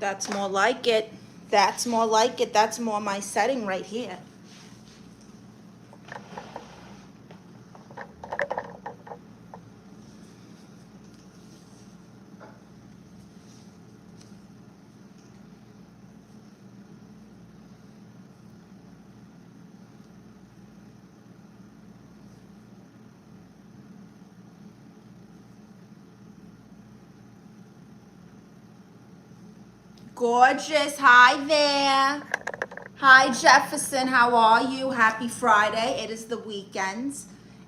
That's more like it. That's more like it. That's more my setting right here. Gorgeous. Hi there. Hi, Jefferson. How are you? Happy Friday. It is the weekend.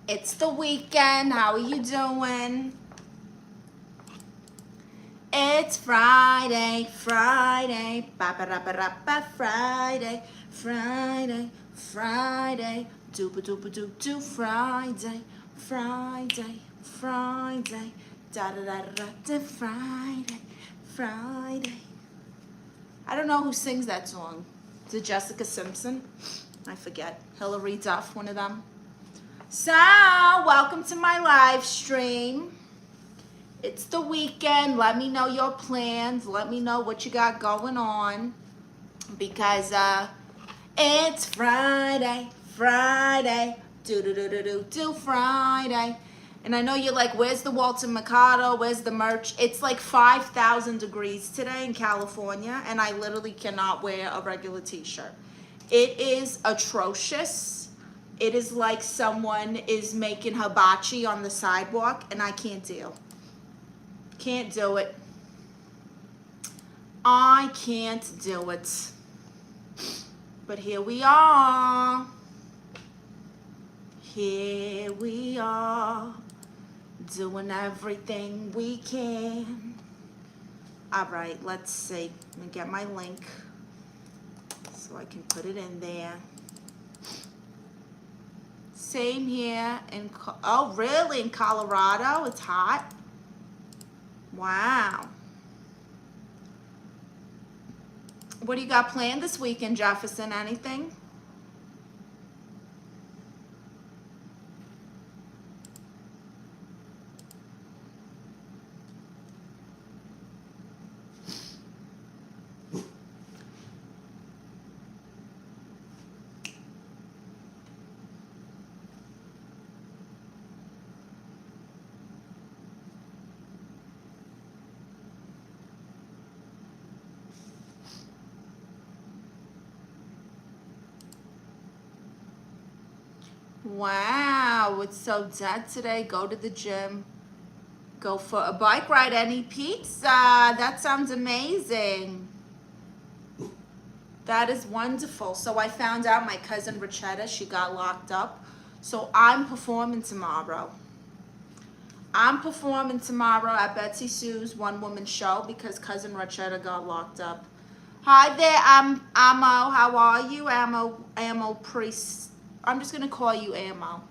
It's the weekend. How are you doing? It's Friday, Friday, ba-ba-da-ba-da-ba, Friday, Friday, Friday, doo-ba-doo-ba-doo-doo, Friday, Friday, Friday, da-da-da-da-da, Friday, Friday. I don't know who sings that song. Is it Jessica Simpson? I forget. Hilary Duff, one of them. So, welcome to my live stream. It's the weekend. Let me know your plans. Let me know what you got going on. Because it's Friday, Friday, do Friday. And I know you're like, where's the Walter Mercado? Where's the merch? It's like 5,000 degrees today in California, and I literally cannot wear a regular t-shirt. It is atrocious. It is like someone is making hibachi on the sidewalk, and I can't deal. Can't do it. I can't do it. But here we are. Here we are. Doing everything we can. All right, let's see. Let me get my link so I can put it in there. Same here in, oh really, in Colorado, it's hot. Wow. What do you got planned this weekend, Jefferson? Anything? Wow, it's so dead today. Go to the gym. Go for a bike ride. Any pizza? That sounds amazing. That is wonderful. So I found out my cousin Richetta, she got locked up. So I'm performing tomorrow. I'm performing tomorrow at Betsy Sue's one-woman show because cousin Richetta got locked up. Hi there, I'm Ammo. How are you? Ammo Priest. I'm just gonna call you Ammo.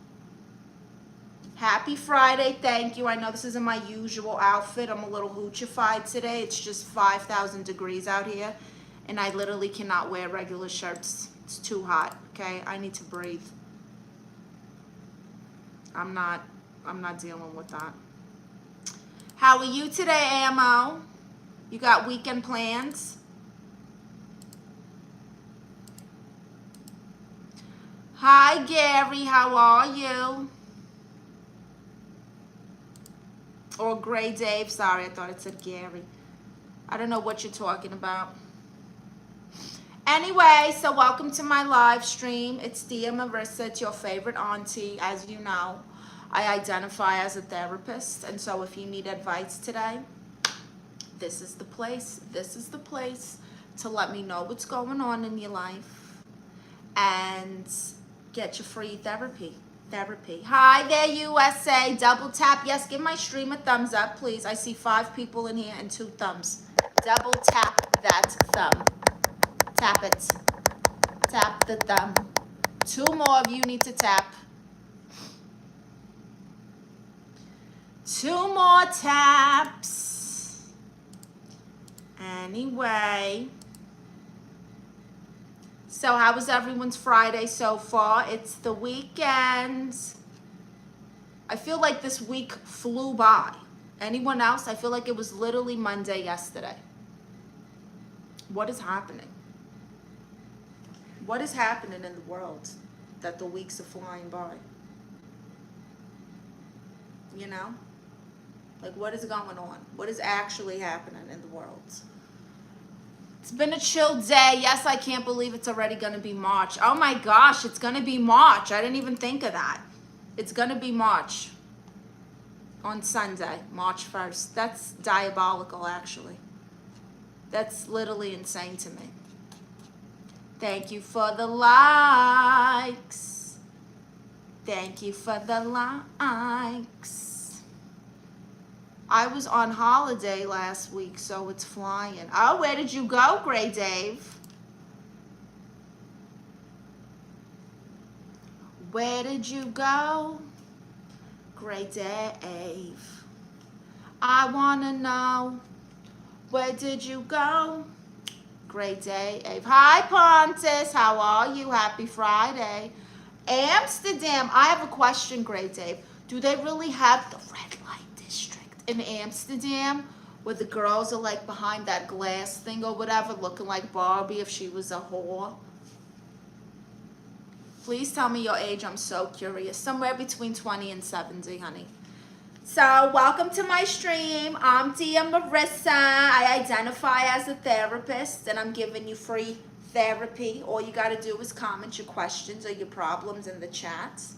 Happy Friday, thank you. I know this isn't my usual outfit. I'm a little hoochified today. It's just 5,000 degrees out here, and I literally cannot wear regular shirts. It's too hot, okay? I need to breathe. I'm not dealing with that. How are you today, Ammo? You got weekend plans? Hi, Gary. How are you? Or Gray Dave. Sorry, I thought it said Gary. I don't know what you're talking about. Anyway, so welcome to my live stream. It's Tia Marisa. It's your favorite auntie. As you know, I identify as a therapist. And so if you need advice today, this is the place. This is the place to let me know what's going on in your life and get your free therapy. Hi there, USA. Double tap. Yes, give my stream a thumbs up, please. I see 5 people in here and 2 thumbs. Double tap that thumb. Tap it. Tap the thumb. 2 more of you need to tap. 2 more taps. Anyway. So how was everyone's Friday so far? It's the weekend. I feel like this week flew by. Anyone else? I feel like it was literally Monday yesterday. What is happening? What is happening in the world that the weeks are flying by? You know? Like, what is going on? What is actually happening in the world? It's been a chill day. Yes, I can't believe it's already going to be March. Oh my gosh, it's going to be March. I didn't even think of that. It's going to be March on Sunday, March 1st. That's diabolical, actually. That's literally insane to me. Thank you for the likes. Thank you for the likes. I was on holiday last week, so it's flying. Oh, where did you go, Gray Dave? Where did you go, Gray Dave? I want to know, where did you go, Gray Dave? Hi, Pontus. How are you? Happy Friday. Amsterdam. I have a question, Gray Dave. Do they really have the red light district in Amsterdam where the girls are like behind that glass thing or whatever, looking like Barbie if she was a whore? Please tell me your age. I'm so curious. Somewhere between 20 and 70, honey. So welcome to my stream. I'm Tia Marisa. I identify as a therapist and I'm giving you free therapy. All you got to do is comment your questions or your problems in the chats.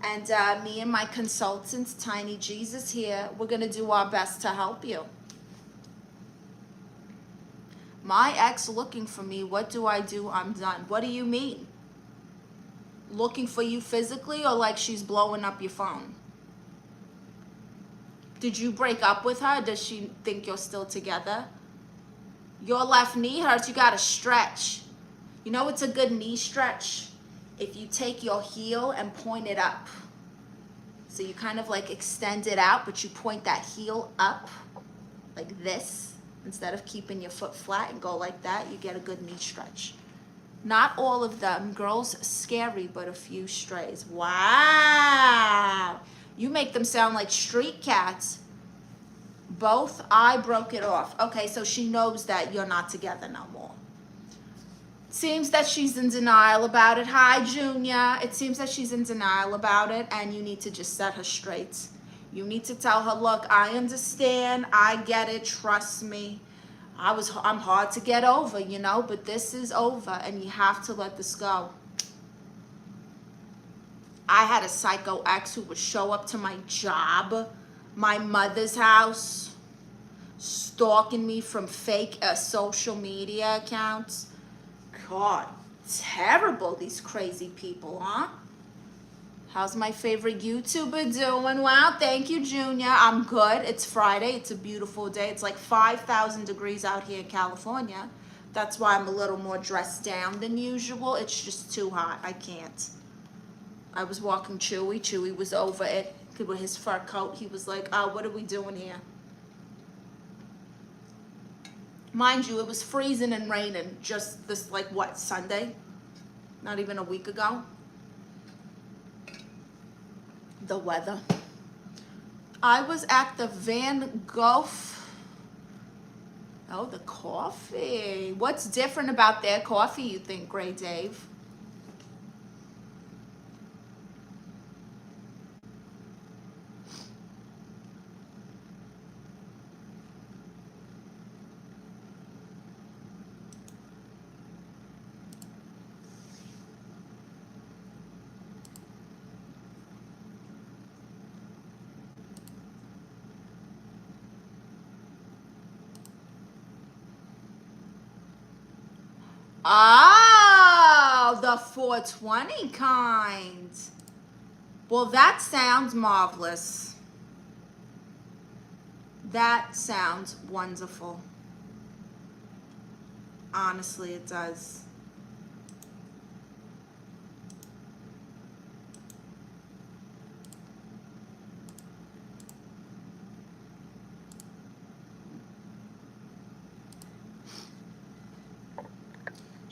And me and my consultants, Tiny Jesus here, we're going to do our best to help you. My ex looking for me. What do? I'm done. What do you mean? Looking for you physically or like she's blowing up your phone? Did you break up with her? Does she think you're still together? Your left knee hurts. You got to stretch. You know it's a good knee stretch? If you take your heel and point it up. So you kind of like extend it out, but you point that heel up like this. Instead of keeping your foot flat and go like that, you get a good knee stretch. Not all of them. Girls, scary, but a few strays. Wow. You make them sound like street cats. Both, I broke it off. Okay, so she knows that you're not together no more. Seems that she's in denial about it. Hi, Junior. It seems that she's in denial about it, and you need to just set her straight. You need to tell her, look, I understand. I get it. Trust me. I'm hard to get over, you know, but this is over, and you have to let this go. I had a psycho ex who would show up to my job, my mother's house, stalking me from fake social media accounts. God, terrible, these crazy people, huh? How's my favorite YouTuber doing? Wow, thank you, Junior. I'm good. It's Friday. It's a beautiful day. It's like 5,000 degrees out here in California. That's why I'm a little more dressed down than usual. It's just too hot. I can't. I was walking Chewy. Chewy was over it with his fur coat. He was like, oh, what are we doing here? Mind you, it was freezing and raining just this, like, what, Sunday? Not even a week ago. The weather. I was at the Van Gogh. Oh, the coffee. What's different about their coffee, you think, Gray Dave? Oh, the 420 kind. Well, that sounds marvelous. That sounds wonderful. Honestly, it does.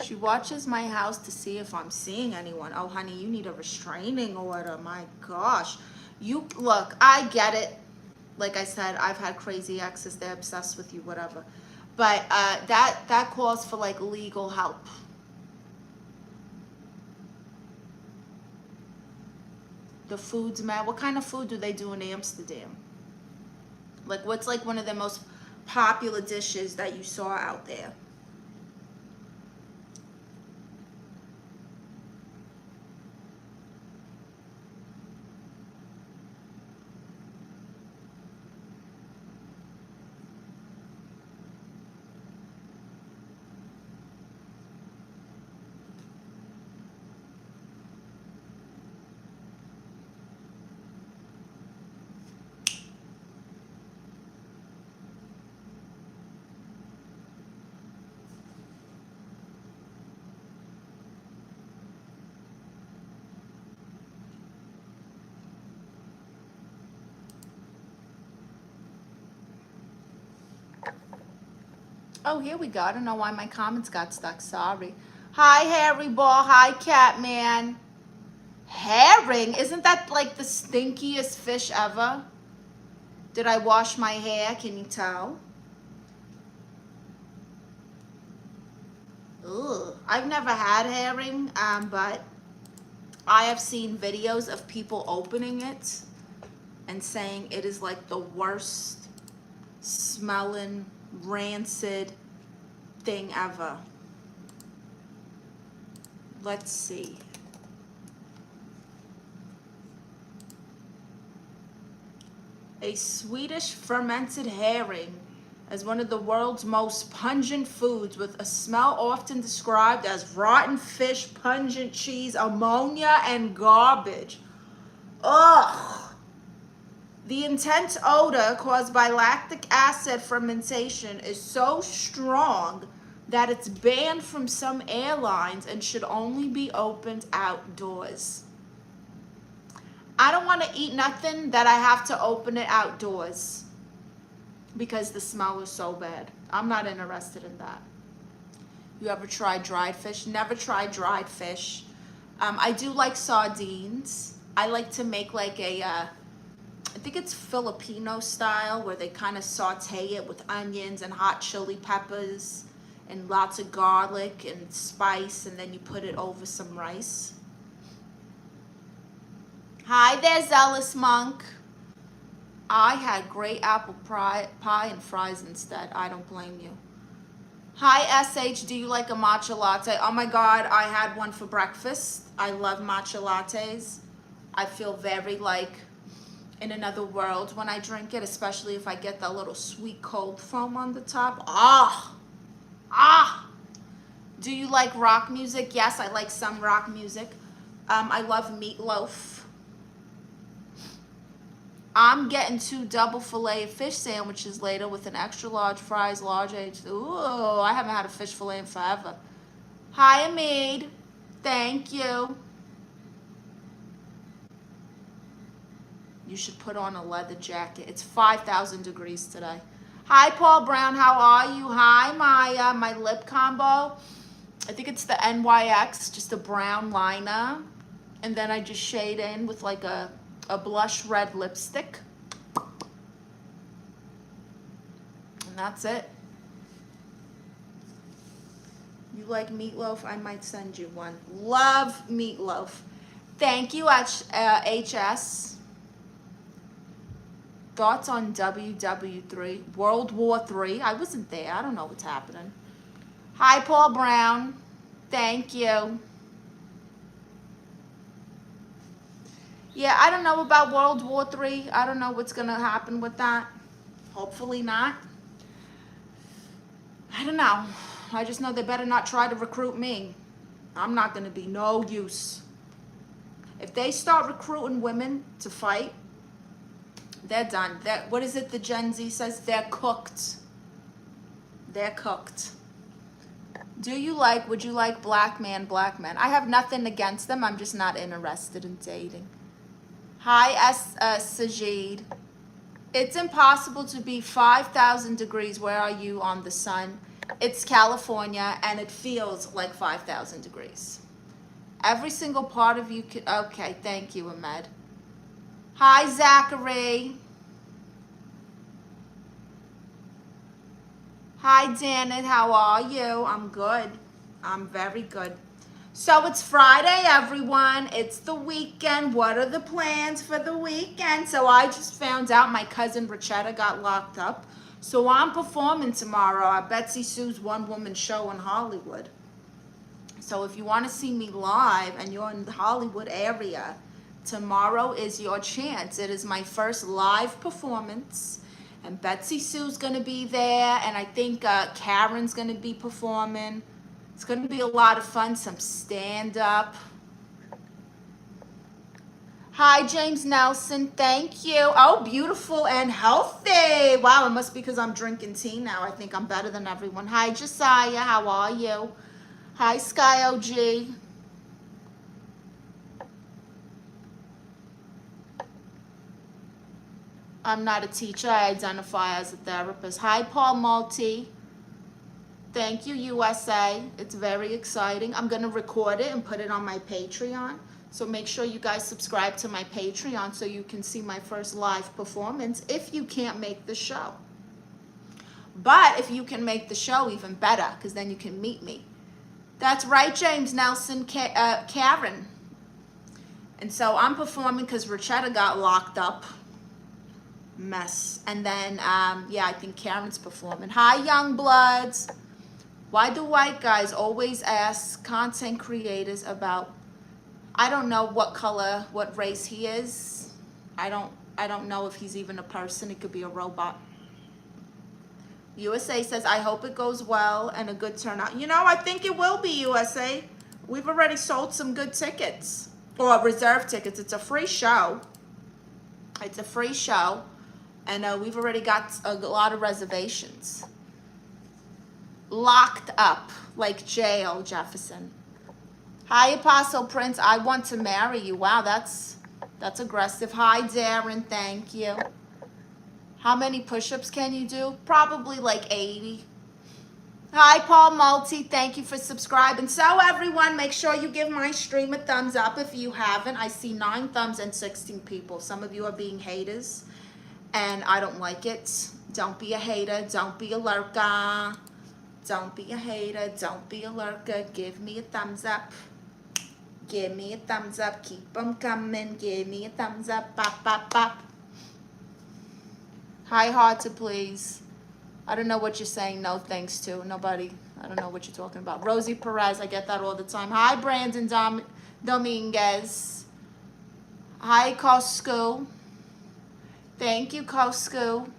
She watches my house to see if I'm seeing anyone. Oh, honey, you need a restraining order. My gosh. You, look, I get it. Like I said, I've had crazy exes. They're obsessed with you, whatever. But that calls for like legal help. The foods, man. What kind of food do they do in Amsterdam? Like, what's like one of the most popular dishes that you saw out there? Oh, here we go. I don't know why my comments got stuck. Sorry. Hi, Harry Ball. Hi, Catman. Herring? Isn't that like the stinkiest fish ever? Did I wash my hair? Can you tell? Ugh. I've never had herring, but I have seen videos of people opening it and saying it is like the worst smelling, rancid thing ever. Let's see. A Swedish fermented herring as one of the world's most pungent foods, with a smell often described as rotten fish, pungent cheese, ammonia, and garbage. Ugh. The intense odor caused by lactic acid fermentation is so strong that it's banned from some airlines and should only be opened outdoors. I don't want to eat nothing that I have to open it outdoors because the smell is so bad. I'm not interested in that. You ever tried dried fish? Never tried dried fish. I do like sardines. I like to make like a, I think it's Filipino style, where they kind of saute it with onions and hot chili peppers and lots of garlic and spice, and then you put it over some rice. Hi there, Zealous Monk. I had great apple pie and fries instead. I don't blame you. Hi, SH. Do you like a matcha latte? Oh my God, I had one for breakfast. I love matcha lattes. I feel very like in another world when I drink it, especially if I get that little sweet cold foam on the top. Ah! Ah! Do you like rock music? Yes, I like some rock music. I love meatloaf. I'm getting 2 double fillet fish sandwiches later with an extra large fries, large eggs. Ooh, I haven't had a fish fillet in forever. Hi, Amid. Thank you. You should put on a leather jacket. It's 5,000 degrees today. Hi, Paul Brown. How are you? Hi, my lip combo. I think it's the NYX, just a brown liner. And then I just shade in with like a blush red lipstick. And that's it. You like meatloaf? I might send you one. Love meatloaf. Thank you, HS. Thoughts on WW3? World War III? I wasn't there. I don't know what's happening. Hi, Paul Brown. Thank you. Yeah, I don't know about World War III. I don't know what's going to happen with that. Hopefully not. I don't know. I just know they better not try to recruit me. I'm not going to be no use. If they start recruiting women to fight, they're done. What is it the Gen Z says? They're cooked. They're cooked. Would you like black man? I have nothing against them. I'm just not interested in dating. Hi, Sajid. It's impossible to be 5,000 degrees. Where are you on the sun? It's California, and it feels like 5,000 degrees. Every single part of you could... Okay, thank you, Ahmed. Hi, Zachary. Hi, Janet. How are you? I'm good. I'm very good. So it's Friday, everyone. It's the weekend. What are the plans for the weekend? So I just found out my cousin Rachetta got locked up. So I'm performing tomorrow at Betsy Sue's one-woman show in Hollywood. So if you want to see me live and you're in the Hollywood area, tomorrow is your chance. It is my first live performance. And Betsy Sue's going to be there. And I think Karen's going to be performing. It's going to be a lot of fun, some stand-up. Hi, James Nelson. Thank you. Oh, beautiful and healthy. Wow, it must be because I'm drinking tea now. I think I'm better than everyone. Hi, Josiah. How are you? Hi, Sky OG. I'm not a teacher. I identify as a therapist. Hi, Paul Malty. Thank you, USA. It's very exciting. I'm going to record it and put it on my Patreon. So make sure you guys subscribe to my Patreon so you can see my first live performance if you can't make the show. But if you can make the show, even better, because then you can meet me. That's right, James Nelson, Karen. And so I'm performing because Rachetta got locked up. Mess. And then, yeah, I think Karen's performing. Hi, Young Bloods. Why do white guys always ask content creators about, I don't know what color, what race he is. I don't know if he's even a person. It could be a robot. USA says, I hope it goes well and a good turnout. You know, I think it will be, USA. We've already sold some good tickets. Or reserve tickets. It's a free show. It's a free show. And we've already got a lot of reservations. Locked up, like jail, Jefferson. Hi, Apostle Prince. I want to marry you. Wow, that's aggressive. Hi, Darren. Thank you. How many push-ups can you do? Probably like 80. Hi, Paul Multi. Thank you for subscribing. So, everyone, make sure you give my stream a thumbs up if you haven't. I see 9 thumbs and 16 people. Some of you are being haters, and I don't like it. Don't be a hater. Don't be a lurker. Don't be a hater. Don't be a lurker. Give me a thumbs up. Give me a thumbs up. Keep them coming. Give me a thumbs up. Bop, bop, bop. Hi, hard to please. I don't know what you're saying no thanks to. Nobody. I don't know what you're talking about. Rosie Perez. I get that all the time. Hi, Brandon Dominguez. Hi, Costco. Thank you, Costco.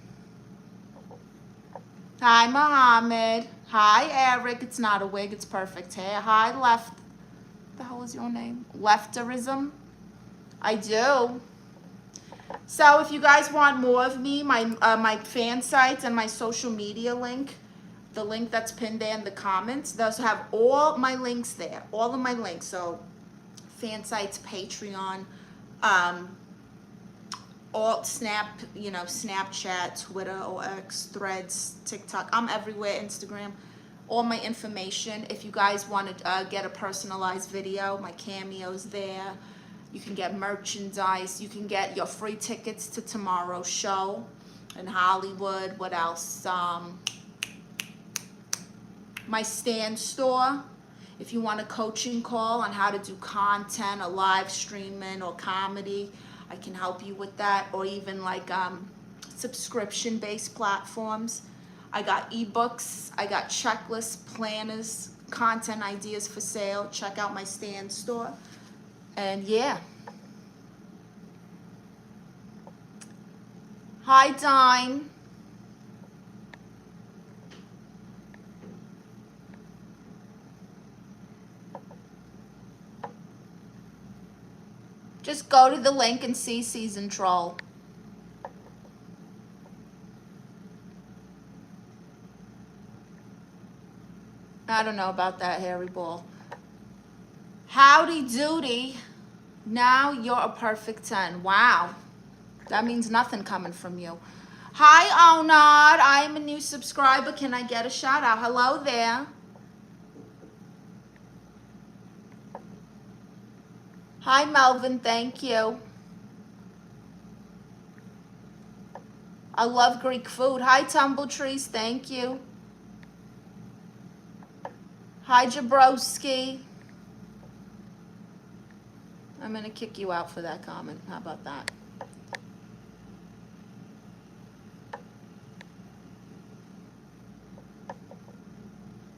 Hi, Mohammed. Hi, Eric. It's not a wig. It's perfect hair. Hi, Left. What the hell is your name? Lefterism. I do. So if you guys want more of me, my fan sites and my social media link, the link that's pinned there in the comments, those have all my links there. All of my links. So fan sites, Patreon, alt Snap, you know, Snapchat, Twitter, or X, Threads, TikTok. I'm everywhere, Instagram. All my information. If you guys want to get a personalized video, my Cameo's there. You can get merchandise. You can get your free tickets to tomorrow's show in Hollywood. What else? My stand store. If you want a coaching call on how to do content or live streaming or comedy, I can help you with that. Or even like subscription-based platforms. I got ebooks. I got checklists, planners, content ideas for sale. Check out my stand store. And yeah. Hi, Dime. Just go to the link and see Season Troll. I don't know about that, hairy ball. Howdy doody. Now you're a perfect 10. Wow. That means nothing coming from you. Hi, Onad. I am a new subscriber. Can I get a shout out? Hello there. Hi, Melvin. Thank you. I love Greek food. Hi, Tumble Trees. Thank you. Hi, Jabrowski. I'm going to kick you out for that comment. How about that?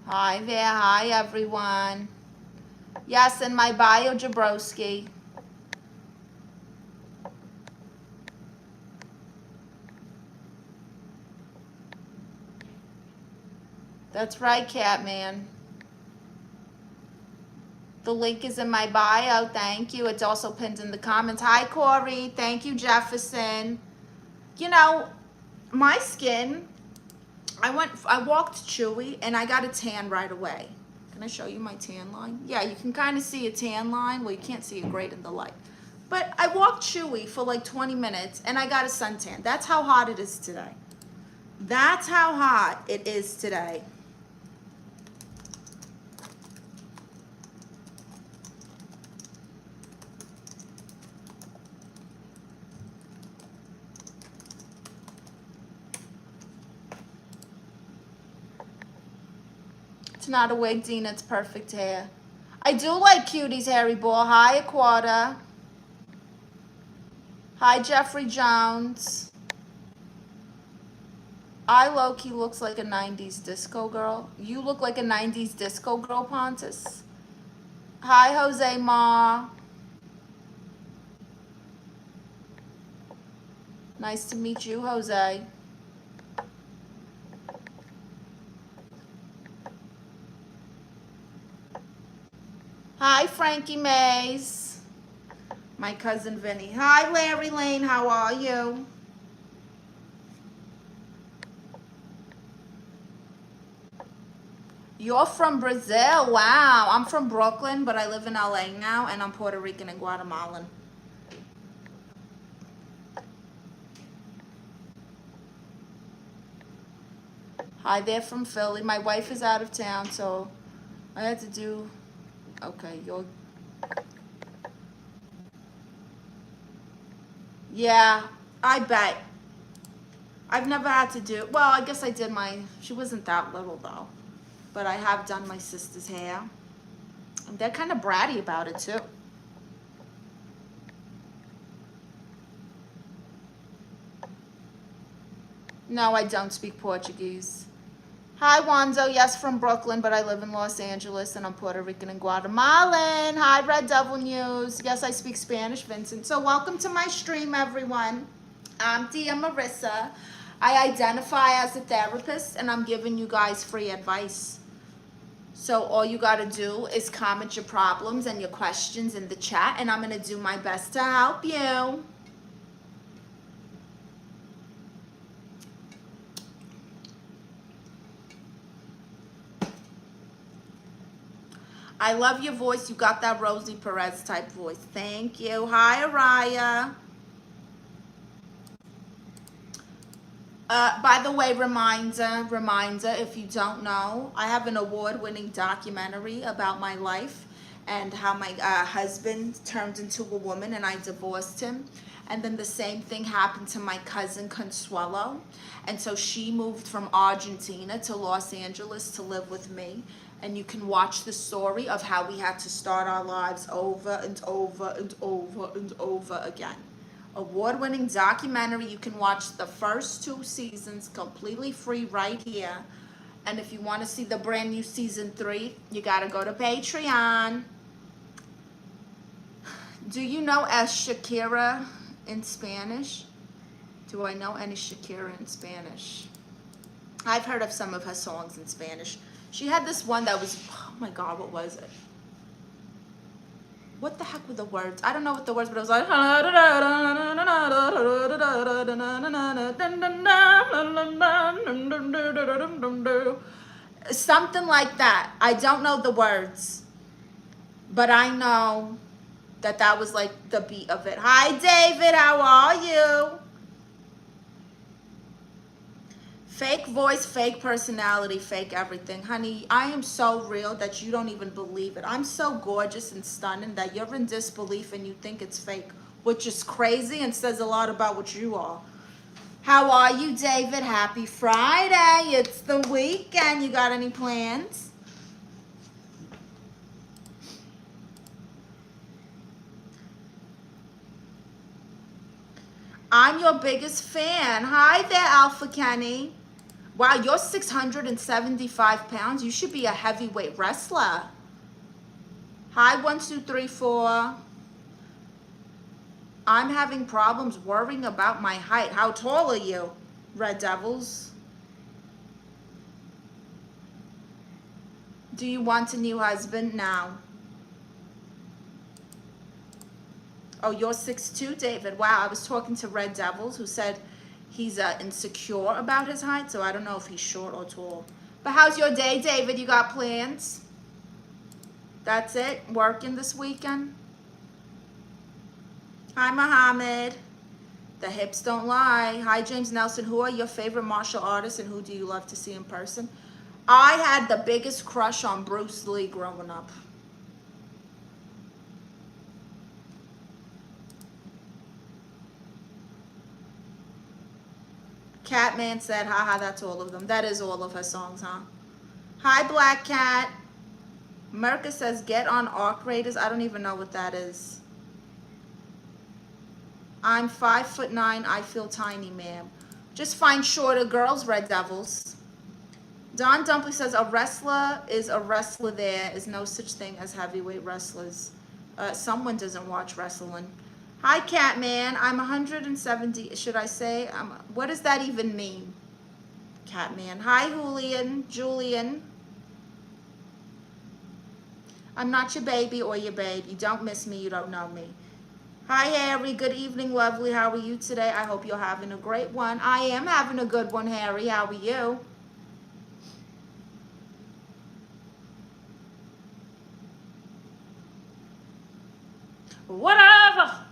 Hi there. Hi, everyone. Yes, in my bio, Jabrowski. That's right, Catman. The link is in my bio. Thank you. It's also pinned in the comments. Hi, Corey. Thank you, Jefferson. You know, my skin, I walked Chewy and I got a tan right away. Can I show you my tan line? Yeah, you can kind of see a tan line. Well, you can't see it great in the light. But I walked Chewy for like 20 minutes and I got a suntan. That's how hot it is today. That's how hot it is today. It's not a wig, Dina. It's perfect hair. I do like Cuties, Harry Ball. Hi, Aquata. Hi, Jeffrey Jones. I low-key looks like a 90s disco girl. You look like a 90s disco girl, Pontus. Hi, Jose Ma. Nice to meet you, Jose. Hi, Frankie Mays. My cousin Vinny. Hi, Larry Lane. How are you? You're from Brazil. Wow. I'm from Brooklyn, but I live in LA now, and I'm Puerto Rican and Guatemalan. Hi, they're from Philly. My wife is out of town, so I had to do... Okay, you're... Yeah, I bet. I've never had to do... Well, I guess I did my... She wasn't that little, though. But I have done my sister's hair. And they're kind of bratty about it, too. No, I don't speak Portuguese. Hi, Wanzo. Yes, from Brooklyn, but I live in Los Angeles, and I'm Puerto Rican and Guatemalan. Hi, Red Devil News. Yes, I speak Spanish, Vincent. So welcome to my stream, everyone. I'm Tia Marisa. I identify as a therapist, and I'm giving you guys free advice. So all you got to do is comment your problems and your questions in the chat, and I'm going to do my best to help you. I love your voice. You got that Rosie Perez type voice. Thank you. Hi, Araya. By the way, reminder, if you don't know, I have an award-winning documentary about my life and how my husband turned into a woman and I divorced him. And then the same thing happened to my cousin Consuelo. And so she moved from Argentina to Los Angeles to live with me. And you can watch the story of how we had to start our lives over and over and over and over again. Award-winning documentary. You can watch the first 2 seasons completely free right here. And if you want to see the brand new season 3, you got to go to Patreon. Do you know as Shakira in Spanish? Do I know any Shakira in Spanish? I've heard of some of her songs in Spanish. She had this one that was, oh my God, what was it? What the heck were the words? I don't know what the words, but it was like something like that. I don't know the words, but I know that that was like the beat of it. Hi, David. How are you? Fake voice, fake personality, fake everything. Honey, I am so real that you don't even believe it. I'm so gorgeous and stunning that you're in disbelief and you think it's fake, which is crazy and says a lot about what you are. How are you, David? Happy Friday. It's the weekend. You got any plans? I'm your biggest fan. Hi there, Alpha Kenny. Wow, you're 675 pounds. You should be a heavyweight wrestler. Hi, 1234. I'm having problems worrying about my height. How tall are you, Red Devils? Do you want a new husband now? Oh, you're 6'2", David. Wow, I was talking to Red Devils who said he's insecure about his height, so I don't know if he's short or tall. But how's your day, David? You got plans? That's it? Working this weekend? Hi, Mohammed. The hips don't lie. Hi, James Nelson. Who are your favorite martial artists and who do you love to see in person? I had the biggest crush on Bruce Lee growing up. Catman said, haha, that's all of them. That is all of her songs, huh? Hi, Black Cat. Merca says, get on Arc Raiders. I don't even know what that is. I'm 5'9". I feel tiny, ma'am. Just find shorter girls, Red Devils. Don Dumpley says, a wrestler is a wrestler. There is no such thing as heavyweight wrestlers. Someone doesn't watch wrestling. Hi, Catman. I'm 170. Should I say? What does that even mean? Catman. Hi, Julian. I'm not your baby or your babe. You don't miss me. You don't know me. Hi, Harry. Good evening, lovely. How are you today? I hope you're having a great one. I am having a good one, Harry. How are you? Whatever,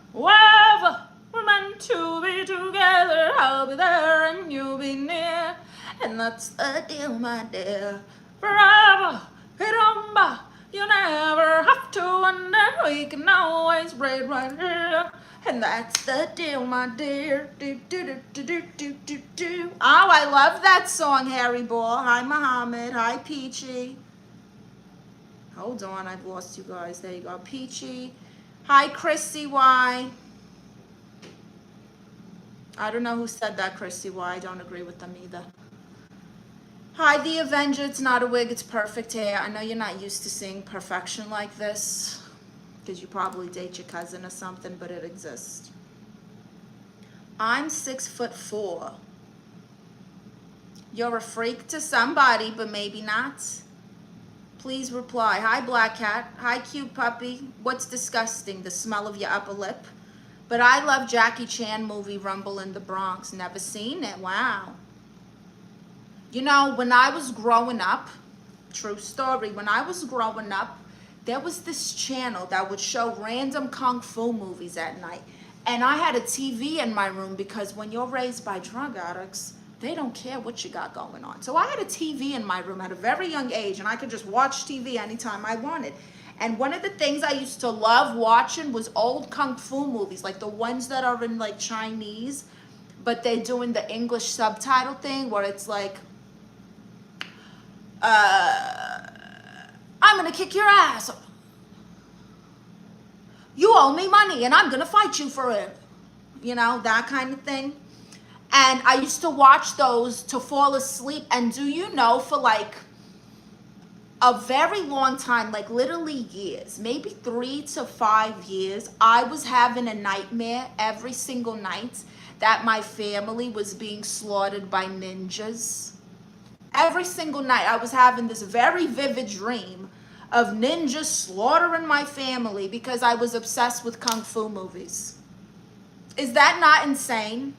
we're meant to be together. I'll be there and you'll be near. And that's the deal, my dear. Forever, remember, you never have to wonder. We can always braid right here. And that's the deal, my dear. Do, do, do, do, do, do, do, do. Oh, I love that song, Harry Ball. Hi, Mohammed. Hi, Peachy. Hold on, I've lost you guys. There you go, Peachy. Hi, Chrissy Y. I don't know who said that, Chrissy Y. I don't agree with them either. Hi, The Avenger. It's not a wig. It's perfect hair. I know you're not used to seeing perfection like this because you probably date your cousin or something, but it exists. I'm 6'4". You're a freak to somebody, but maybe not. Please reply. Hi, Black Cat. Hi, cute puppy. What's disgusting? The smell of your upper lip? But I love Jackie Chan movie Rumble in the Bronx. Never seen it. Wow. You know, when I was growing up, true story, when I was growing up, there was this channel that would show random kung fu movies at night. And I had a TV in my room because when you're raised by drug addicts, they don't care what you got going on. So I had a TV in my room at a very young age, and I could just watch TV anytime I wanted. And one of the things I used to love watching was old kung fu movies, like the ones that are in like Chinese, but they're doing the English subtitle thing where it's like, I'm gonna kick your ass. You owe me money and I'm gonna fight you for it. You know, that kind of thing. And I used to watch those to fall asleep. And do you know, for like a very long time, like literally years, maybe 3 to 5 years, I was having a nightmare every single night that my family was being slaughtered by ninjas. Every single night I was having this very vivid dream of ninjas slaughtering my family because I was obsessed with kung fu movies. Is that not insane?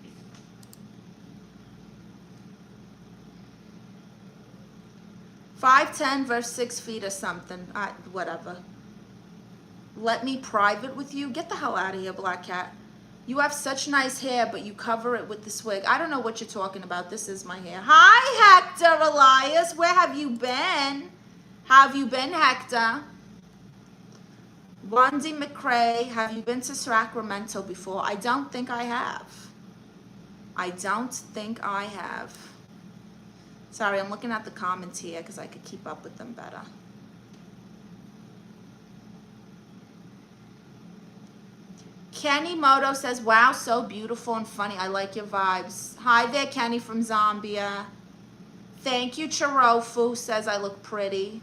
"5'10" versus 6 feet or something. Whatever. Let me private with you. Get the hell out of here, Black Cat. You have such nice hair, but you cover it with this wig. I don't know what you're talking about. This is my hair. Hi, Hector Elias. Where have you been? How have you been, Hector? Wendy McCrae, have you been to Sacramento before? I don't think I have. I don't think I have. Sorry, I'm looking at the comments here because I could keep up with them better. Kenny Moto says, wow, so beautiful and funny. I like your vibes. Hi there, Kenny from Zambia. Thank you, Charofu says I look pretty.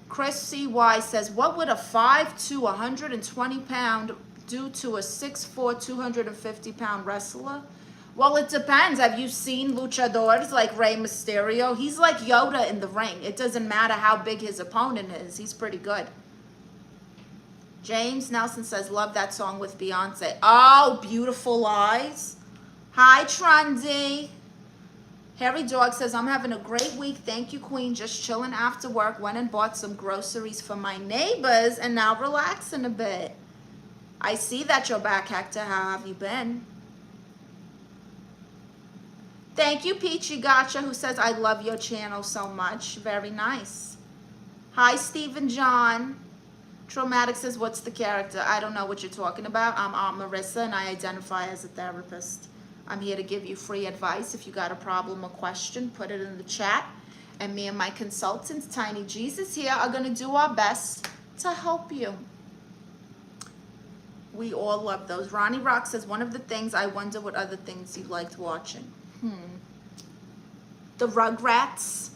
Chris CY says, what would a 5'2", 120-pound do to a 6'4", 250-pound wrestler? Well, it depends. Have you seen luchadors like Rey Mysterio? He's like Yoda in the ring. It doesn't matter how big his opponent is. He's pretty good. James Nelson says, love that song with Beyonce. Oh, Beautiful Lies. Hi, Trundy. Harry Dog says, I'm having a great week. Thank you, Queen. Just chilling after work. Went and bought some groceries for my neighbors and now relaxing a bit. I see that you're back, Hector. How have you been? Thank you, Peachy Gotcha, who says, I love your channel so much. Very nice. Hi, Stephen John. Traumatic says, what's the character? I don't know what you're talking about. I'm Aunt Marissa, and I identify as a therapist. I'm here to give you free advice. If you got a problem or question, put it in the chat. And me and my consultants, Tiny Jesus here, are going to do our best to help you. We all love those. Ronnie Rock says, one of the things, I wonder what other things you liked watching. The Rugrats.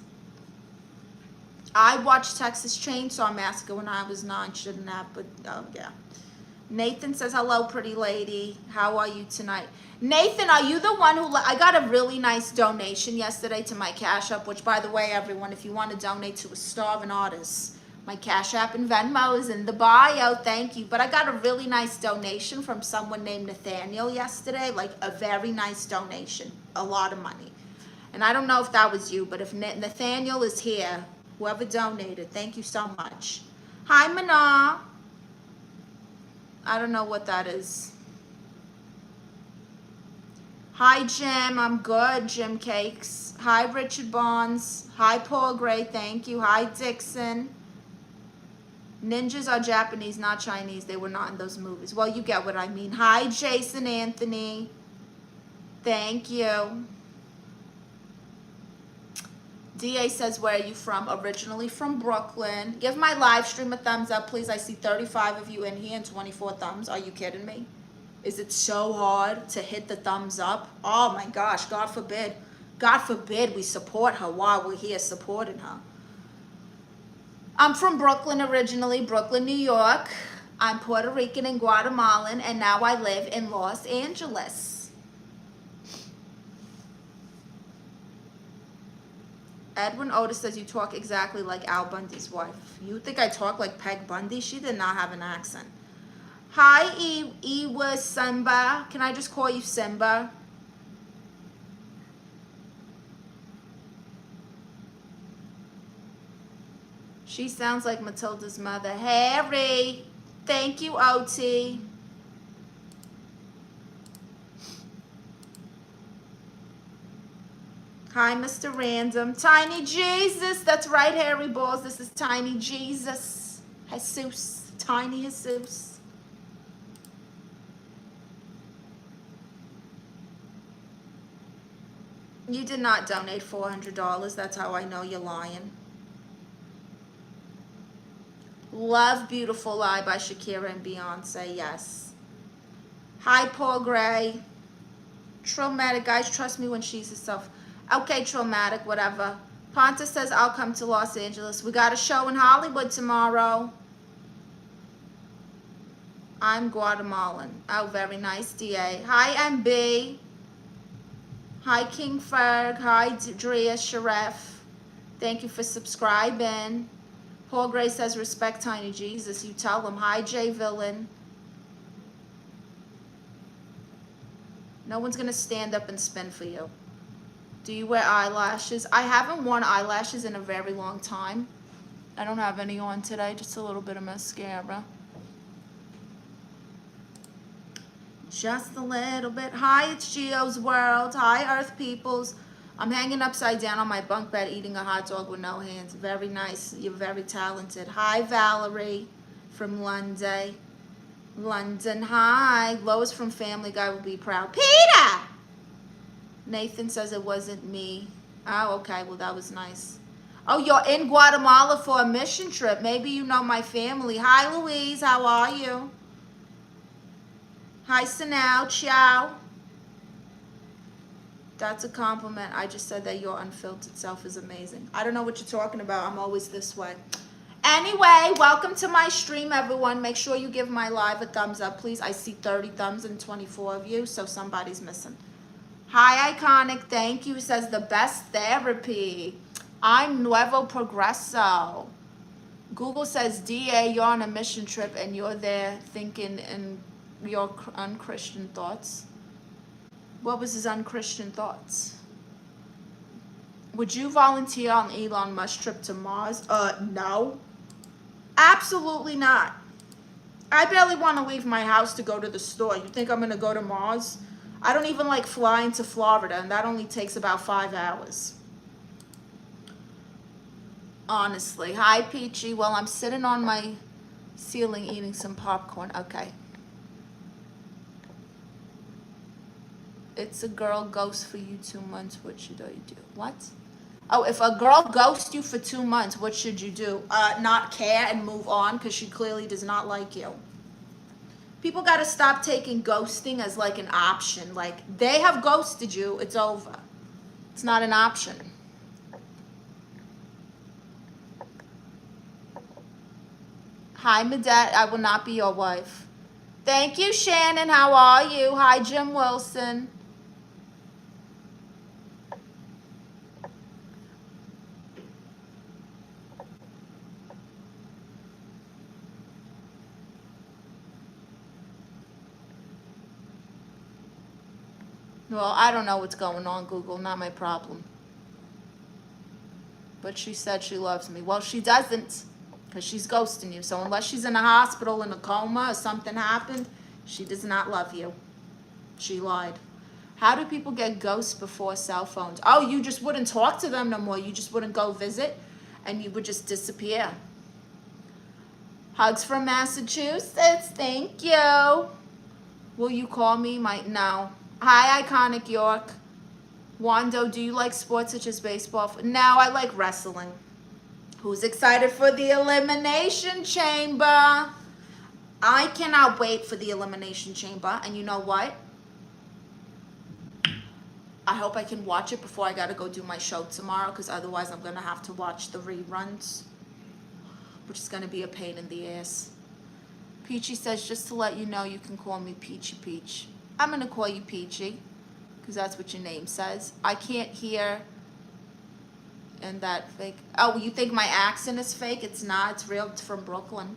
I watched Texas Chainsaw Massacre when I was 9. Shouldn't have, but yeah. Nathan says, hello, pretty lady. How are you tonight? Nathan, are you the one who... I got a really nice donation yesterday to my Cash App, which, by the way, everyone, if you want to donate to a starving artist, my Cash App and Venmo is in the bio. Thank you. But I got a really nice donation from someone named Nathaniel yesterday, like a very nice donation, a lot of money. And I don't know if that was you, but if Nathaniel is here, whoever donated, thank you so much. Hi, Mana. I don't know what that is. Hi, Jim. I'm good, Jim Cakes. Hi, Richard Barnes. Hi, Paul Gray. Thank you. Hi, Dixon. Ninjas are Japanese, not Chinese. They were not in those movies. Well, you get what I mean. Hi, Jason Anthony. Thank you. DA says, where are you from? Originally from Brooklyn. Give my live stream a thumbs up, please. I see 35 of you in here and 24 thumbs. Are you kidding me? Is it so hard to hit the thumbs up? Oh my gosh, God forbid. God forbid we support her while we're here supporting her. I'm from Brooklyn originally, Brooklyn, New York. I'm Puerto Rican and Guatemalan, and now I live in Los Angeles. Edwin Otis says, you talk exactly like Al Bundy's wife. You think I talk like Peg Bundy? She did not have an accent. Hi, Iwa Simba. Can I just call you Simba? She sounds like Matilda's mother. Harry. Thank you, OT. Hi, Mr. Random. Tiny Jesus. That's right, Harry Balls. This is Tiny Jesus. Jesus. Tiny Jesus. You did not donate $400. That's how I know you're lying. Love Beautiful Lie by Shakira and Beyonce. Yes. Hi, Paul Gray. Traumatic. Guys, trust me when she's herself. Okay, Traumatic, whatever. Ponta says, I'll come to Los Angeles. We got a show in Hollywood tomorrow. I'm Guatemalan. Oh, very nice, DA. Hi, MB. Hi, King Ferg. Hi, Drea Sharef. Thank you for subscribing. Paul Gray says, respect Tiny Jesus. You tell him. Hi, Jay Villain. No one's going to stand up and spin for you. Do you wear eyelashes? I haven't worn eyelashes in a very long time. I don't have any on today, just a little bit of mascara. Just a little bit. Hi, it's Geo's World. Hi, Earth Peoples. I'm hanging upside down on my bunk bed eating a hot dog with no hands. Very nice. You're very talented. Hi, Valerie from London. London, hi. Lois from Family Guy will be proud. Peter! Nathan says it wasn't me. Oh, okay. Well, that was nice. Oh, you're in Guatemala for a mission trip. Maybe you know my family. Hi, Louise. How are you? Hi, Sanal. Ciao. That's a compliment. I just said that your unfiltered self is amazing. I don't know what you're talking about. I'm always this way. Anyway, welcome to my stream, everyone. Make sure you give my live a thumbs up, please. I see 30 thumbs and 24 of you, so somebody's missing. Hi, Iconic. Thank you. Says the best therapy. I'm Nuevo Progreso. Google says, DA, you're on a mission trip and you're there thinking in your unchristian thoughts. What was his unchristian thoughts? Would you volunteer on Elon Musk trip to Mars? No. Absolutely not. I barely want to leave my house to go to the store. You think I'm going to go to Mars? I don't even like flying to Florida, and that only takes about 5 hours. Honestly. Hi, Peachy. Well, I'm sitting on my ceiling eating some popcorn. Okay. It's a girl ghost for you 2 months. What should I do? What? Oh, if a girl ghosts you for 2 months, what should you do? Not care and move on because she clearly does not like you. People got to stop taking ghosting as like an option. Like, they have ghosted you, it's over. It's not an option. Hi, Medette. I will not be your wife. Thank you, Shannon. How are you? Hi, Jim Wilson. Well, I don't know what's going on, Google. Not my problem. But she said she loves me. Well, she doesn't, because she's ghosting you. So unless she's in a hospital in a coma or something happened, she does not love you. She lied. How do people get ghosts before cell phones? Oh, you just wouldn't talk to them no more. You just wouldn't go visit, and you would just disappear. Hugs from Massachusetts. Thank you. Will you call me? No. Hi, Iconic York. Wando, do you like sports such as baseball? No, I like wrestling. Who's excited for the Elimination Chamber? I cannot wait for the Elimination Chamber. And you know what? I hope I can watch it before I got to go do my show tomorrow, because otherwise I'm going to have to watch the reruns, which is going to be a pain in the ass. Peachy says, just to let you know, you can call me Peachy Peach. I'm going to call you Peachy, because that's what your name says. I can't hear in that fake. Oh, you think my accent is fake? It's not. It's real. It's from Brooklyn.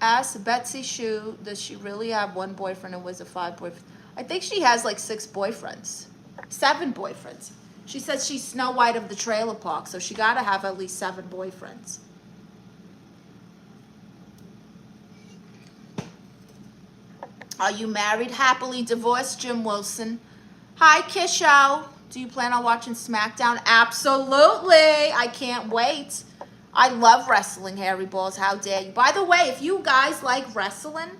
Ask Betsy Shue, does she really have one boyfriend and was it 5 boyfriends? I think she has like 6 boyfriends. 7 boyfriends. She says she's Snow White of the trailer park, so she got to have at least 7 boyfriends. Are you married, happily divorced, Jim Wilson? Hi, Kisho. Do you plan on watching SmackDown? Absolutely. I can't wait. I love wrestling, Hairy Balls. How dare you? By the way, if you guys like wrestling,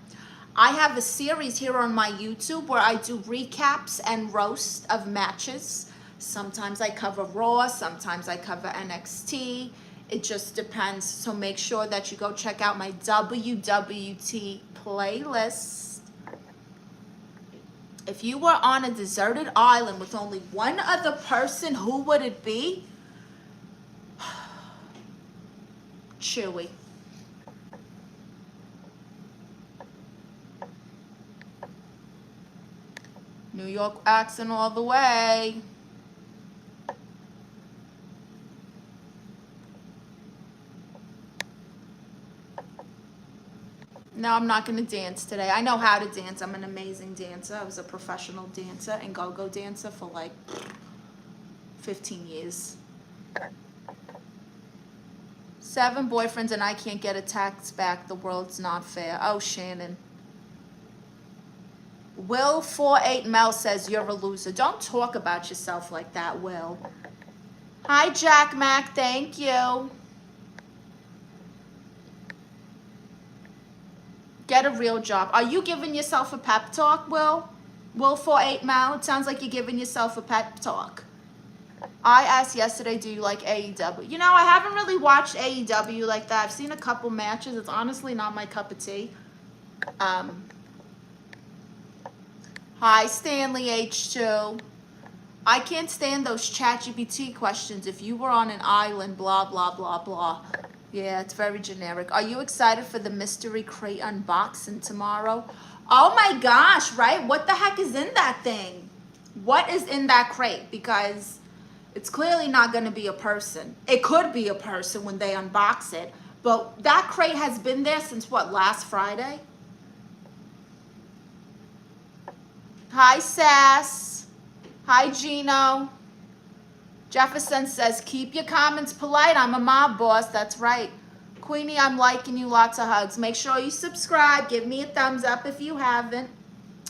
I have a series here on my YouTube where I do recaps and roast of matches. Sometimes I cover Raw, sometimes I cover NXT. It just depends. So make sure that you go check out my WWT playlist. If you were on a deserted island with only one other person, who would it be? Chewy. New York accent all the way. No, I'm not going to dance today. I know how to dance. I'm an amazing dancer. I was a professional dancer and go-go dancer for like 15 years. 7 boyfriends and I can't get a text back. The world's not fair. Oh, Shannon. Will 48 Mel says you're a loser. Don't talk about yourself like that, Will. Hi, Jack Mac. Thank you. Get a real job. Are you giving yourself a pep talk, Will? Will 48 Mel? It sounds like you're giving yourself a pep talk. I asked yesterday, do you like AEW? You know, I haven't really watched AEW like that. I've seen a couple matches. It's honestly not my cup of tea. Hi, Stanley H2. I can't stand those ChatGPT questions. If you were on an island, blah, blah, blah, blah. Yeah, it's very generic. Are you excited for the mystery crate unboxing tomorrow? Oh my gosh, right? What the heck is in that thing? What is in that crate? Because it's clearly not going to be a person. It could be a person when they unbox it. But that crate has been there since what, last Friday? Hi, Sass. Hi, Gino. Jefferson says, keep your comments polite. I'm a mob boss. That's right. Queenie, I'm liking you. Lots of hugs. Make sure you subscribe. Give me a thumbs up if you haven't.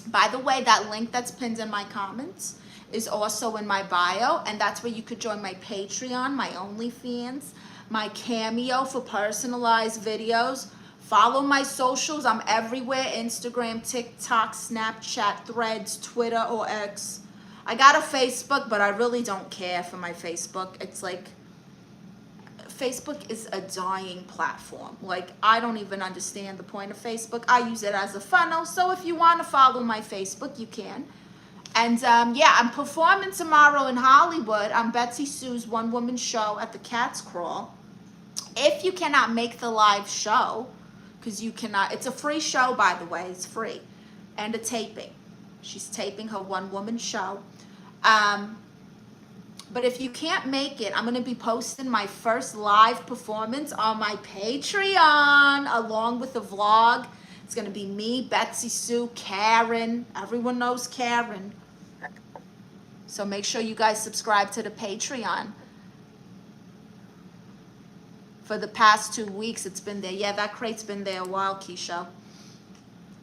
By the way, that link that's pinned in my comments is also in my bio, and that's where you could join my Patreon, my OnlyFans, my Cameo for personalized videos. Follow my socials. I'm everywhere: Instagram, TikTok, Snapchat, Threads, Twitter, or X. I got a Facebook, but I really don't care for my Facebook. It's like, Facebook is a dying platform. Like, I don't even understand the point of Facebook. I use it as a funnel. So if you want to follow my Facebook, you can. And yeah, I'm performing tomorrow in Hollywood on Betsy Sue's one-woman show at the Cat's Crawl. If you cannot make the live show, because you cannot, it's a free show, by the way, it's free, and a taping. She's taping her one-woman show. But if you can't make it, I'm going to be posting my first live performance on my Patreon along with a vlog. It's going to be me, Betsy Sue, Karen. Everyone knows Karen. So make sure you guys subscribe to the Patreon. For the past 2 weeks, it's been there. Yeah, that crate's been there a while, Keisha.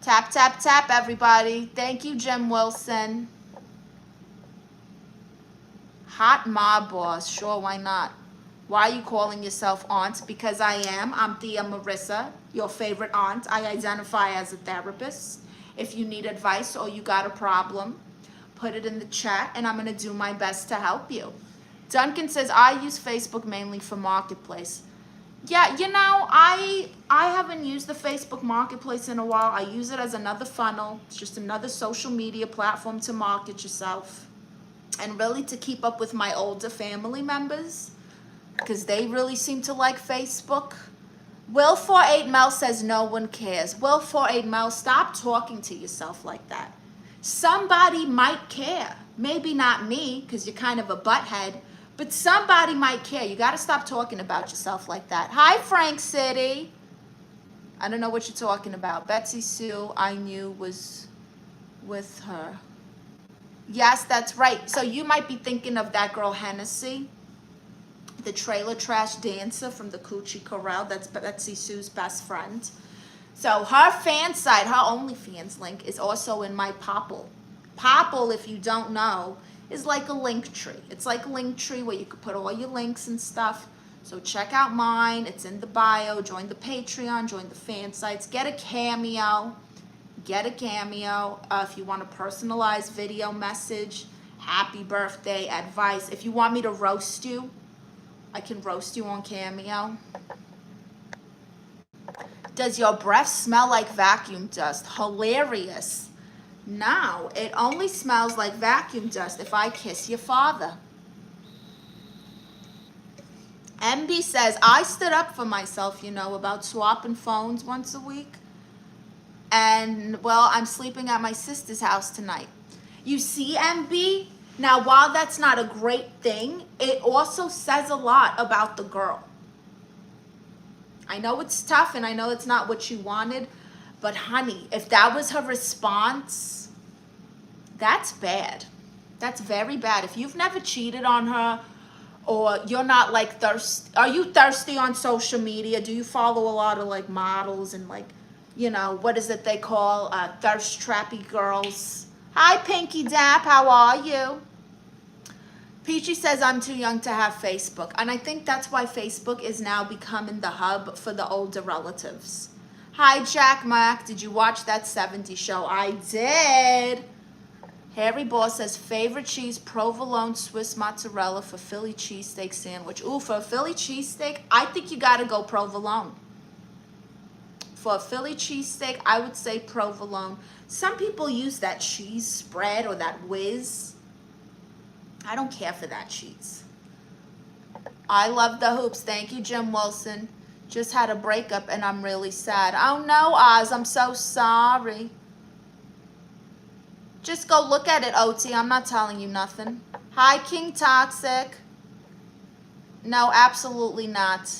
Tap, tap, tap, everybody. Thank you, Jim Wilson. Hot mob boss. Sure, why not? Why are you calling yourself aunt? Because I am. I'm Tia Marisa, your favorite aunt. I identify as a therapist. If you need advice or you got a problem, put it in the chat, and I'm going to do my best to help you. Duncan says, I use Facebook mainly for Marketplace. Yeah, you know, I haven't used the Facebook Marketplace in a while. I use it as another funnel. It's just another social media platform to market yourself. And really to keep up with my older family members, because they really seem to like Facebook. Will48 Mel says no one cares. Will48 Mel, stop talking to yourself like that. Somebody might care. Maybe not me, because you're kind of a butthead, but somebody might care. You got to stop talking about yourself like that. Hi, Frank City. I don't know what you're talking about. Betsy Sue, I knew, was with her. Yes, that's right. So you might be thinking of that girl Hennessy, the trailer trash dancer from the Coochie Corral. That's Betsy Sue's best friend. So her fan site, her OnlyFans link is also in my Popple. Popple, if you don't know, is like a link tree. It's like a link tree where you could put all your links and stuff. So check out mine. It's in the bio. Join the Patreon. Join the fan sites. Get a Cameo. Get a Cameo if you want a personalized video message, happy birthday, advice. If you want me to roast you, I can roast you on Cameo. Does your breath smell like vacuum dust? Hilarious. No, it only smells like vacuum dust if I kiss your father. MB says, I stood up for myself, you know, about swapping phones once a week. And, well, I'm sleeping at my sister's house tonight. You see, MB? Now, while that's not a great thing, it also says a lot about the girl. I know it's tough, and I know it's not what you wanted, but, honey, if that was her response, that's bad. That's very bad. If you've never cheated on her, or you're not, like, thirsty. Are you thirsty on social media? Do you follow a lot of, like, models and, like, you know, what is it they call thirst trappy girls? Hi, Pinky Dap, how are you? Peachy says, I'm too young to have Facebook. And I think that's why Facebook is now becoming the hub for the older relatives. Hi, Jack Mack, did you watch that 70s show? I did. Harry Boss says, favorite cheese, provolone, Swiss mozzarella for Philly cheesesteak sandwich. Ooh, for a Philly cheesesteak, I think you gotta go provolone. For a Philly cheesesteak, I would say provolone. Some people use that cheese spread or that whiz. I don't care for that cheese. I love the hoops. Thank you, Jim Wilson. Just had a breakup and I'm really sad. Oh no, Oz, I'm so sorry. Just go look at it, OT. I'm not telling you nothing. Hi, King Toxic. No, absolutely not.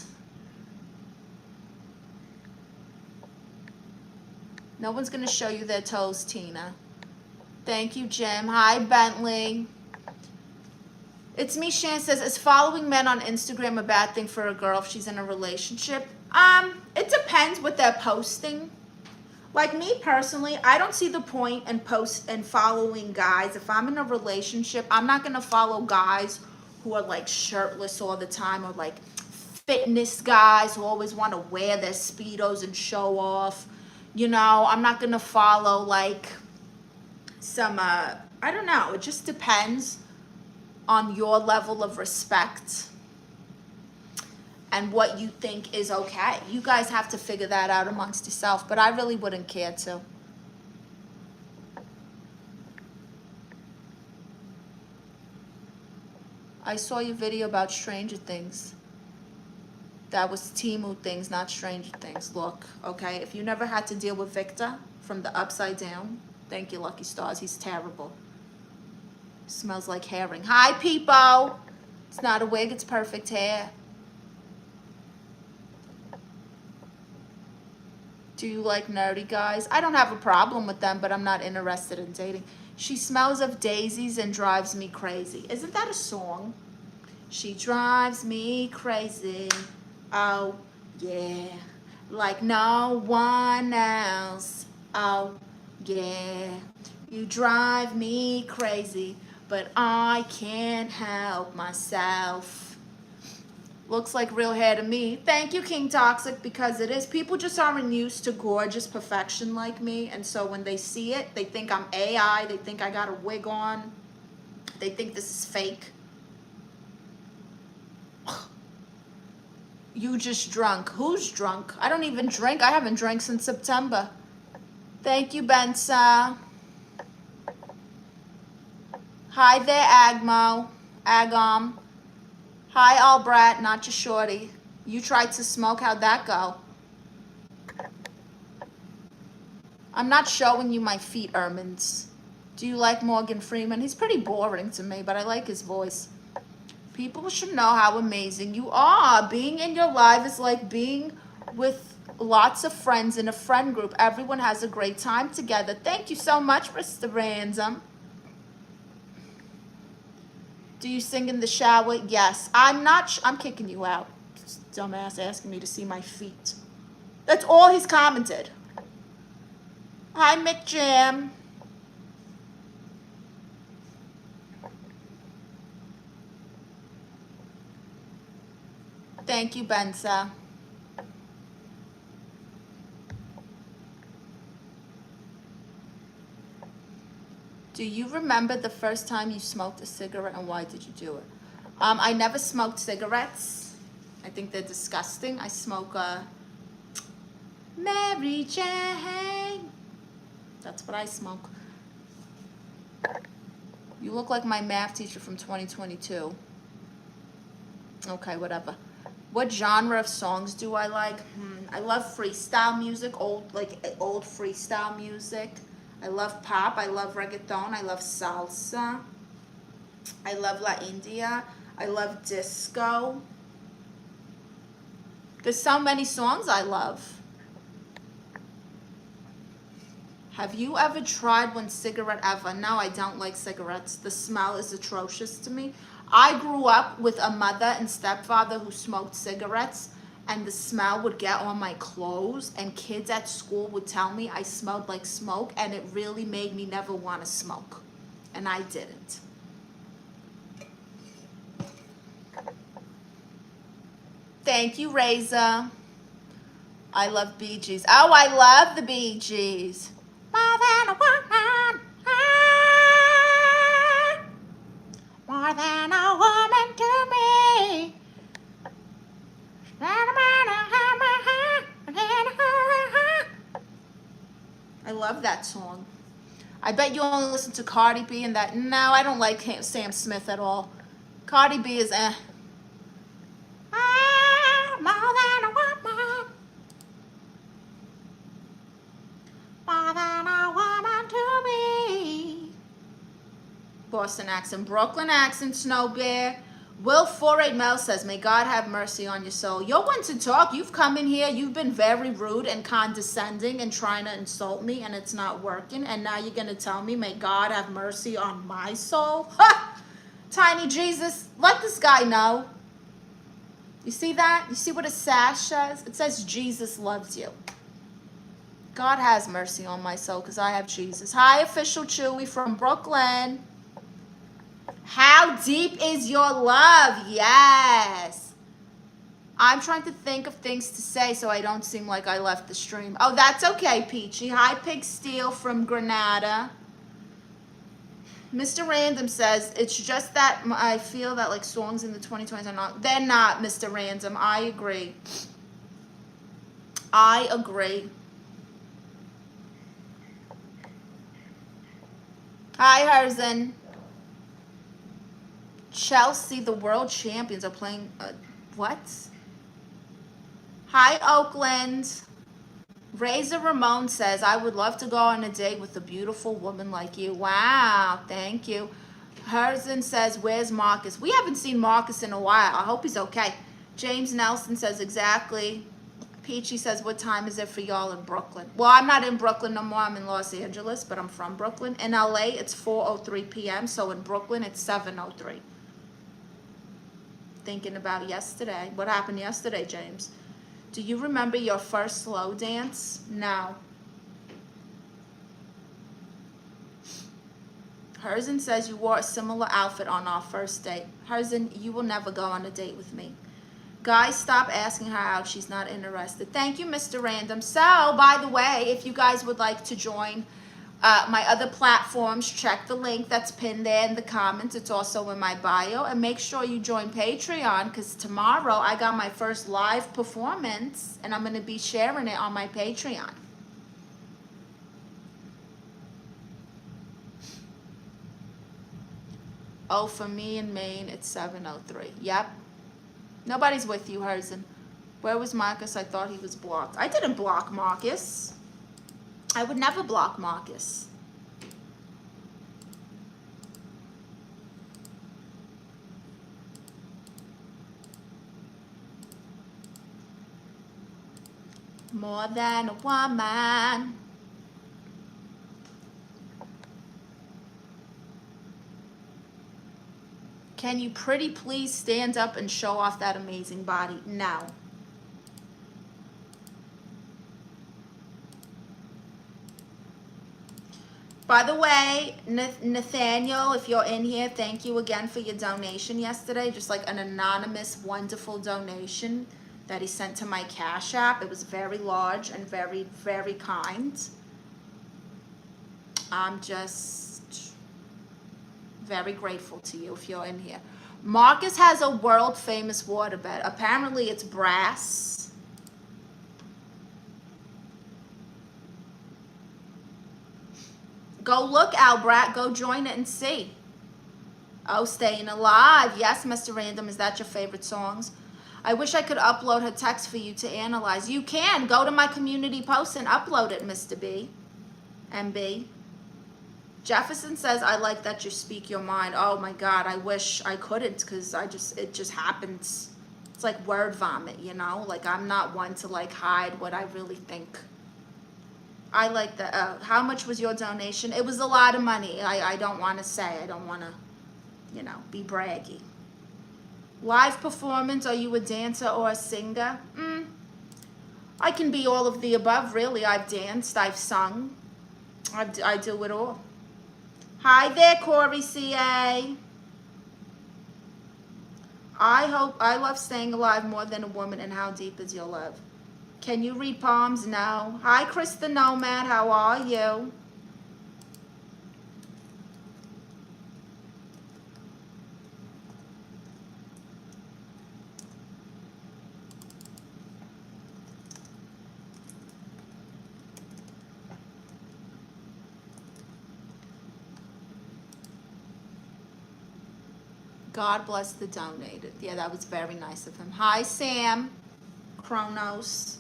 No one's going to show you their toes, Tina. Thank you, Jim. Hi, Bentley. It's me, Shan says, is following men on Instagram a bad thing for a girl if she's in a relationship? It depends what they're posting. Like me personally, I don't see the point in following guys. If I'm in a relationship, I'm not gonna follow guys who are like shirtless all the time, or like fitness guys who always want to wear their Speedos and show off. You know, I'm not gonna follow like some, I don't know, it just depends on your level of respect and what you think is okay. You guys have to figure that out amongst yourself, but I really wouldn't care to. I saw your video about Stranger Things. That was Temu Things, not Stranger Things. Look, okay, if you never had to deal with Victor from the Upside Down, thank you, Lucky Stars, he's terrible. Smells like herring. Hi, Peepo. It's not a wig, it's perfect hair. Do you like nerdy guys? I don't have a problem with them, but I'm not interested in dating. She smells of daisies and drives me crazy. Isn't that a song? She drives me crazy. Oh, yeah. Like no one else. Oh, yeah. You drive me crazy, but I can't help myself. Looks like real hair to me. Thank you, King Toxic, because it is. People just aren't used to gorgeous perfection like me, and so when they see it, they think I'm AI, they think I got a wig on, they think this is fake. You just drunk. Who's drunk? I don't even drink. I haven't drank since September. Thank you, Bensa. Hi there, Agom. Hi, Albrat, not your shorty. You tried to smoke, how'd that go? I'm not showing you my feet, Ermins. Do you like Morgan Freeman? He's pretty boring to me, but I like his voice. People should know how amazing you are. Being in your life is like being with lots of friends in a friend group. Everyone has a great time together. Thank you so much, Mr. Random. Do you sing in the shower? Yes. I'm kicking you out. Dumbass asking me to see my feet. That's all he's commented. Hi, Mick Jam. Thank you, Bensa. Do you remember the first time you smoked a cigarette and why did you do it? I never smoked cigarettes. I think they're disgusting. I smoke Mary Jane. That's what I smoke. You look like my math teacher from 2022. Okay, whatever. What genre of songs do I like? I love freestyle music, old freestyle music. I love pop, I love reggaeton, I love salsa, I love La India, I love disco. There's so many songs I love. Have you ever tried one cigarette ever? No, I don't like cigarettes. The smell is atrocious to me. I grew up with a mother and stepfather who smoked cigarettes, and the smell would get on my clothes, and kids at school would tell me I smelled like smoke, and it really made me never want to smoke, and I didn't. Thank you, Reza. I love Bee Gees. Oh, I love the Bee Gees. More than a woman. love that song. I bet you only listen to Cardi B and that. No, I don't like Sam Smith at all. Cardi B is eh. I'm more than a woman. More than a woman to be. Boston accent, Brooklyn accent, Snow Bear. Will 48 Mel says, may God have mercy on your soul. You're one to talk. You've come in here. You've been very rude and condescending and trying to insult me, and it's not working. And now you're going to tell me, may God have mercy on my soul? Ha! Tiny Jesus, let this guy know. You see that? You see what a sash says? It says Jesus loves you. God has mercy on my soul because I have Jesus. Hi, Official Chewy from Brooklyn. How deep is your love? Yes. I'm trying to think of things to say so I don't seem like I left the stream. Oh, that's okay, Peachy. Hi, Pig Steel from Granada. Mr. Random says, it's just that I feel that like songs in the 2020s are not, they're not, Mr. Random. I agree. I agree. Hi, Herzen. Chelsea, the world champions, are playing, what? Hi, Oakland. Razor Ramon says, I would love to go on a date with a beautiful woman like you. Wow, thank you. Herzen says, where's Marcus? We haven't seen Marcus in a while. I hope he's okay. James Nelson says, exactly. Peachy says, what time is it for y'all in Brooklyn? Well, I'm not in Brooklyn no more. I'm in Los Angeles, but I'm from Brooklyn. In LA, it's 4:03 p.m., so in Brooklyn, it's 7:03. Thinking about yesterday. What happened yesterday, James? Do you remember your first slow dance? No. Herzen says you wore a similar outfit on our first date. Herzen, you will never go on a date with me. Guys, stop asking her out. She's not interested. Thank you, Mr. Random. So, by the way, if you guys would like to join my other platforms, check the link that's pinned there in the comments. It's also in my bio. And make sure you join Patreon because tomorrow I got my first live performance and I'm going to be sharing it on my Patreon. Oh, for me in Maine, it's 7:03. Yep. Nobody's with you, Herzen. Where was Marcus? I thought he was blocked. I didn't block Marcus. I would never block Marcus. More than a woman. Can you pretty please stand up and show off that amazing body? No. By the way, Nathaniel, if you're in here, thank you again for your donation yesterday. Just like an anonymous, wonderful donation that he sent to my Cash App. It was very large and very, very kind. I'm just very grateful to you if you're in here. Marcus has a world famous waterbed. Apparently it's brass. Go look, Albrat. Go join it and see. Oh, Staying Alive. Yes, Mr. Random. Is that your favorite songs? I wish I could upload her text for you to analyze. You can. Go to my community post and upload it, Mr. B. MB. Jefferson says, I like that you speak your mind. Oh my God, I wish I couldn't because it just happens. It's like word vomit, you know? Like I'm not one to like hide what I really think. I like that. How much was your donation? It was a lot of money. I don't want to say. I don't want to, you know, be braggy. Live performance, are you a dancer or a singer? I can be all of the above, really. I've danced, I've sung. I do it all. Hi there, Corey CA. I love Staying Alive more than a woman, and how deep is your love? Can you read palms? No. Hi, Chris the Nomad. How are you? God bless the donated. Yeah, that was very nice of him. Hi, Sam. Kronos.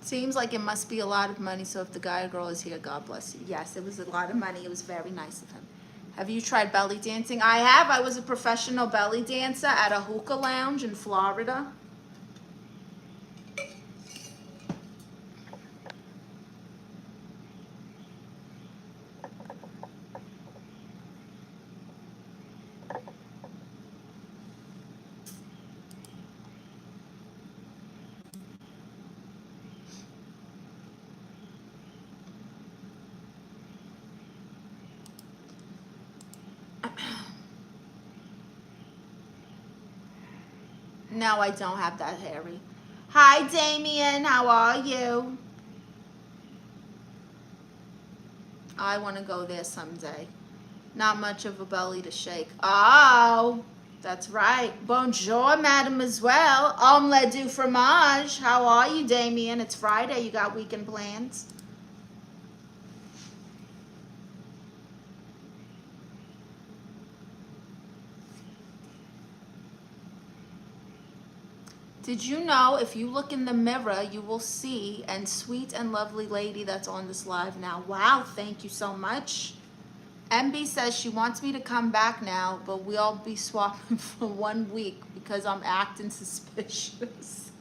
Seems like it must be a lot of money, so if the guy or girl is here, God bless you. Yes, it was a lot of money. It was very nice of him. Have you tried belly dancing? I have. I was a professional belly dancer at a hookah lounge in Florida. No, I don't have that, Harry. Hi, Damien. How are you? I want to go there someday. Not much of a belly to shake. Oh, that's right. Bonjour, mademoiselle. Omelette du fromage. How are you, Damien? It's Friday. You got weekend plans? Did you know if you look in the mirror, you will see and sweet and lovely lady that's on this live now. Wow, thank you so much. MB says she wants me to come back now, but we'll be swapping for 1 week because I'm acting suspicious.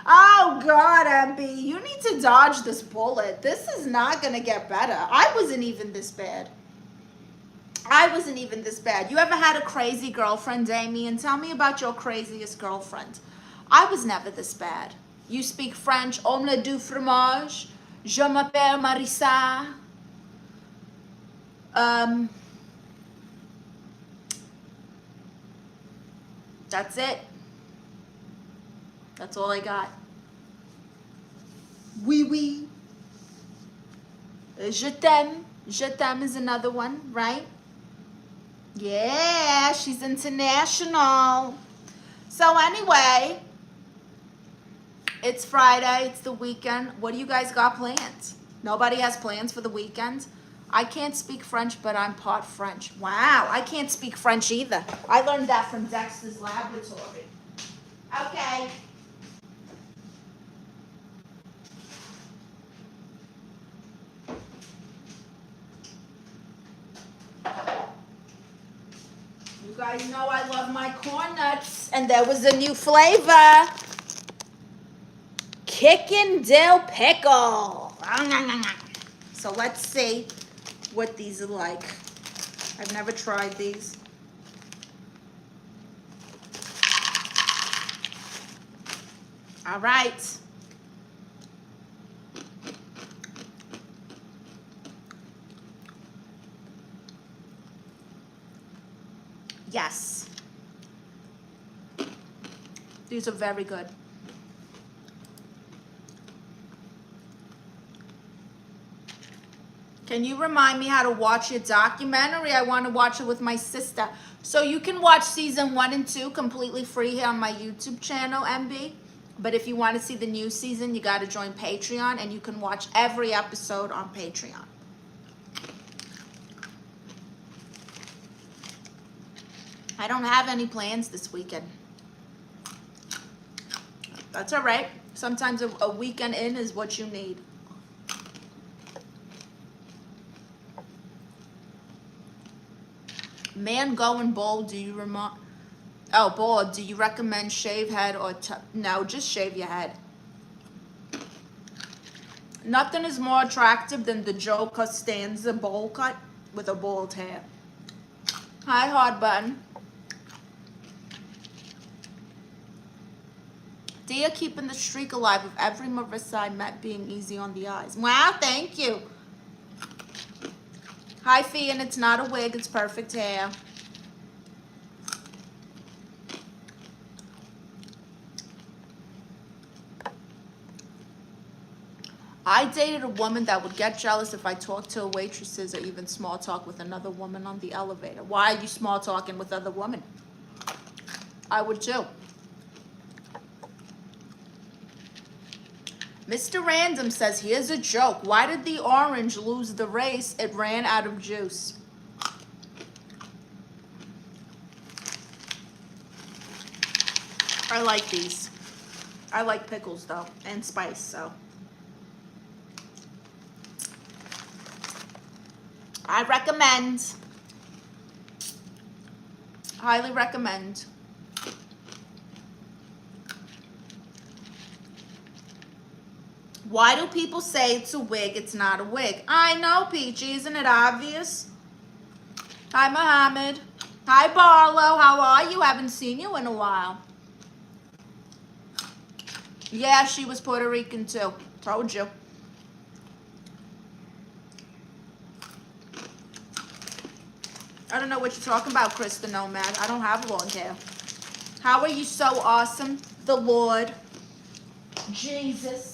Oh God, MB, you need to dodge this bullet. This is not gonna get better. I wasn't even this bad. I wasn't even this bad. You ever had a crazy girlfriend, Damien? Tell me about your craziest girlfriend. I was never this bad. You speak French, omelette du fromage, je m'appelle Marisa. That's it. That's all I got. Oui, oui. Je t'aime. Je t'aime is another one, right? Yeah, she's international. So anyway, it's Friday, it's the weekend. What do you guys got planned? Nobody has plans for the weekend? I can't speak French, but I'm part French. Wow, I can't speak French either. I learned that from Dexter's Laboratory. Okay. You guys know I love my corn nuts, and there was a new flavor. Kickin' dill pickle. So let's see what these are like. I've never tried these. All right. Yes. These are very good. Can you remind me how to watch your documentary? I want to watch it with my sister. So you can watch season 1 and 2 completely free here on my YouTube channel, MB. But if you want to see the new season, you got to join Patreon, and you can watch every episode on Patreon. I don't have any plans this weekend. That's all right. Sometimes a weekend in is what you need. Man going bald, do you bald, do you recommend shave head or no, just shave your head. Nothing is more attractive than the Joe Costanza bowl cut with a bald hair. Hi, Hard Button. Dia keeping the streak alive of every Marisa I met being easy on the eyes. Wow, thank you. Hi, Fee, and it's not a wig, it's perfect hair. I dated a woman that would get jealous if I talked to waitresses or even small talk with another woman on the elevator. Why are you small talking with other women? I would too. Mr. Random says, here's a joke. Why did the orange lose the race? It ran out of juice. I like these. I like pickles though, and spice, so. I recommend. Highly recommend. Why do people say it's a wig? It's not a wig. I know, Peachy. Isn't it obvious? Hi, Mohammed. Hi, Barlow. How are you? Haven't seen you in a while. Yeah, she was Puerto Rican too. Told you. I don't know what you're talking about, Chris the Nomad. I don't have long hair. How are you so awesome? The Lord. Jesus.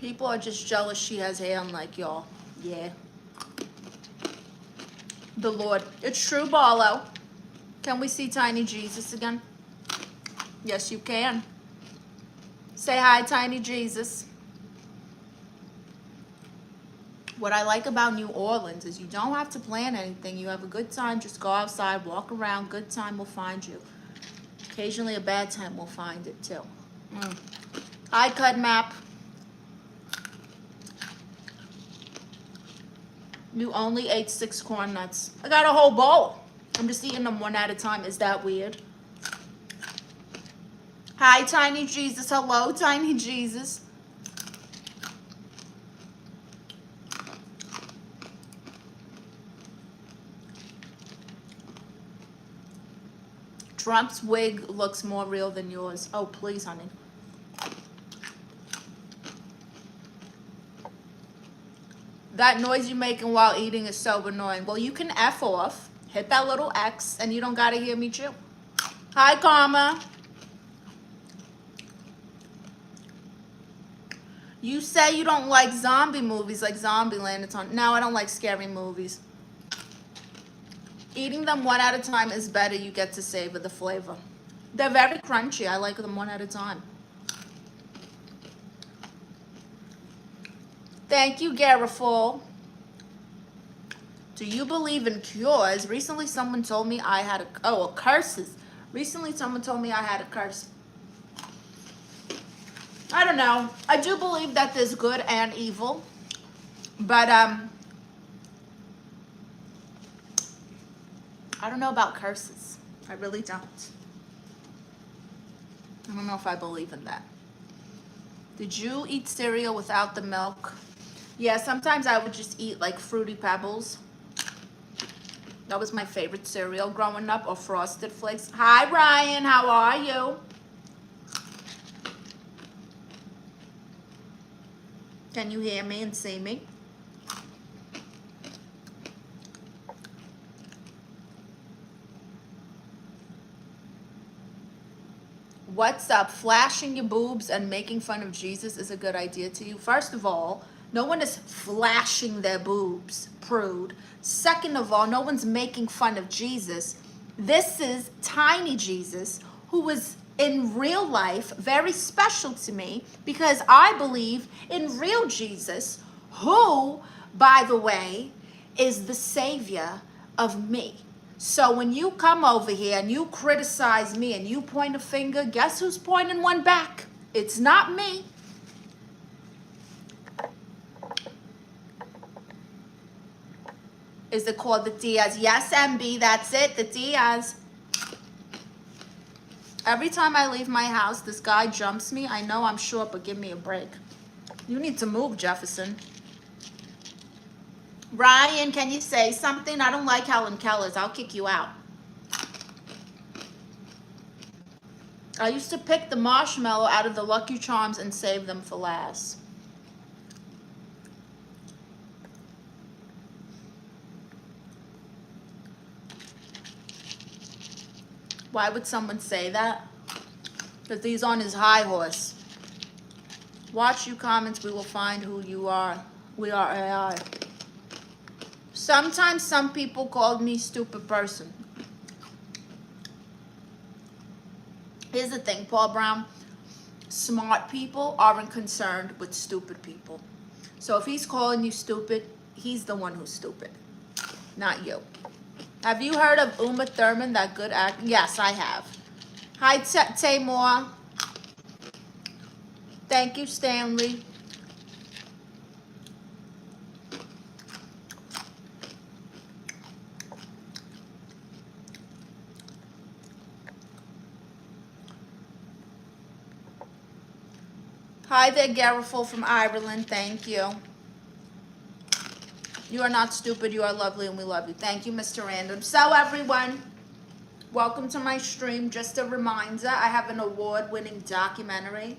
People are just jealous she has hair like y'all. Yeah. The Lord. It's true, Barlow. Can we see Tiny Jesus again? Yes, you can. Say hi, Tiny Jesus. What I like about New Orleans is you don't have to plan anything. You have a good time. Just go outside, walk around. Good time will find you. Occasionally a bad time will find it too. Hi, Cud Map. You only ate 6 corn nuts. I got a whole bowl. I'm just eating them one at a time. Is that weird? Hi, Tiny Jesus. Hello, Tiny Jesus. Trump's wig looks more real than yours. Oh, please, honey. That noise you're making while eating is so annoying. Well, you can F off, hit that little X, and you don't gotta hear me chew. Hi, Karma. You say you don't like zombie movies like Zombieland. It's on. No, I don't like scary movies. Eating them one at a time is better. You get to savor the flavor. They're very crunchy. I like them one at a time. Thank you, Gariful. Do you believe in cures? Recently, someone told me I had curses. Recently, someone told me I had a curse. I don't know. I do believe that there's good and evil, but I don't know about curses. I really don't. I don't know if I believe in that. Did you eat cereal without the milk? Yeah, sometimes I would just eat like Fruity Pebbles. That was my favorite cereal growing up, or Frosted Flakes. Hi, Ryan. How are you? Can you hear me and see me? What's up? Flashing your boobs and making fun of Jesus is a good idea to you? First of all, no one is flashing their boobs, prude. Second of all, no one's making fun of Jesus. This is Tiny Jesus, who is in real life very special to me because I believe in real Jesus, who, by the way, is the savior of me. So when you come over here and you criticize me and you point a finger, guess who's pointing one back? It's not me. Is it called the Diaz? Yes, MB, that's it, the Diaz. Every time I leave my house, this guy jumps me. I know I'm short, but give me a break. You need to move, Jefferson. Ryan, can you say something? I don't like Helen Keller's. I'll kick you out. I used to pick the marshmallow out of the Lucky Charms and save them for last. Why would someone say that? Because he's on his high horse. Watch you comments, we will find who you are. We are AI. Sometimes some people called me stupid person. Here's the thing, Paul Brown. Smart people aren't concerned with stupid people. So if he's calling you stupid, he's the one who's stupid, not you. Have you heard of Uma Thurman, that good actor? Yes, I have. Hi, Tamor. Thank you, Stanley. Hi there, Gariful from Ireland. Thank you. You are not stupid. You are lovely, and we love you. Thank you, Mr. Random. So, everyone, welcome to my stream. Just a reminder, I have an award-winning documentary.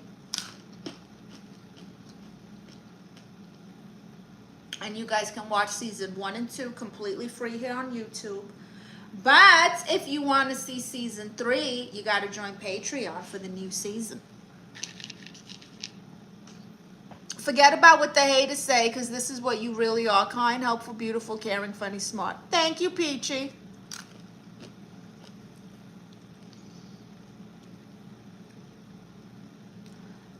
And you guys can watch season 1 and 2 completely free here on YouTube. But if you want to see season 3, you got to join Patreon for the new season. Forget about what the haters say, because this is what you really are. Kind, helpful, beautiful, caring, funny, smart. Thank you, Peachy.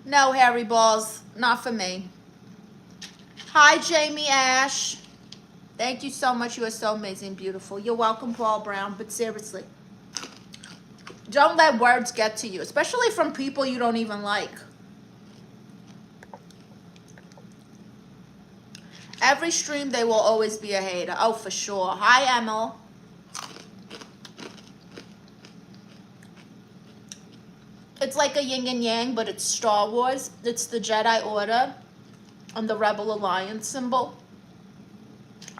No, Harry Balls. Not for me. Hi, Jamie Ash. Thank you so much. You are so amazing, beautiful. You're welcome, Paul Brown. But seriously, don't let words get to you, especially from people you don't even like. Every stream, they will always be a hater. Oh, for sure. Hi, Emil. It's like a yin and yang, but it's Star Wars. It's the Jedi Order and the Rebel Alliance symbol.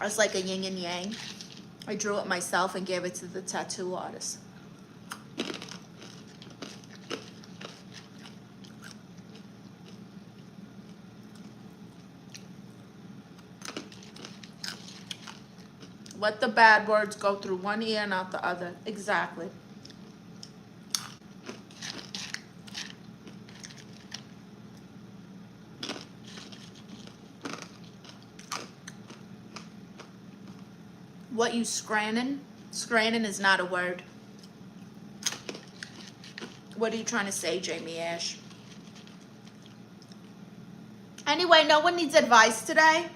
It's like a yin and yang. I drew it myself and gave it to the tattoo artist. Let the bad words go through one ear and out the other. Exactly. What you scranning? Scranning is not a word. What are you trying to say, Jamie Ash? Anyway, no one needs advice today.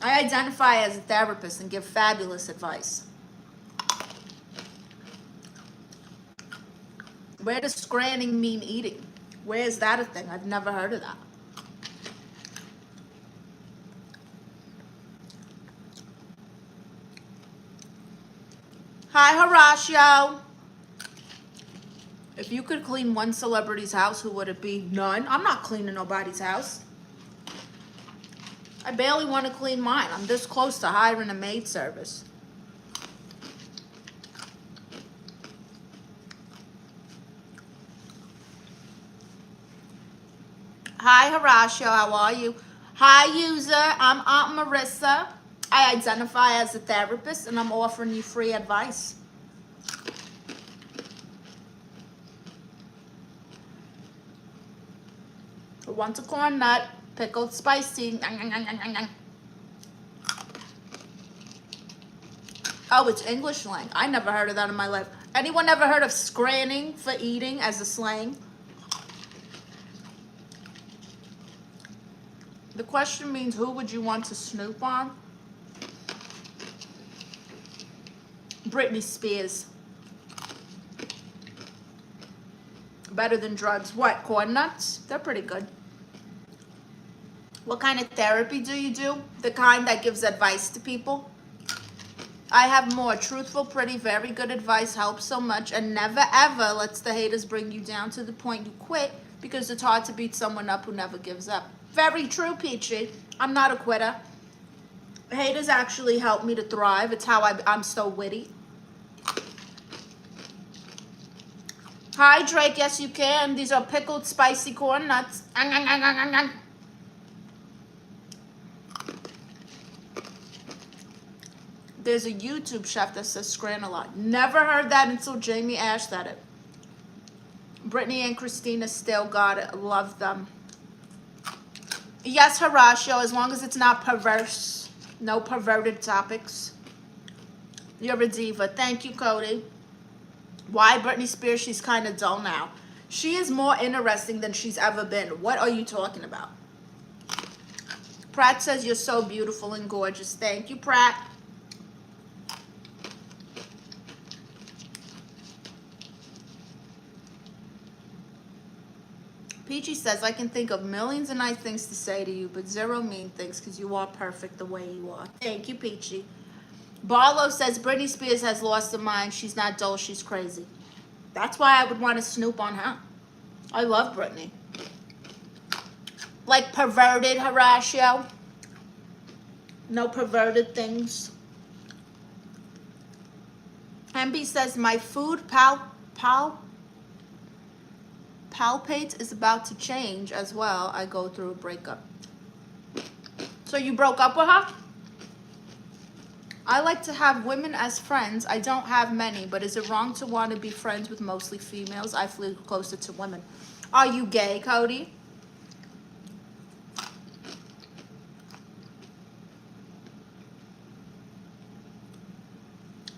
I identify as a therapist and give fabulous advice. Where does scranning mean eating? Where is that a thing? I've never heard of that. Hi, Horatio. If you could clean one celebrity's house, who would it be? None. I'm not cleaning nobody's house. I barely want to clean mine. I'm this close to hiring a maid service. Hi, Horatio. How are you? Hi, user. I'm Aunt Marisa. I identify as a therapist, and I'm offering you free advice. Who wants a corn nut? Pickled spicy. Oh, it's English slang. I never heard of that in my life. Anyone ever heard of scranning for eating as a slang? The question means, who would you want to snoop on? Britney Spears. Better than drugs. What? Corn nuts? They're pretty good. What kind of therapy do you do? The kind that gives advice to people? I have more truthful, pretty, very good advice, helps so much, and never ever lets the haters bring you down to the point you quit, because it's hard to beat someone up who never gives up. Very true, Peachy. I'm not a quitter. Haters actually help me to thrive. It's how I'm so witty. Hydrate, yes you can. These are pickled spicy corn nuts. There's a YouTube chef that says scranolite. Never heard that until Jamie Ash said it. Brittany and Christina still got it. Love them. Yes, Horatio, as long as it's not perverse. No perverted topics. You're a diva. Thank you, Cody. Why Britney Spears? She's kind of dull now. She is more interesting than she's ever been. What are you talking about? Pratt says you're so beautiful and gorgeous. Thank you, Pratt. Peachy says, I can think of millions of nice things to say to you, but zero mean things because you are perfect the way you are. Thank you, Peachy. Barlow says, Britney Spears has lost her mind. She's not dull, she's crazy. That's why I would want to snoop on her. I love Britney. Like perverted, Horatio. No perverted things. MB says, my food palpate is about to change as well. I go through a breakup. So you broke up with her? I like to have women as friends. I don't have many, but is it wrong to want to be friends with mostly females? I feel closer to women. Are you gay, Cody?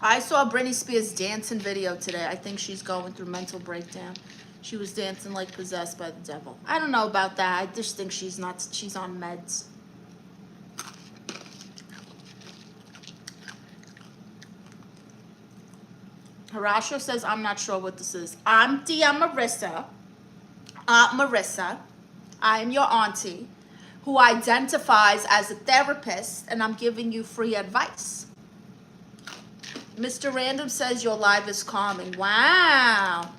I saw Britney Spears dancing video today. I think she's going through mental breakdown. She was dancing like possessed by the devil. I don't know about that. I just think she's on meds. Horatio says, I'm not sure what this is. I'm Tia Marisa. Marisa. I am your auntie who identifies as a therapist, and I'm giving you free advice. Mr. Random says your live is calming. Wow.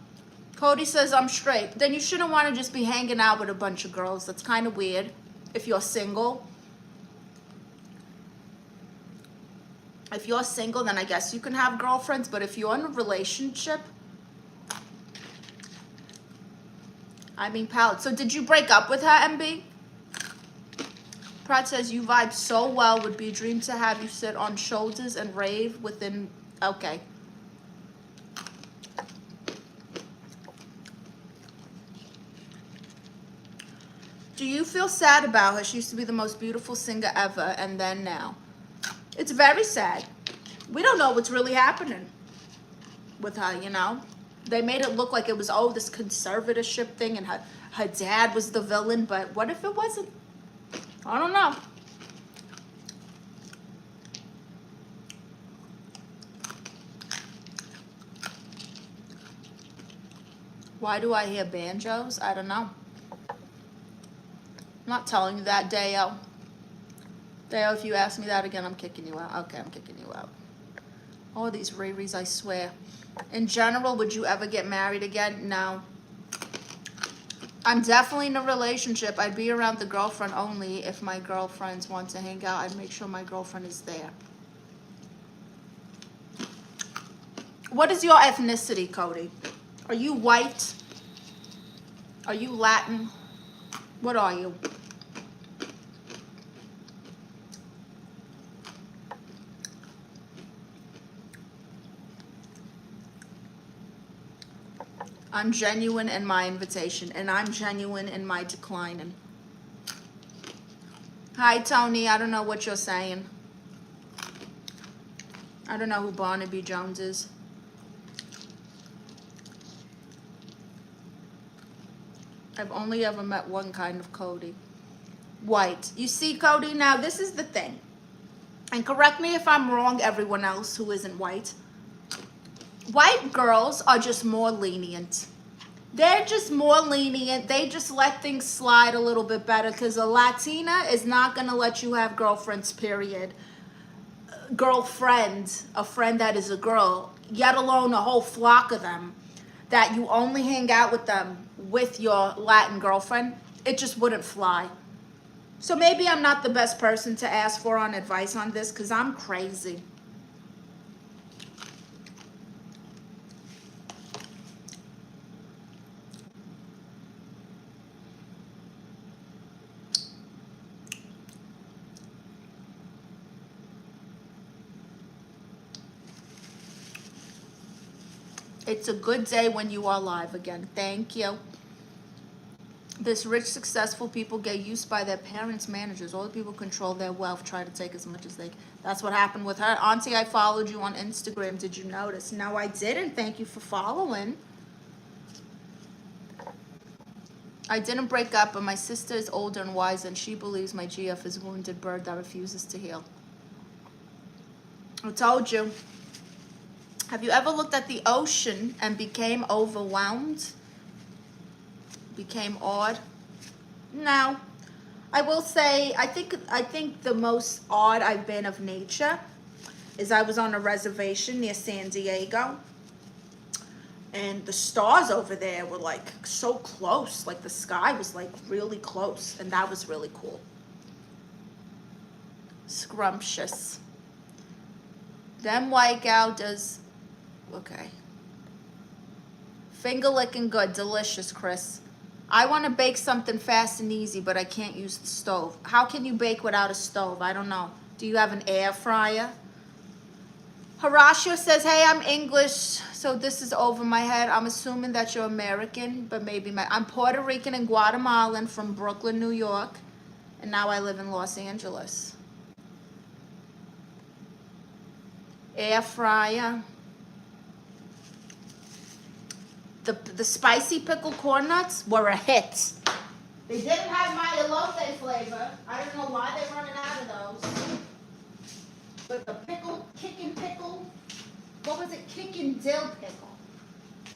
Cody says I'm straight. Then you shouldn't want to just be hanging out with a bunch of girls. That's kind of weird if you're single. If you're single, then I guess you can have girlfriends. But if you're in a relationship, I mean, pal. So did you break up with her, MB? Pratt says you vibe so well. Would be a dream to have you sit on shoulders and rave within. Okay. Do you feel sad about her? She used to be the most beautiful singer ever, and then now. It's very sad. We don't know what's really happening with her, you know? They made it look like it was, oh, this conservatorship thing, and her dad was the villain, but what if it wasn't? I don't know. Why do I hear banjos? I don't know. I'm not telling you that, Deo. Deo, if you ask me that again, I'm kicking you out. Okay, I'm kicking you out. Oh, these Riri's, I swear. In general, would you ever get married again? No. I'm definitely in a relationship. I'd be around the girlfriend only. If my girlfriends want to hang out, I'd make sure my girlfriend is there. What is your ethnicity, Cody? Are you white? Are you Latin? What are you? I'm genuine in my invitation, and I'm genuine in my declining. Hi, Tony. I don't know what you're saying. I don't know who Barnaby Jones is. I've only ever met one kind of Cody. White. You see, Cody, now this is the thing. And correct me if I'm wrong, everyone else who isn't white. White girls are just more lenient. They're just more lenient. They just let things slide a little bit better because a Latina is not going to let you have girlfriends, period. Girlfriend, a friend that is a girl, yet alone a whole flock of them, that you only hang out with them with your Latin girlfriend. It just wouldn't fly. So maybe I'm not the best person to ask for on advice on this because I'm crazy. It's a good day when you are live again. Thank you. This rich, successful people get used by their parents' managers. All the people control their wealth, try to take as much as they can. That's what happened with her. Auntie, I followed you on Instagram. Did you notice? No, I didn't. Thank you for following. I didn't break up, but my sister is older and wise, and she believes my GF is a wounded bird that refuses to heal. I told you. Have you ever looked at the ocean and became overwhelmed? Became awed? No. I will say, I think the most awed I've been of nature is I was on a reservation near San Diego, and the stars over there were like so close, like the sky was like really close, and that was really cool. Scrumptious. Them white gal does, okay. Finger licking good, delicious, Chris. I want to bake something fast and easy, but I can't use the stove. How can you bake without a stove? I don't know. Do you have an air fryer? Horatio says, hey, I'm English, so this is over my head. I'm assuming that you're American, but maybe I'm Puerto Rican and Guatemalan from Brooklyn, New York, and now I live in Los Angeles. Air fryer. The spicy pickled corn nuts were a hit. They didn't have my elote flavor. I don't know why they're running out of those. But the kickin' pickle, what was it? Kickin' dill pickle.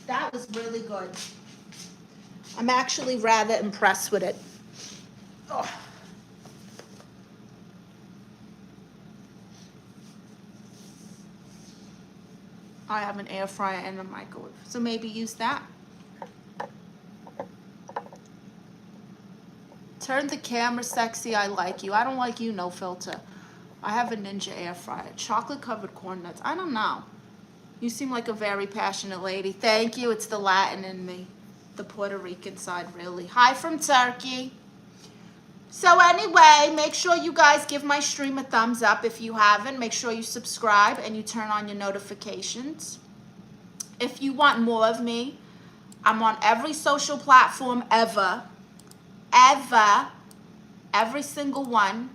That was really good. I'm actually rather impressed with it. Oh. I have an air fryer and a microwave, so maybe use that. Turn the camera sexy, I like you. I don't like you, no filter. I have a Ninja air fryer. Chocolate covered corn nuts. I don't know. You seem like a very passionate lady. Thank you. It's the Latin in me. The Puerto Rican side, really. Hi from Turkey. So anyway, make sure you guys give my stream a thumbs up if you haven't. Make sure you subscribe and you turn on your notifications. If you want more of me, I'm on every social platform ever. Every single one.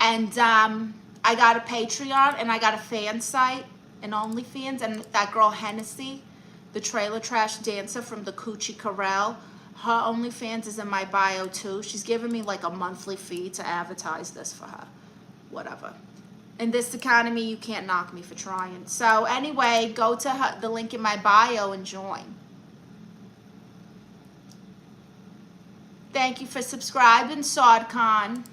And I got a Patreon and I got a fan site and OnlyFans. And that girl Hennessy, the trailer trash dancer from the Coochie Corral, her OnlyFans is in my bio too. She's giving me like a monthly fee to advertise this for her. Whatever. In this economy, you can't knock me for trying. So anyway, go to the link in my bio and join. Thank you for subscribing, Sardcon.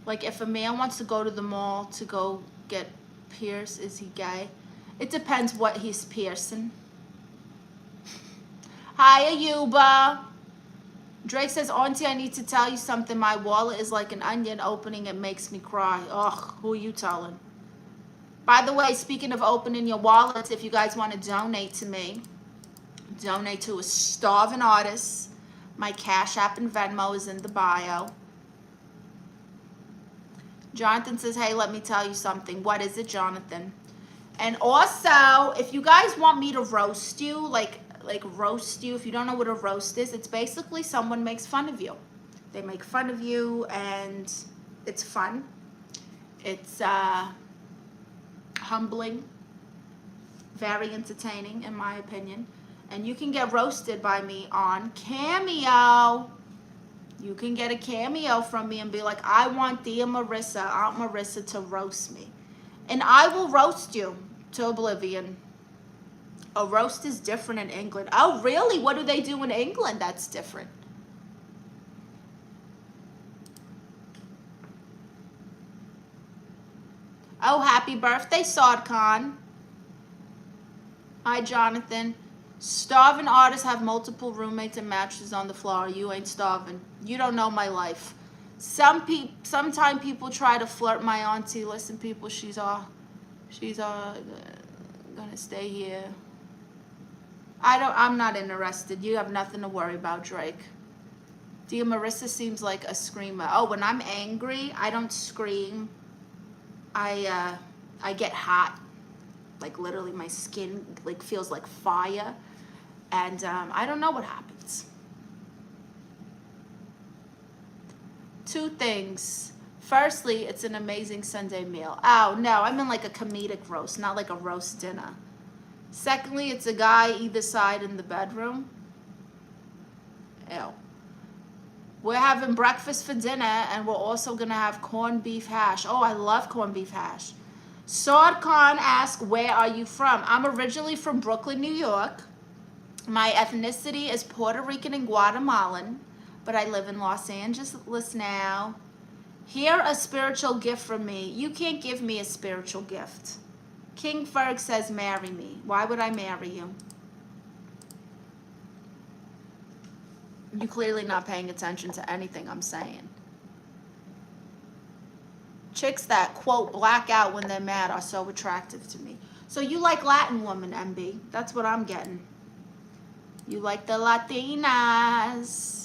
Like if a man wants to go to the mall to go get pierced, is he gay? It depends what he's piercing. Hi, Ayuba. Drake says, Auntie, I need to tell you something. My wallet is like an onion opening. It makes me cry. Ugh, who are you telling? By the way, speaking of opening your wallets, if you guys want to donate to me, donate to a starving artist. My Cash App and Venmo is in the bio. Jonathan says, hey, let me tell you something. What is it, Jonathan? And also, if you guys want me to roast you, like roast you, if you don't know what a roast is, it's basically someone makes fun of you. They make fun of you and it's fun. It's humbling, very entertaining in my opinion. And you can get roasted by me on Cameo. You can get a cameo from me and be like, I want Tia Marisa, Aunt Marisa to roast me. And I will roast you to oblivion. A roast is different in England. Oh, really? What do they do in England that's different? Oh, happy birthday, Sardcon. Hi, Jonathan. Starving artists have multiple roommates and mattresses on the floor. You ain't starving. You don't know my life. Sometimes people try to flirt my auntie. Listen, people, she's gonna stay here. I'm not interested. You have nothing to worry about, Drake. Tia Marisa seems like a screamer. Oh, when I'm angry, I don't scream. I get hot. Like literally my skin like feels like fire. And I don't know what happens. Two things. Firstly, it's an amazing Sunday meal. Oh, no, I'm in like a comedic roast, not like a roast dinner. Secondly, it's a guy either side in the bedroom. Ew. We're having breakfast for dinner, and we're also going to have corned beef hash. Oh, I love corned beef hash. Saud Khan asked, where are you from? I'm originally from Brooklyn, New York. My ethnicity is Puerto Rican and Guatemalan, but I live in Los Angeles now. Here, a spiritual gift from me. You can't give me a spiritual gift. King Ferg says, marry me. Why would I marry you? You're clearly not paying attention to anything I'm saying. Chicks that, quote, black out when they're mad are so attractive to me. So you like Latin women, MB. That's what I'm getting. You like the Latinas.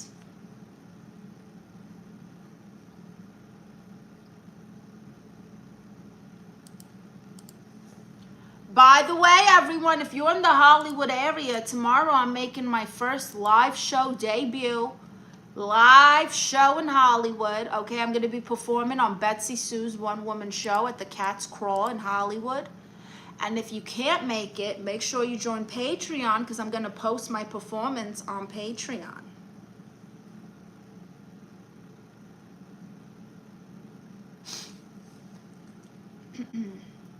By the way, everyone, if you're in the Hollywood area, tomorrow I'm making my first live show debut. Live show in Hollywood. Okay, I'm going to be performing on Betsy Sue's one-woman show at the Cat's Crawl in Hollywood. And if you can't make it, make sure you join Patreon because I'm going to post my performance on Patreon.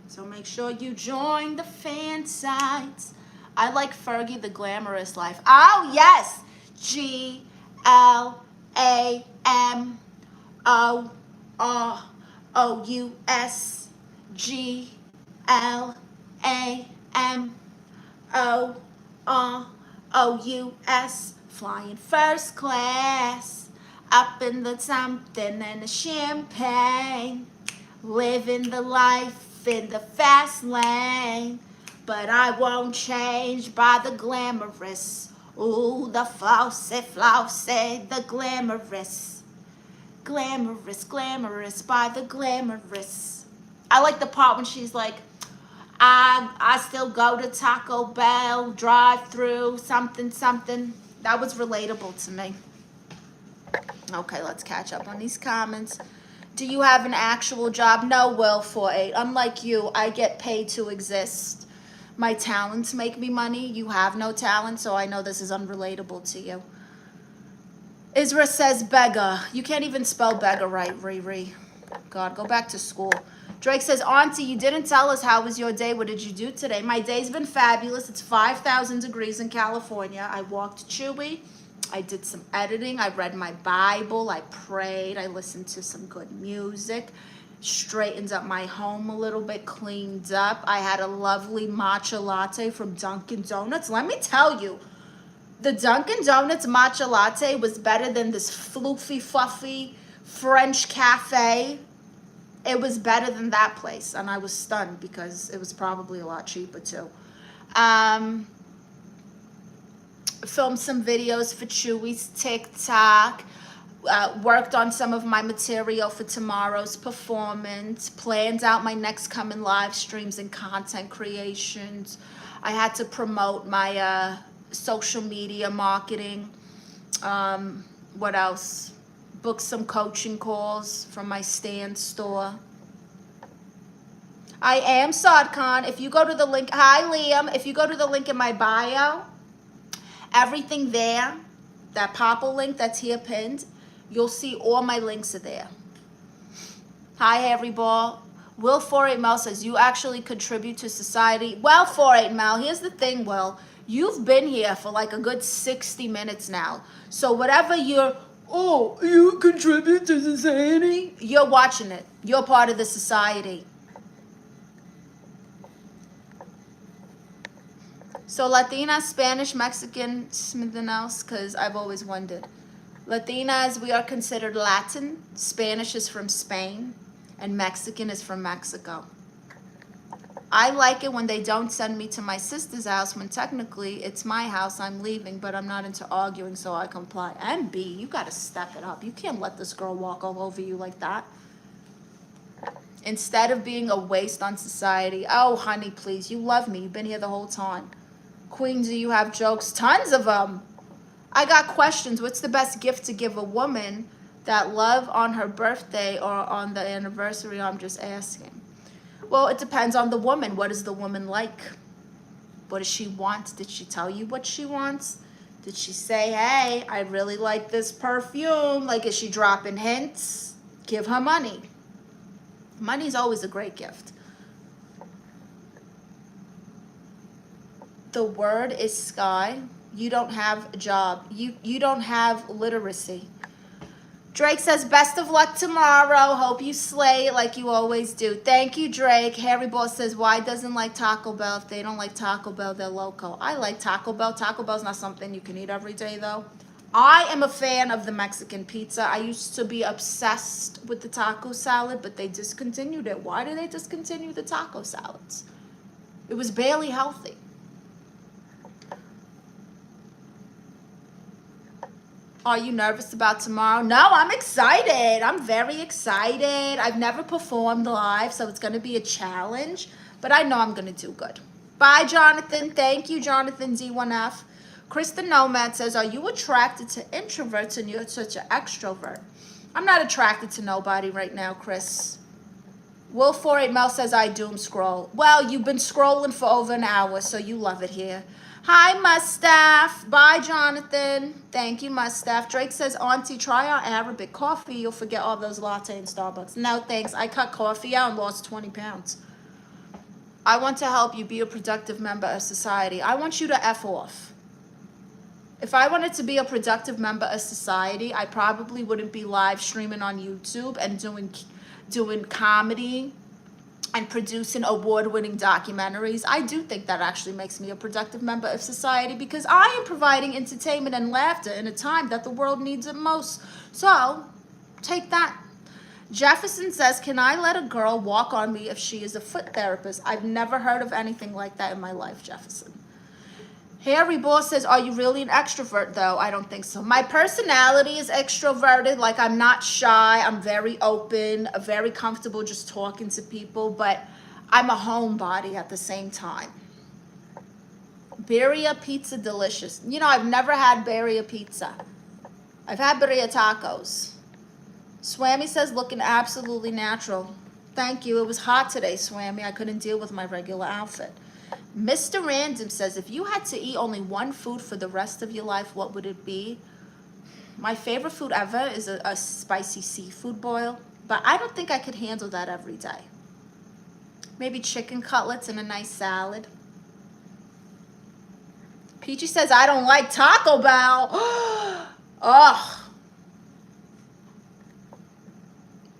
So make sure you join the fan sites. I like Fergie the Glamorous Life. Oh, yes. GLAMOROUS. GLAMOROUS. Flying first class. Up in the something and the champagne. Living the life in the fast lane, but I won't change by the glamorous. Ooh, the flossy, the glamorous. Glamorous, glamorous by the glamorous. I like the part when she's like, I still go to Taco Bell, drive through, something, something. That was relatable to me. Okay, let's catch up on these comments. Do you have an actual job? No, Will 48. Unlike you, I get paid to exist. My talents make me money. You have no talent, so I know this is unrelatable to you. Isra says beggar. You can't even spell beggar right, Riri. God, go back to school. Drake says, Auntie, you didn't tell us how was your day. What did you do today? My day's been fabulous. It's 5,000 degrees in California. I walked Chewy. I did some editing. I read my Bible. I prayed. I listened to some good music. Straightened up my home a little bit. Cleaned up. I had a lovely matcha latte from Dunkin' Donuts. Let me tell you, the Dunkin' Donuts matcha latte was better than this floofy, fluffy French cafe. It was better than that place. And I was stunned because it was probably a lot cheaper too. Filmed some videos for Chewy's TikTok, worked on some of my material for tomorrow's performance, planned out my next coming live streams and content creations. I had to promote my social media marketing. What else? Booked some coaching calls from my Stan store. I am Saud Khan. If you go to the link, hi Liam, if you go to the link in my bio, everything there, that pop-up link that's here pinned, you'll see all my links are there. Hi, Harry Ball. Will 48 Mel says, you actually contribute to society. Well, 48 Mel, here's the thing, Will. You've been here for like a good 60 minutes now. So whatever you're, oh, you contribute to society, you're watching it. You're part of the society. So Latina, Spanish, Mexican, something else, because I've always wondered. Latinas, we are considered Latin. Spanish is from Spain, and Mexican is from Mexico. I like it when they don't send me to my sister's house when technically it's my house, I'm leaving, but I'm not into arguing, so I comply. And B, you got to step it up. You can't let this girl walk all over you like that. instead of being a waste on society. Oh, honey, please, you love me. You've been here the whole time. Queen, do you have jokes? Tons of them. I got questions. What's the best gift to give a woman that love on her birthday or on the anniversary? I'm just asking. Well, it depends on the woman. What is the woman like? What does she want? Did she tell you what she wants? Did she say, hey, I really like this perfume? Like, is she dropping hints? Give her money. Money's always a great gift. The word is sky. You don't have a job. You don't have literacy. Drake says, best of luck tomorrow. Hope you slay like you always do. Thank you, Drake. Harry Boss says, why doesn't like Taco Bell? If they don't like Taco Bell, they're loco. I like Taco Bell. Taco Bell's not something you can eat every day, though. I am a fan of the Mexican pizza. I used to be obsessed with the taco salad, but they discontinued it. Why did they discontinue the taco salads? It was barely healthy. Are you nervous about tomorrow? No, I'm excited. I'm very excited. I've never performed live, so it's going to be a challenge, but I know I'm going to do good. Bye, Jonathan. Thank you, Jonathan Z1F. Krista Nomad says, are you attracted to introverts and you're such an extrovert? I'm not attracted to nobody right now, Chris. Will48 Mel says, I doom scroll. Well, you've been scrolling for over an hour, so you love it here. Hi, Mustaf. Bye, Jonathan. Thank you, Mustaf. Drake says, Auntie, try our Arabic coffee. You'll forget all those latte in Starbucks. No, thanks. I cut coffee out and lost 20 pounds. I want to help you be a productive member of society. I want you to F off. If I wanted to be a productive member of society, I probably wouldn't be live streaming on YouTube and doing comedy and producing award-winning documentaries. I do think that actually makes me a productive member of society because I am providing entertainment and laughter in a time that the world needs it most. So, take that. Jefferson says, can I let a girl walk on me if she is a foot therapist? I've never heard of anything like that in my life, Jefferson. Harry Boss says, are you really an extrovert, though? I don't think so. My personality is extroverted. Like, I'm not shy. I'm very open, very comfortable just talking to people. But I'm a homebody at the same time. Birria pizza, delicious. You know, I've never had birria pizza. I've had birria tacos. Swammy says, looking absolutely natural. Thank you. It was hot today, Swammy. I couldn't deal with my regular outfit. Mr. Random says, if you had to eat only one food for the rest of your life, what would it be? My favorite food ever is a spicy seafood boil, but I don't think I could handle that every day. Maybe chicken cutlets and a nice salad. Peachy says, I don't like Taco Bell. Ugh.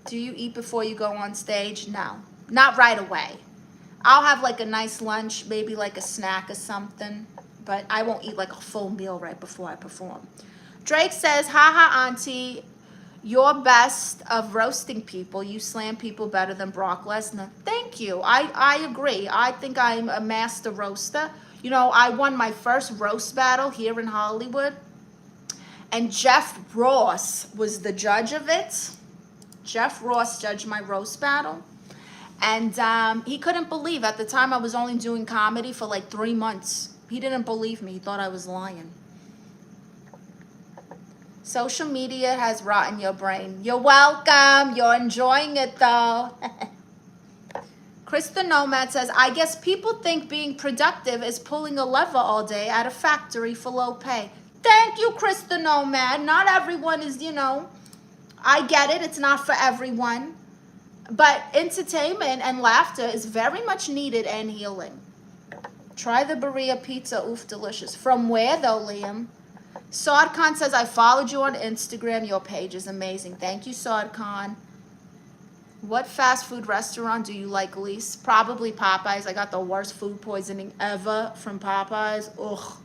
Do you eat before you go on stage? No, not right away. I'll have like a nice lunch, maybe like a snack or something, but I won't eat like a full meal right before I perform. Drake says, haha, Auntie, you're best of roasting people. You slam people better than Brock Lesnar. Thank you. I agree. I think I'm a master roaster. You know, I won my first roast battle here in Hollywood, and Jeff Ross was the judge of it. Jeff Ross judged my roast battle. And he couldn't believe, at the time I was only doing comedy for like 3 months. He didn't believe me. He thought I was lying. Social media has rotten your brain. You're welcome. You're enjoying it though. Krista Nomad says, I guess people think being productive is pulling a lever all day at a factory for low pay. Thank you, Krista Nomad. Not everyone is, you know, I get it. It's not for everyone. But entertainment and laughter is very much needed and healing. Try the birria pizza. Oof, delicious. From where, though, Liam? Saad Khan says, I followed you on Instagram. Your page is amazing. Thank you, Saad Khan. What fast food restaurant do you like least? Probably Popeyes. I got the worst food poisoning ever from Popeyes. Ugh.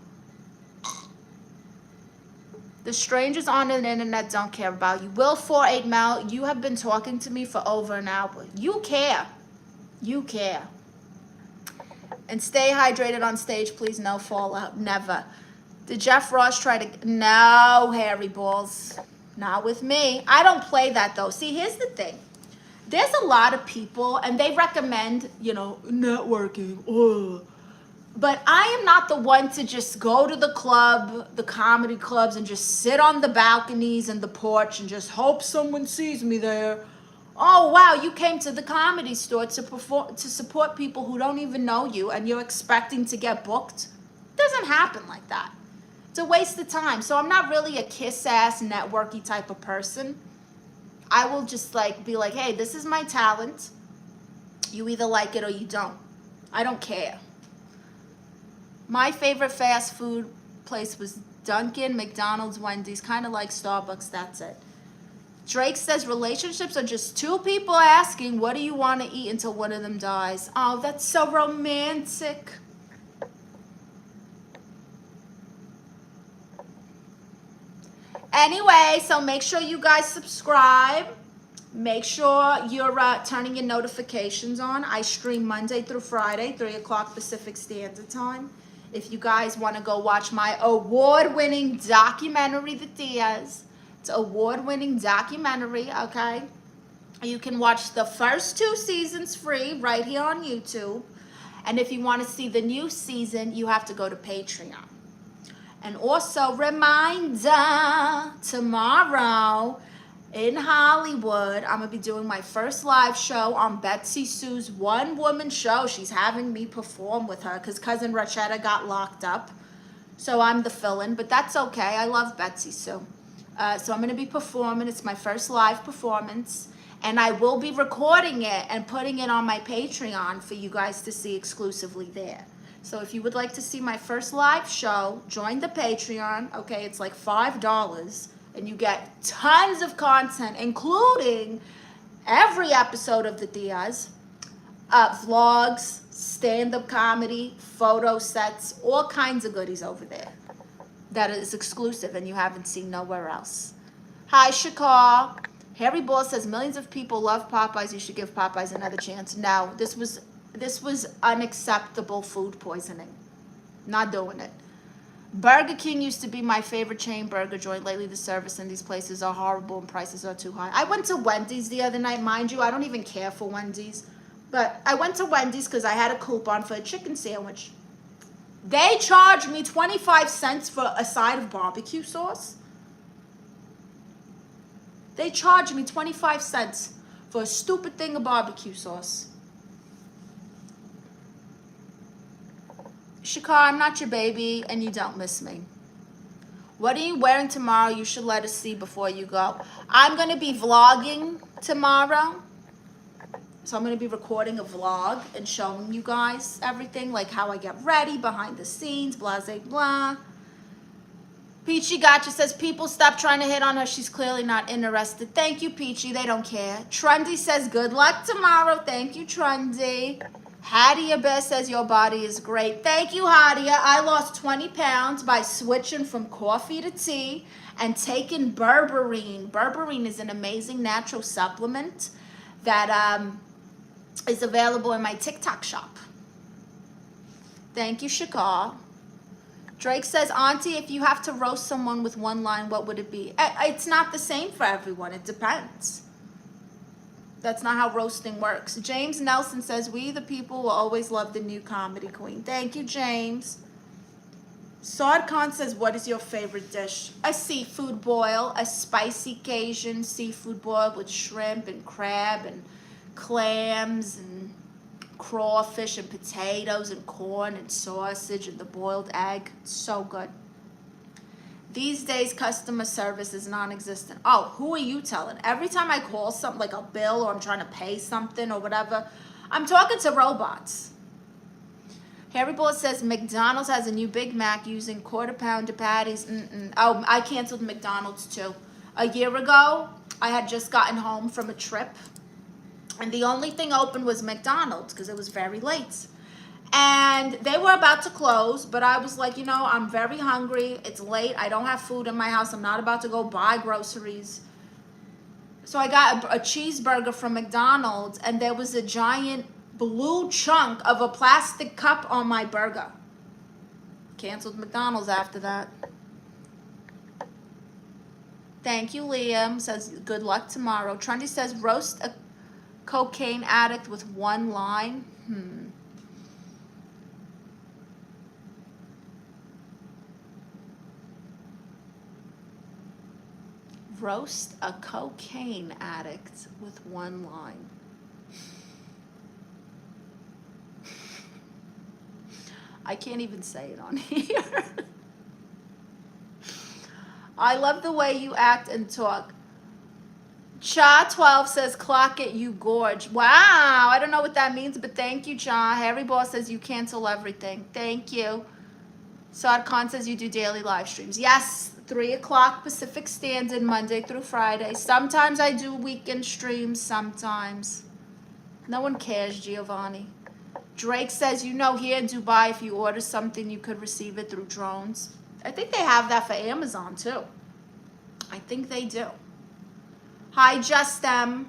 The strangers on the internet don't care about you. Will48 Mel, you have been talking to me for over an hour. You care. You care. And stay hydrated on stage, please. No fallout. Never. Did Jeff Ross try to... No, Harry Balls. Not with me. I don't play that, though. See, here's the thing. There's a lot of people, and they recommend, you know, networking. Ugh. But I am not the one to just go to the club, the comedy clubs, and just sit on the balconies and the porch and just hope someone sees me there. Oh wow, you came to the comedy store to perform, to support people who don't even know you, and you're expecting to get booked? It doesn't happen like that. It's a waste of time. So I'm not really a kiss ass networky type of person. I will just like be like, hey, this is my talent. You either like it or you don't. I don't care. My favorite fast food place was Dunkin', McDonald's, Wendy's, kind of like Starbucks, that's it. Drake says relationships are just two people asking, what do you want to eat until one of them dies? Oh, that's so romantic. Anyway, so make sure you guys subscribe. Make sure you're turning your notifications on. I stream Monday through Friday, 3 o'clock Pacific Standard Time. If you guys want to go watch my award-winning documentary, The Tias, it's an award-winning documentary, okay? You can watch the first 2 seasons free right here on YouTube. And if you want to see the new season, you have to go to Patreon. And also, reminder, tomorrow in Hollywood, I'm going to be doing my first live show on Betsy Sue's one-woman show. She's having me perform with her because Cousin Rachetta got locked up. So I'm the fill-in, but that's okay. I love Betsy Sue. So I'm going to be performing. It's my first live performance. And I will be recording it and putting it on my Patreon for you guys to see exclusively there. So if you would like to see my first live show, join the Patreon. Okay, it's like $5. And you get tons of content, including every episode of The Diaz, vlogs, stand-up comedy, photo sets, all kinds of goodies over there that is exclusive and you haven't seen nowhere else. Hi, Shakar. Harry Ball says millions of people love Popeyes. You should give Popeyes another chance. No, this was unacceptable food poisoning. Not doing it. Burger King used to be my favorite chain burger joint. Lately, the service in these places are horrible and prices are too high. I went to Wendy's the other night. Mind you, I don't even care for Wendy's. But I went to Wendy's because I had a coupon for a chicken sandwich. They charged me 25 cents for a side of barbecue sauce. They charged me 25 cents for a stupid thing of barbecue sauce. Shakar, I'm not your baby and you don't miss me. What are you wearing tomorrow? You should let us see before you go. I'm going to be vlogging tomorrow. So I'm going to be recording a vlog and showing you guys everything, like how I get ready, behind the scenes, blah, blah, blah. Peachy Gotcha says, people stop trying to hit on her. She's clearly not interested. Thank you, Peachy. They don't care. Trundy says, good luck tomorrow. Thank you, Trundy. Hadia Bear says, your body is great. Thank you, Hadia. I lost 20 pounds by switching from coffee to tea and taking berberine. Berberine is an amazing natural supplement that is available in my TikTok shop. Thank you, Shakar. Drake says, Auntie, if you have to roast someone with one line, what would it be? It's not the same for everyone. It depends. That's not how roasting works. James Nelson says, we the people will always love the new comedy queen. Thank you, James. Saad Khan says, what is your favorite dish? A seafood boil, a spicy Cajun seafood boil with shrimp and crab and clams and crawfish and potatoes and corn and sausage and the boiled egg. It's so good. These days, customer service is non-existent. Oh, who are you telling? Every time I call something like a bill or I'm trying to pay something or whatever, I'm talking to robots. Harry Ball says McDonald's has a new Big Mac using quarter-pounder patties. Oh, I canceled McDonald's too. A year ago, I had just gotten home from a trip, and the only thing open was McDonald's because it was very late. And they were about to close, but I was like, you know, I'm very hungry. It's late. I don't have food in my house. I'm not about to go buy groceries. So I got a cheeseburger from McDonald's, and there was a giant blue chunk of a plastic cup on my burger. Canceled McDonald's after that. Thank you, Liam. Says, good luck tomorrow. Trendy says, roast a Cocaine addict with one line. Roast a cocaine addict with one line. I can't even say it on here. I love the way you act and talk. Cha12 says, clock it, you gorge. Wow, I don't know what that means, but thank you, Cha. Harry Boss says, you cancel everything. Thank you. Saad Khan says, you do daily live streams. Yes, 3 o'clock Pacific Standard, Monday through Friday. Sometimes I do weekend streams, sometimes. No one cares, Giovanni. Drake says, you know, here in Dubai, if you order something, you could receive it through drones. I think they have that for Amazon, too. I think they do. Hi, Justem.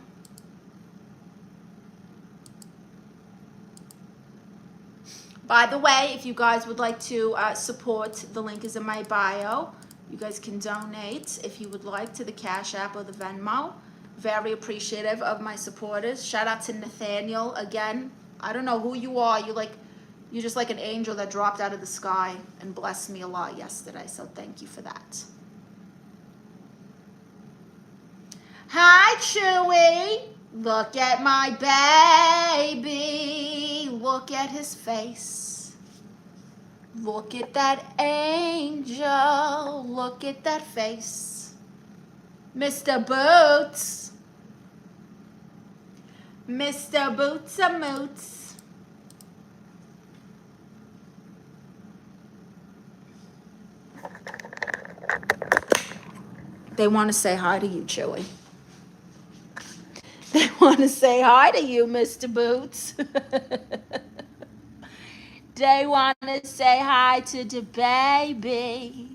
By the way, if you guys would like to support, the link is in my bio. You guys can donate if you would like to the Cash App or the Venmo. Very appreciative of my supporters. Shout out to Nathaniel again. I don't know who you are. You're just like an angel that dropped out of the sky and blessed me a lot yesterday. So thank you for that. Hi, Chewy. Look at my baby. Look at his face. Look at that angel. Look at that face. Mr. Boots. Mr. Boots-a-Moots. They want to say hi to you, Chewy. They want to say hi to you, Mr. Boots. They want to say hi to the baby.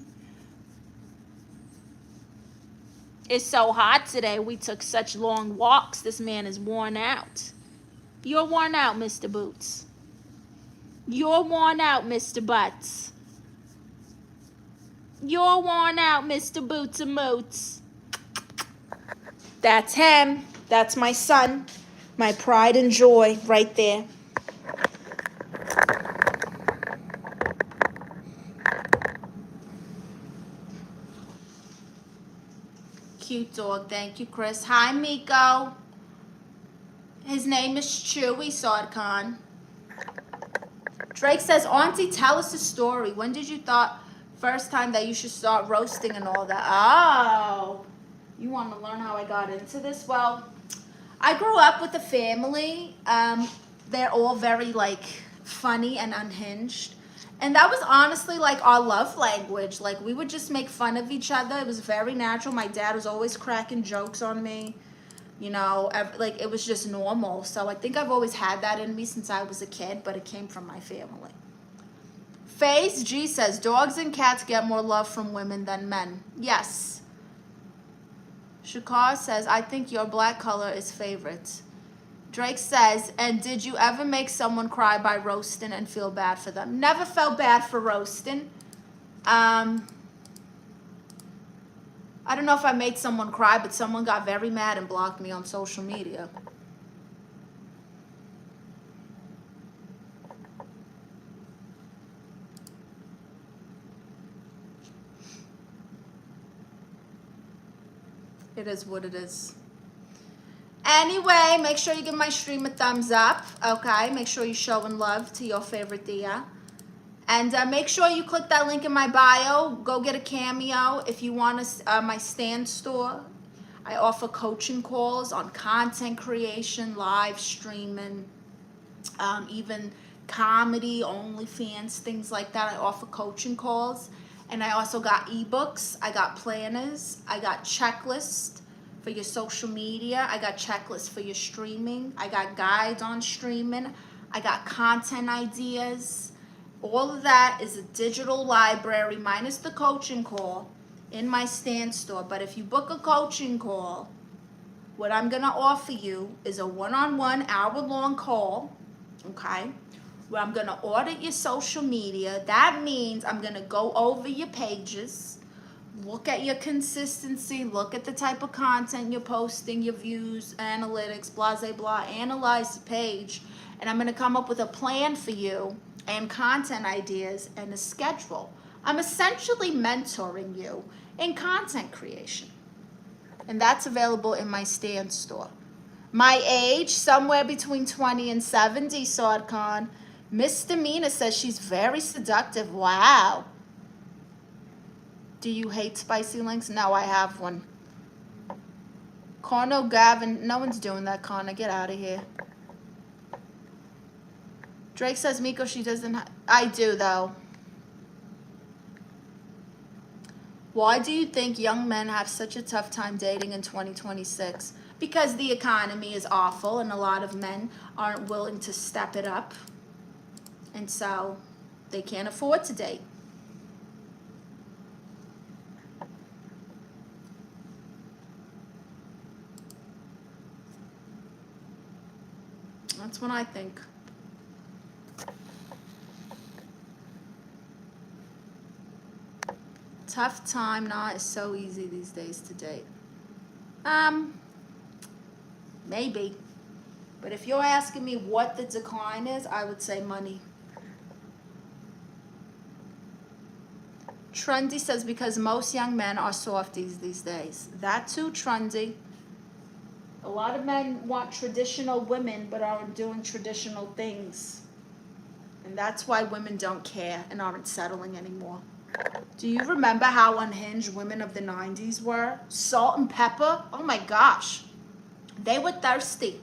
It's so hot today. We took such long walks. This man is worn out. You're worn out, Mr. Boots. You're worn out, Mr. Butts. You're worn out, Mr. Boots-a-Moots. That's him. That's my son. My pride and joy right there. Cute dog. Thank you, Chris. Hi, Miko. His name is Chewy Sardkhan. Drake says, Auntie, tell us a story. When did you thought first time that you should start roasting and all that? Oh, you want to learn how I got into this? Well, I grew up with a family. They're all very like funny and unhinged. And that was honestly like our love language. Like we would just make fun of each other. It was very natural. My dad was always cracking jokes on me. You know, like it was just normal. So I think I've always had that in me since I was a kid, but it came from my family. Faze G says, dogs and cats get more love from women than men. Yes. Shakar says, I think your black color is favorite. Drake says, and did you ever make someone cry by roasting and feel bad for them? Never felt bad for roasting. I don't know if I made someone cry, but someone got very mad and blocked me on social media. It is what it is. Anyway, make sure you give my stream a thumbs up, okay? Make sure you're showing love to your favorite Tia. And make sure you click that link in my bio. Go get a Cameo if you want my stand store. I offer coaching calls on content creation, live streaming, even comedy, OnlyFans, things like that. I offer coaching calls. And I also got ebooks. I got planners. I got checklists for your social media. I got checklists for your streaming. I got guides on streaming. I got content ideas. All of that is a digital library minus the coaching call in my stand store. But if you book a coaching call, what I'm going to offer you is a one-on-one hour-long call, okay, where I'm going to audit your social media. That means I'm going to go over your pages, Look at your consistency. Look at the type of content you're posting, your views, analytics, blah, blah, blah. Analyze the page. And I'm going to come up with a plan for you and content ideas and a schedule. I'm essentially mentoring you in content creation. And that's available in my Stand store. My age, somewhere between 20 and 70, Sardcon. Misdemeanor says she's very seductive. Wow. Do you hate spicy links? No, I have one. Corno Gavin, no one's doing that, Connor. Get out of here. Drake says, Miko, she doesn't. I do, though. Why do you think young men have such a tough time dating in 2026? Because the economy is awful and a lot of men aren't willing to step it up. And so they can't afford to date. That's what I think. Tough time, not so easy these days to date. Maybe. But if you're asking me what the decline is, I would say money. Trendy says because most young men are softies these days. That too, Trendy. A lot of men want traditional women but aren't doing traditional things. And that's why women don't care and aren't settling anymore. Do you remember how unhinged women of the 90s were? Salt and pepper? Oh my gosh. They were thirsty.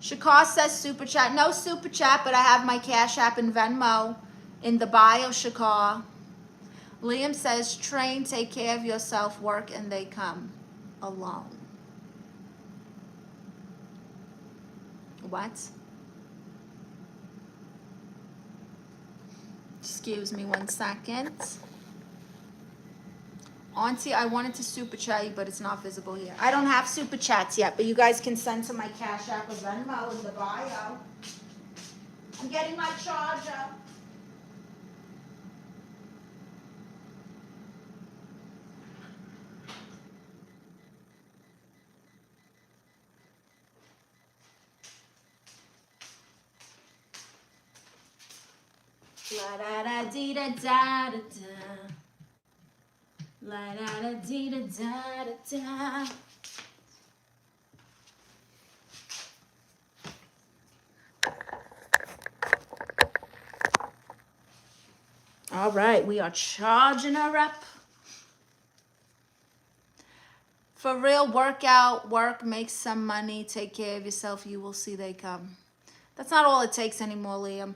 Shakar says super chat. No super chat, but I have my Cash App and Venmo in the bio, Shakar. Liam says, train, take care of yourself, work, and they come alone. What? Excuse me 1 second. Auntie, I wanted to super chat you, but it's not visible here. I don't have super chats yet, but you guys can send to my Cash App or Venmo in the bio. I'm getting my charger. La da da dee da da da da. La da da dee da da da da. All right, we are charging her up. For real, workout, work, make some money, take care of yourself, you will see they come. That's not all it takes anymore, Liam.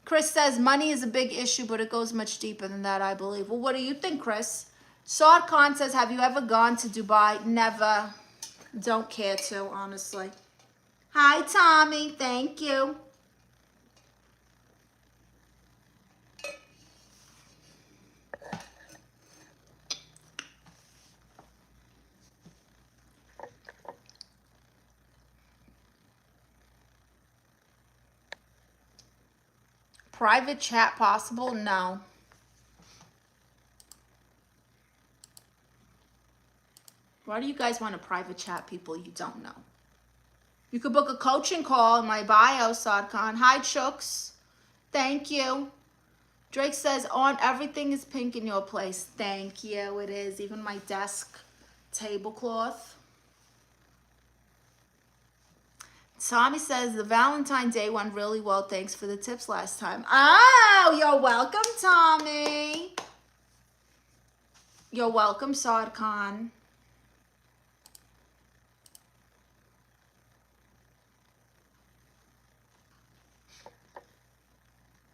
Chris says, money is a big issue, but it goes much deeper than that, I believe. Well, what do you think, Chris? Saad Khan says, have you ever gone to Dubai? Never. Don't care to, honestly. Hi, Tommy. Thank you. Private chat possible? No. Why do you guys want to private chat people you don't know? You could book a coaching call in my bio, Sadkan. Hi, Chooks. Thank you. Drake says, Aunt, everything is pink in your place. Thank you. It is. Even my desk tablecloth. Tommy says, the Valentine's Day went really well. Thanks for the tips last time. Oh, you're welcome, Tommy. You're welcome, Sadkan.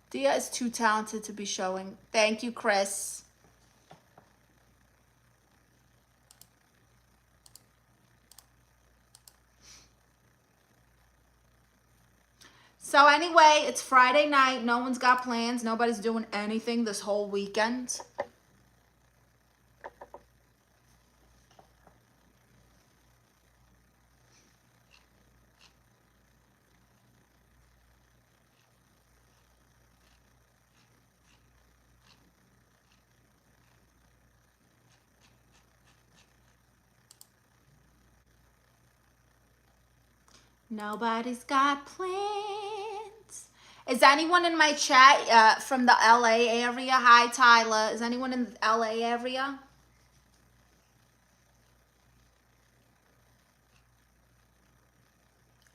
Dia is too talented to be showing. Thank you, Chris. So anyway, it's Friday night. No one's got plans. Nobody's doing anything this whole weekend. Nobody's got plans. Is anyone in my chat from the LA area? Hi, Tyler. Is anyone in the LA area?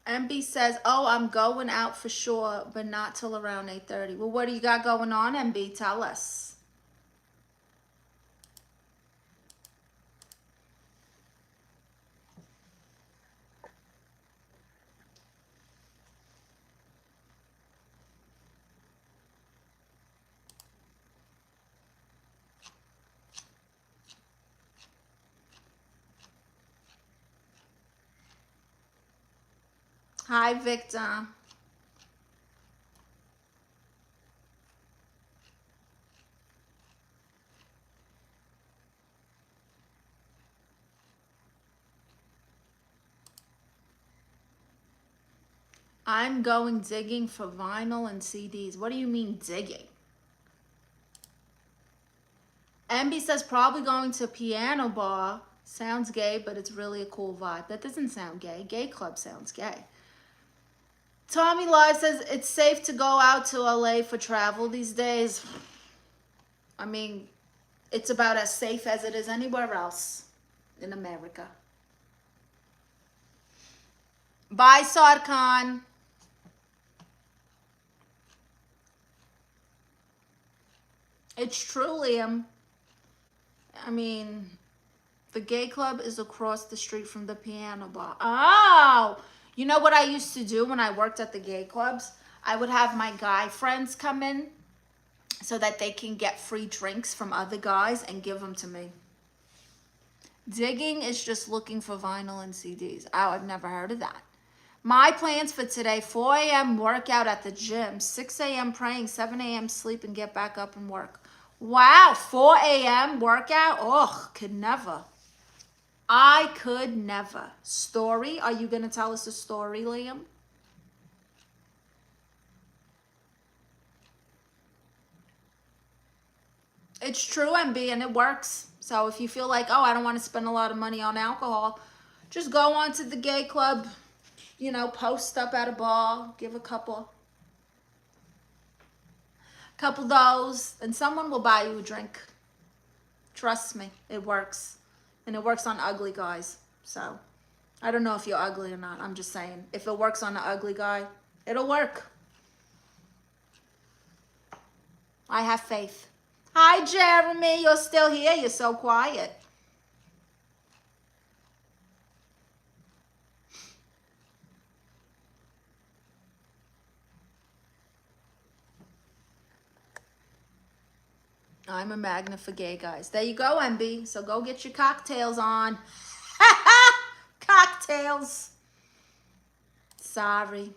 MB says, oh, I'm going out for sure, but not till around 8:30. Well, what do you got going on, MB? Tell us. Hi, Victor. I'm going digging for vinyl and CDs. What do you mean digging? MB says probably going to piano bar. Sounds gay, but it's really a cool vibe. That doesn't sound gay. Gay club sounds gay. Tommy Live says it's safe to go out to LA for travel these days. I mean, it's about as safe as it is anywhere else in America. Bye, Sarkhan. It's true, Liam. I mean, the gay club is across the street from the piano bar. Oh, you know what I used to do when I worked at the gay clubs? I would have my guy friends come in so that they can get free drinks from other guys and give them to me. Digging is just looking for vinyl and CDs. Oh, I've never heard of that. My plans for today: 4 a.m. workout at the gym, 6 a.m. praying, 7 a.m. sleep and get back up and work. Wow, 4 a.m. workout? Ugh, could never. I could never. Story? Are you going to tell us a story, Liam? It's true, MB, and it works. So if you feel like, oh, I don't want to spend a lot of money on alcohol, just go on to the gay club, you know, post up at a bar, give a couple those, and someone will buy you a drink. Trust me, it works. And it works on ugly guys. So I don't know if you're ugly or not. I'm just saying, if it works on an ugly guy, it'll work. I have faith. Hi, Jeremy. You're still here. You're so quiet. I'm a magnet for gay guys. There you go, MB. So go get your cocktails on. Cocktails. Sorry.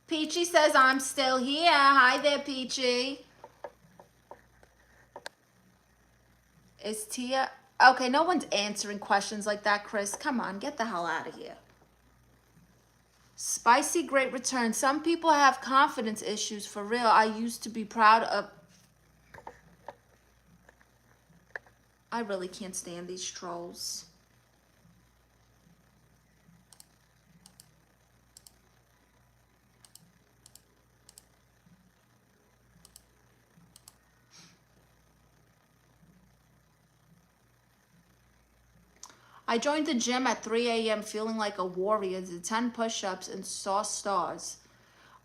Peachy says I'm still here. Hi there, Peachy. Is Tia... Okay, no one's answering questions like that, Chris. Come on, get the hell out of here. Spicy great return. Some people have confidence issues, for real. I used to be proud of... I really can't stand these trolls. I joined the gym at 3 a.m. feeling like a warrior, did 10 push-ups and saw stars.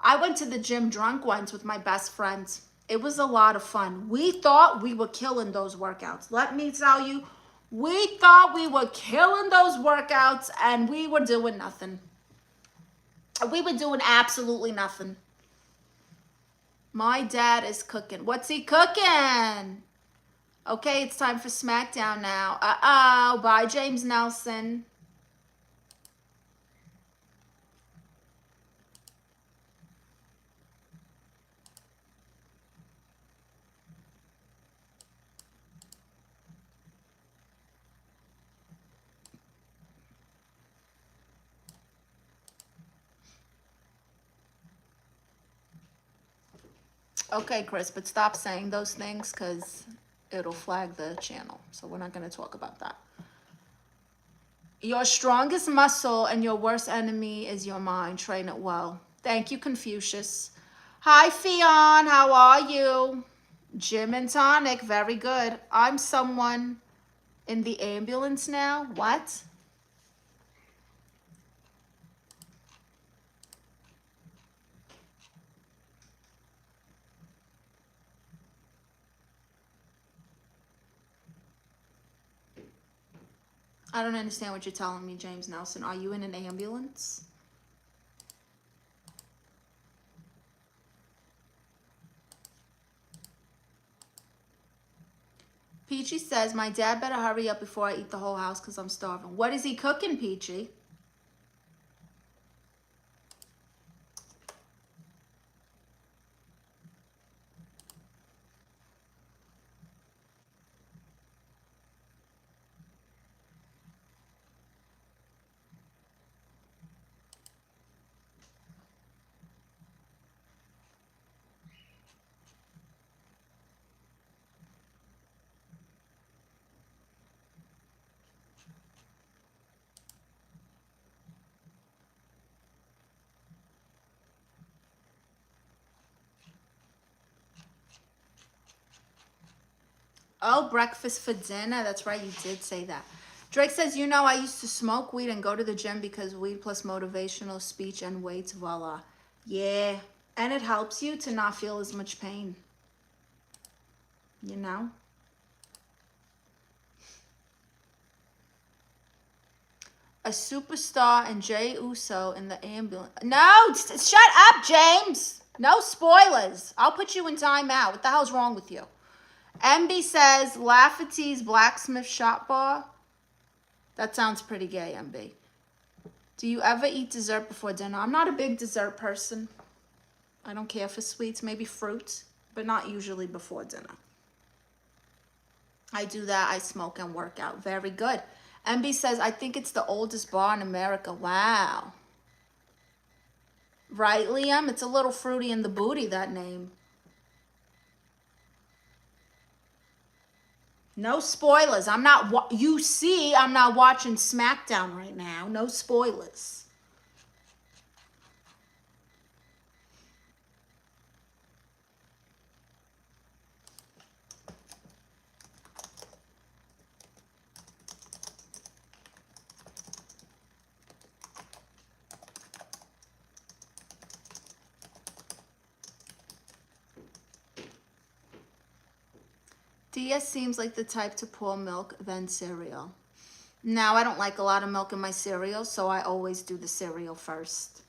I went to the gym drunk once with my best friends. It was a lot of fun. We thought we were killing those workouts. Let me tell you, we thought we were killing those workouts and we were doing nothing. We were doing absolutely nothing. My dad is cooking. What's he cooking? Okay, it's time for SmackDown now. Uh-oh, bye, James Nelson. Okay, Chris, but stop saying those things because it'll flag the channel. So we're not going to talk about that. Your strongest muscle and your worst enemy is your mind. Train it well. Thank you, Confucius. Hi, Fionn. How are you? Gym and tonic. Very good. I'm someone in the ambulance now. What? I don't understand what you're telling me, James Nelson. Are you in an ambulance? Peachy says, my dad better hurry up before I eat the whole house because I'm starving. What is he cooking, Peachy? Oh, breakfast for dinner. That's right, you did say that. Drake says, you know, I used to smoke weed and go to the gym because weed plus motivational speech and weights, voila. Yeah, and it helps you to not feel as much pain, you know? A superstar and Jay Uso in the ambulance. No, shut up, James. No spoilers. I'll put you in timeout. What the hell's wrong with you? MB says, Lafferty's Blacksmith Shop Bar. That sounds pretty gay, MB. Do you ever eat dessert before dinner? I'm not a big dessert person. I don't care for sweets, maybe fruit, but not usually before dinner. I do that, I smoke and work out. Very good. MB says, I think it's the oldest bar in America. Wow. Right, Liam? It's a little fruity in the booty, that name. No spoilers. I'm not, you see, I'm not watching SmackDown right now. No spoilers. 'DS seems like the type to pour milk, then cereal. Now, I don't like a lot of milk in my cereal, so I always do the cereal first.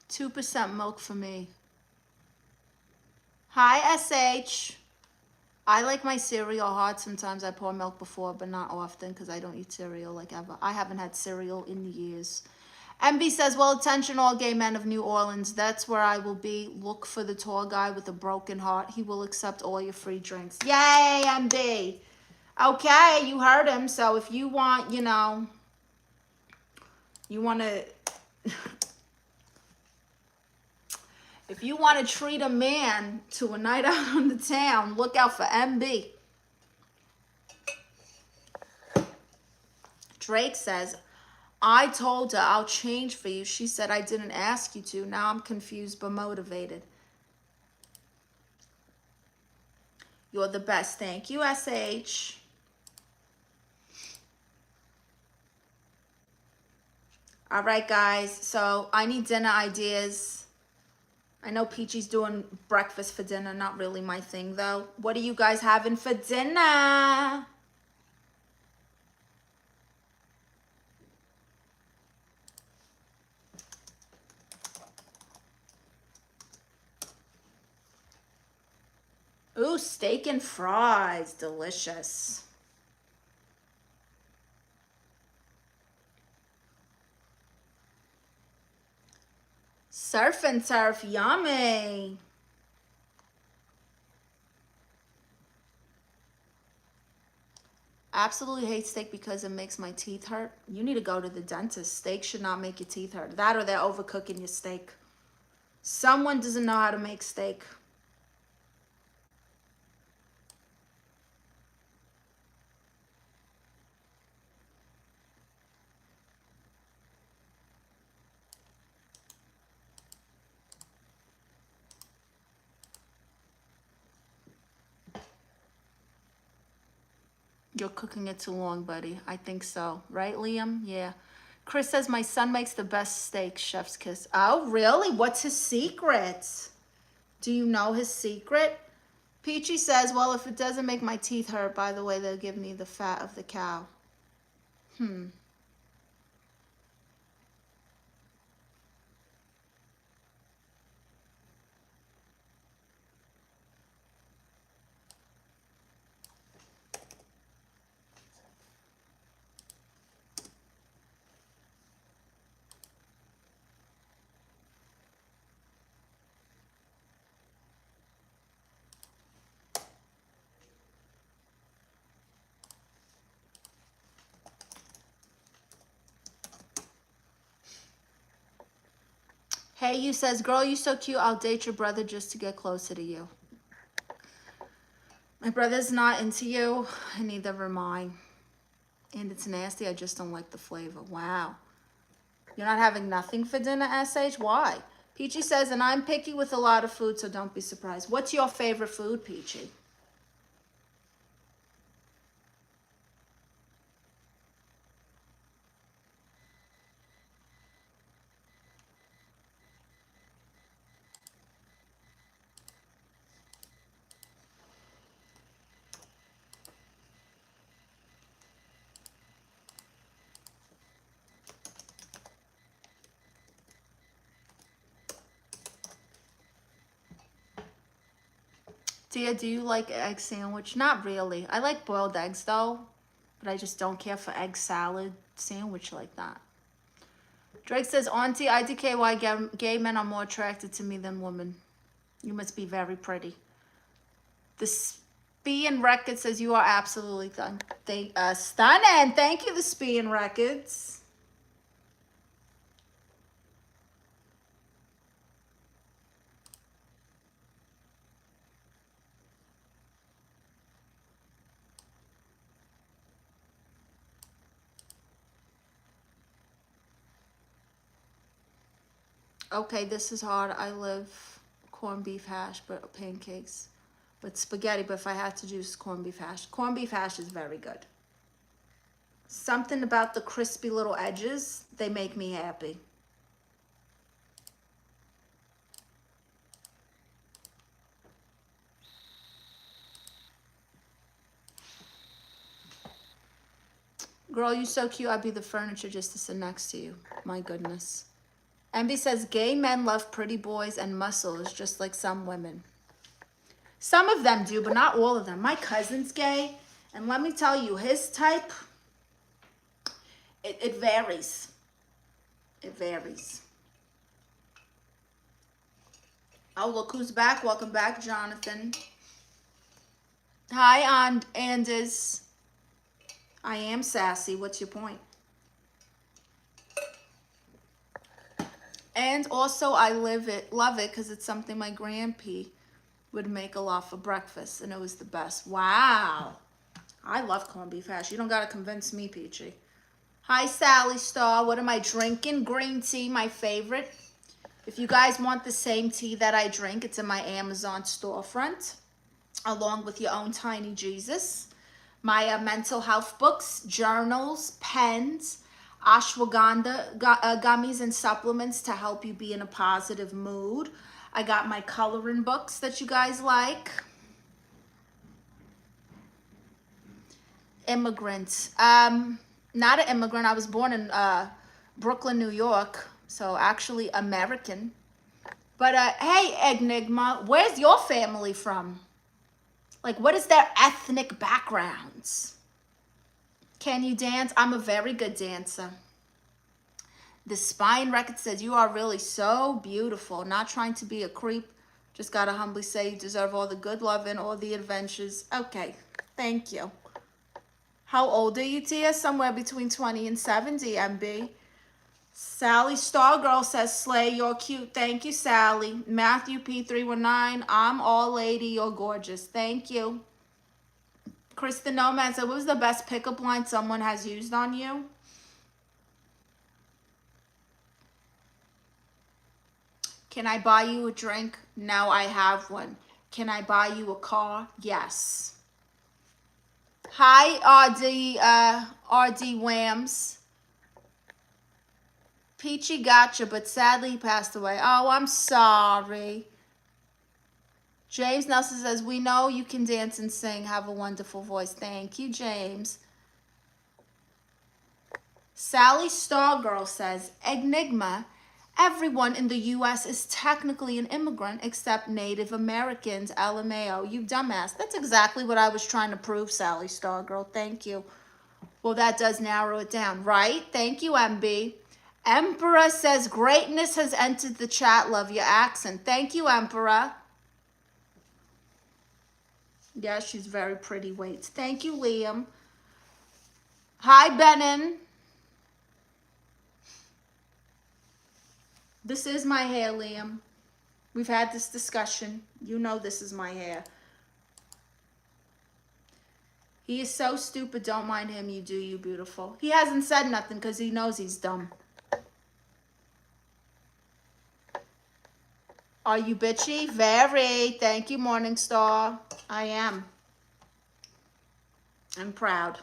%2 milk for me. Hi, SH. I like my cereal hard. Sometimes I pour milk before, but not often because I don't eat cereal like ever. I haven't had cereal in years. MB says, well, attention all gay men of New Orleans. That's where I will be. Look for the tall guy with a broken heart. He will accept all your free drinks. Yay, MB. Okay, you heard him. So if you want, you know, you want to... If you want to treat a man to a night out on the town, look out for MB. Drake says, I told her I'll change for you. She said I didn't ask you to. Now I'm confused but motivated. You're the best. Thank you, SH. All right, guys. So I need dinner ideas. I know Peachy's doing breakfast for dinner. Not really my thing, though. What are you guys having for dinner? Ooh, steak and fries, delicious. Surf and turf, yummy. Absolutely hate steak because it makes my teeth hurt. You need to go to the dentist. Steak should not make your teeth hurt. That or they're overcooking your steak. Someone doesn't know how to make steak. You're cooking it too long, buddy. I think so. Right, Liam? Yeah. Chris says, my son makes the best steak, chef's kiss. Oh, really? What's his secret? Do you know his secret? Peachy says, well, if it doesn't make my teeth hurt, by the way, they'll give me the fat of the cow. Hey, you says, girl, you so cute. I'll date your brother just to get closer to you. My brother's not into you, and neither am I. And it's nasty. I just don't like the flavor. Wow. You're not having nothing for dinner, SH? Why? Peachy says, and I'm picky with a lot of food, so don't be surprised. What's your favorite food, Peachy? Tia, do you like egg sandwich? Not really. I like boiled eggs though, but I just don't care for egg salad sandwich like that. Drake says, Auntie, IDKY gay men are more attracted to me than women. You must be very pretty. The Spian Records says you are absolutely stunning. Thank you, the Spian Records. Okay, this is hard. I love corned beef hash, but pancakes with spaghetti. But if I had to choose corned beef hash is very good. Something about the crispy little edges, they make me happy. Girl, you so cute. I'd be the furniture just to sit next to you. My goodness. Envy says, gay men love pretty boys and muscles, just like some women. Some of them do, but not all of them. My cousin's gay, and let me tell you, his type, it varies. It varies. Oh, look who's back. Welcome back, Jonathan. Hi, Anders. I am sassy. What's your point? And also, I love it because it's something my grandpa would make a lot for breakfast, and it was the best. Wow. I love corned beef hash. You don't got to convince me, Peachy. Hi, Sally Star. What am I drinking? Green tea, my favorite. If you guys want the same tea that I drink, it's in my Amazon storefront, along with your own Tiny Jesus. My mental health books, journals, pens, ashwagandha gummies and supplements to help you be in a positive mood. I got my coloring books that you guys like. Immigrant. Not an immigrant. I was born in Brooklyn, New York. So actually American. But hey, Enigma, where's your family from? Like, what is their ethnic backgrounds? Can you dance? I'm a very good dancer. The Spine Record says, you are really so beautiful. Not trying to be a creep. Just gotta humbly say you deserve all the good love and all the adventures. Okay, thank you. How old are you, Tia? Somewhere between 20 and 70, MB. Sally Stargirl says, slay, you're cute. Thank you, Sally. Matthew P319, I'm all lady, you're gorgeous. Thank you. Krista Nomad said, what was the best pickup line someone has used on you? Can I buy you a drink? Now I have one. Can I buy you a car? Yes. Hi, RD Whams. Peachy gotcha, but sadly he passed away. Oh, I'm sorry. James Nelson says, we know you can dance and sing. Have a wonderful voice. Thank you, James. Sally Stargirl says, Enigma, everyone in the U.S. is technically an immigrant except Native Americans. LMAO, you dumbass. That's exactly what I was trying to prove, Sally Stargirl. Thank you. Well, that does narrow it down, right? Thank you, MB. Emperor says, greatness has entered the chat. Love your accent. Thank you, Emperor. Yeah, she's very pretty. Wait. Thank you, Liam. Hi, Benin. This is my hair, Liam. We've had this discussion. You know this is my hair. He is so stupid. Don't mind him. You do, you beautiful. He hasn't said nothing because he knows he's dumb. Are you bitchy? Very. Thank you, Morningstar. I am. I'm proud.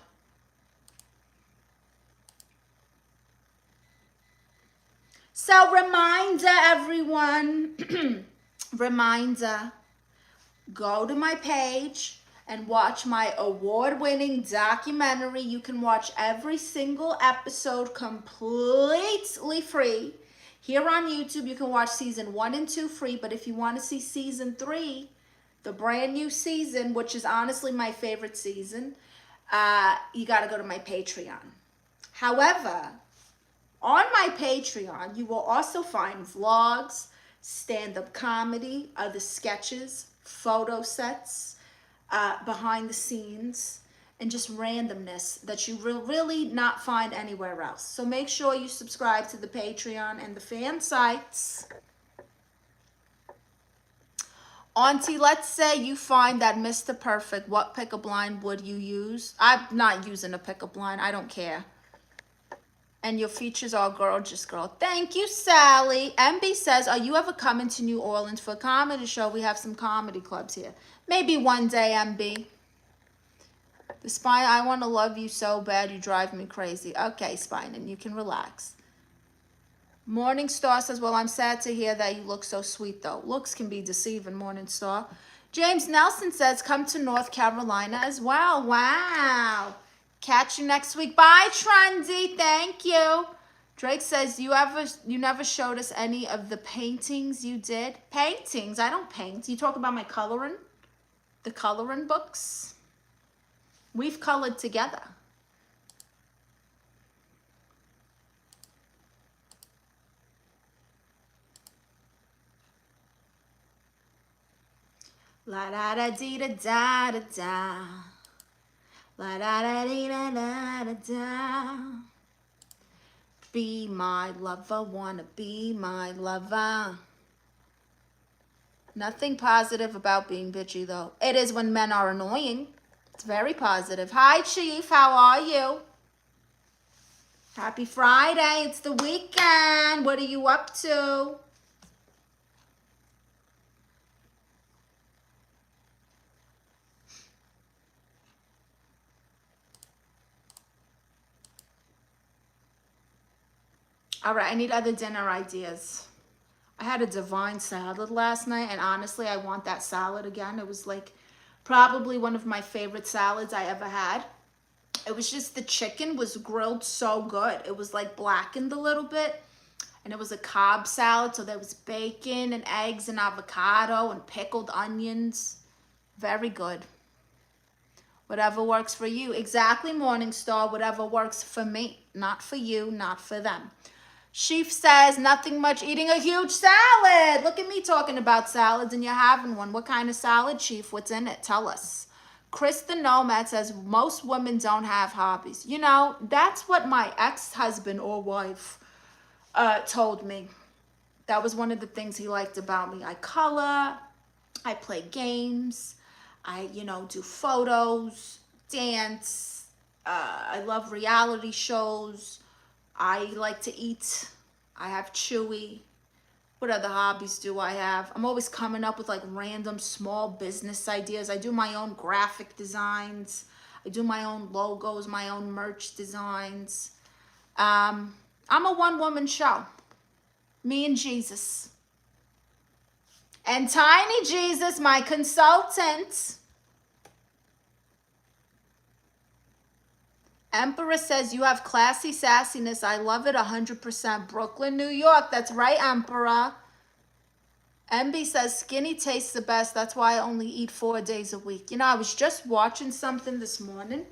So reminder, everyone, reminder, go to my page and watch my award-winning documentary. You can watch every single episode completely free. Here on YouTube, you can watch season 1 and 2 free, but if you want to see season 3, the brand new season, which is honestly my favorite season, you got to go to my Patreon. However, on my Patreon, you will also find vlogs, stand-up comedy, other sketches, photo sets, behind the scenes, and just randomness that you will really not find anywhere else. So make sure you subscribe to the Patreon and the fan sites. Auntie, let's say you find that Mr. Perfect, what pickup line would you use? I'm not using a pickup line. I don't care. And your features are gorgeous, girl. Thank you, Sally. MB says, are you ever coming to New Orleans for a comedy show? We have some comedy clubs here. Maybe one day, MB. The Spine, I want to love you so bad. You drive me crazy. Okay, Spine, and you can relax. Morningstar says, well, I'm sad to hear that you look so sweet, though. Looks can be deceiving, Morningstar. James Nelson says, come to North Carolina as well. Wow. Catch you next week. Bye, Trendy. Thank you. Drake says, you never showed us any of the paintings you did. Paintings? I don't paint. You talk about my coloring? The coloring books? We've colored together. La da da dee da da da da. La da da dee da da da da. Be my lover, wanna be my lover. Nothing positive about being bitchy, though. It is when men are annoying. It's very positive. Hi, Chief. How are you? Happy Friday. It's the weekend. What are you up to? All right, I need other dinner ideas. I had a divine salad last night, and honestly, I want that salad again. It was like probably one of my favorite salads I ever had. It was just the chicken was grilled so good. It was like blackened a little bit, and it was a Cobb salad, so there was bacon and eggs and avocado and pickled onions. Very good. Whatever works for you. Exactly, Morningstar. Whatever works for me. Not for you, not for them. Sheaf says, nothing much, eating a huge salad. Look at me talking about salads and you're having one. What kind of salad, Sheaf? What's in it? Tell us. Chris the Nomad says, most women don't have hobbies. You know, that's what my ex-husband or wife told me. That was one of the things he liked about me. I color, I play games, I, do photos, dance, I love reality shows, I like to eat, I have Chewy. What other hobbies do I have? I'm always coming up with like random small business ideas. I do my own graphic designs. I do my own logos, my own merch designs. I'm a one-woman show. Me and Jesus. And Tiny Jesus, my consultant. Emperor says, you have classy sassiness. I love it 100%. Brooklyn, New York. That's right, Emperor. MB says, skinny tastes the best. That's why I only eat 4 days a week. I was just watching something this morning.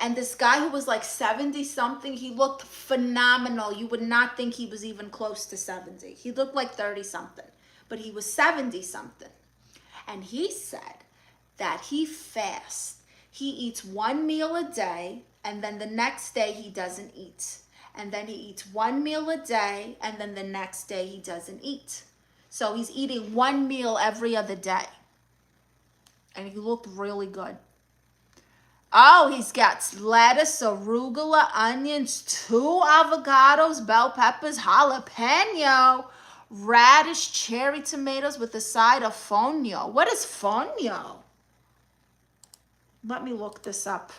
And this guy who was like 70 something, he looked phenomenal. You would not think he was even close to 70. He looked like 30 something, but he was 70 something. And he said that he fasts. He eats 1 meal a day, and then the next day he doesn't eat. And then he eats 1 meal a day, and then the next day he doesn't eat. So he's eating 1 meal every other day. And he looked really good. Oh, he's got lettuce, arugula, onions, 2 avocados, bell peppers, jalapeno, radish, cherry tomatoes with a side of fonio. What is fonio? Let me look this up.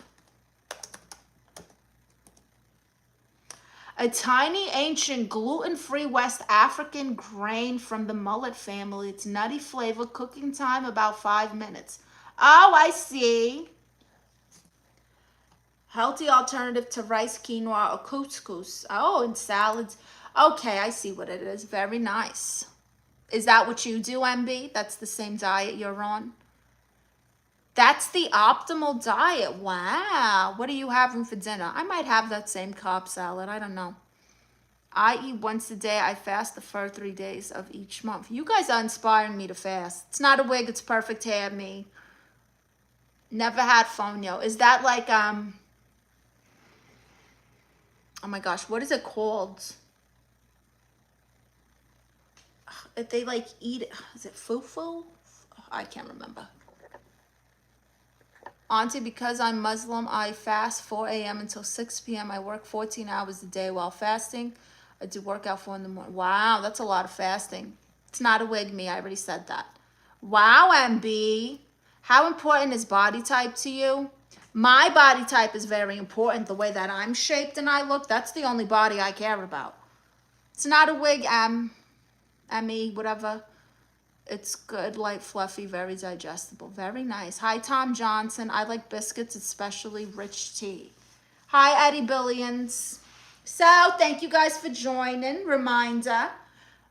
A tiny, ancient, gluten-free West African grain from the mullet family. It's nutty flavor, cooking time about 5 minutes. Oh, I see. Healthy alternative to rice, quinoa, or couscous. Oh, and salads. Okay, I see what it is. Very nice. Is that what you do, MB? That's the same diet you're on? That's the optimal diet. Wow. What are you having for dinner? I might have that same Cobb salad. I don't know. I eat once a day. I fast the first 3 days of each month. You guys are inspiring me to fast. It's not a wig. It's perfect hair, me. Never had fonio. Is that like, oh my gosh, what is it called? If they like eat it, is it fufu? I can't remember. Auntie, because I'm Muslim, I fast 4 a.m. until 6 p.m. I work 14 hours a day while fasting. I do workout 4 in the morning. Wow, that's a lot of fasting. It's not a wig, me. I already said that. Wow, MB. How important is body type to you? My body type is very important. The way that I'm shaped and I look, that's the only body I care about. It's not a wig, ME, whatever. It's good, light, fluffy, very digestible. Very nice. Hi, Tom Johnson. I like biscuits, especially rich tea. Hi, Eddie Billions. So, thank you guys for joining. Reminder,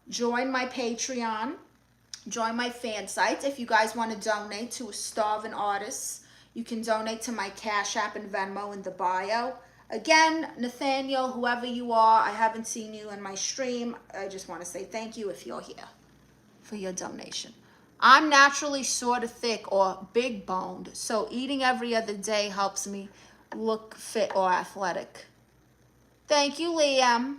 join my Patreon. Join my fan sites. If you guys want to donate to a starving artist, you can donate to my Cash App and Venmo in the bio. Again, Nathaniel, whoever you are, I haven't seen you in my stream. I just want to say thank you if you're here for your donation. I'm naturally sort of thick or big boned, so eating every other day helps me look fit or athletic. Thank you, Liam.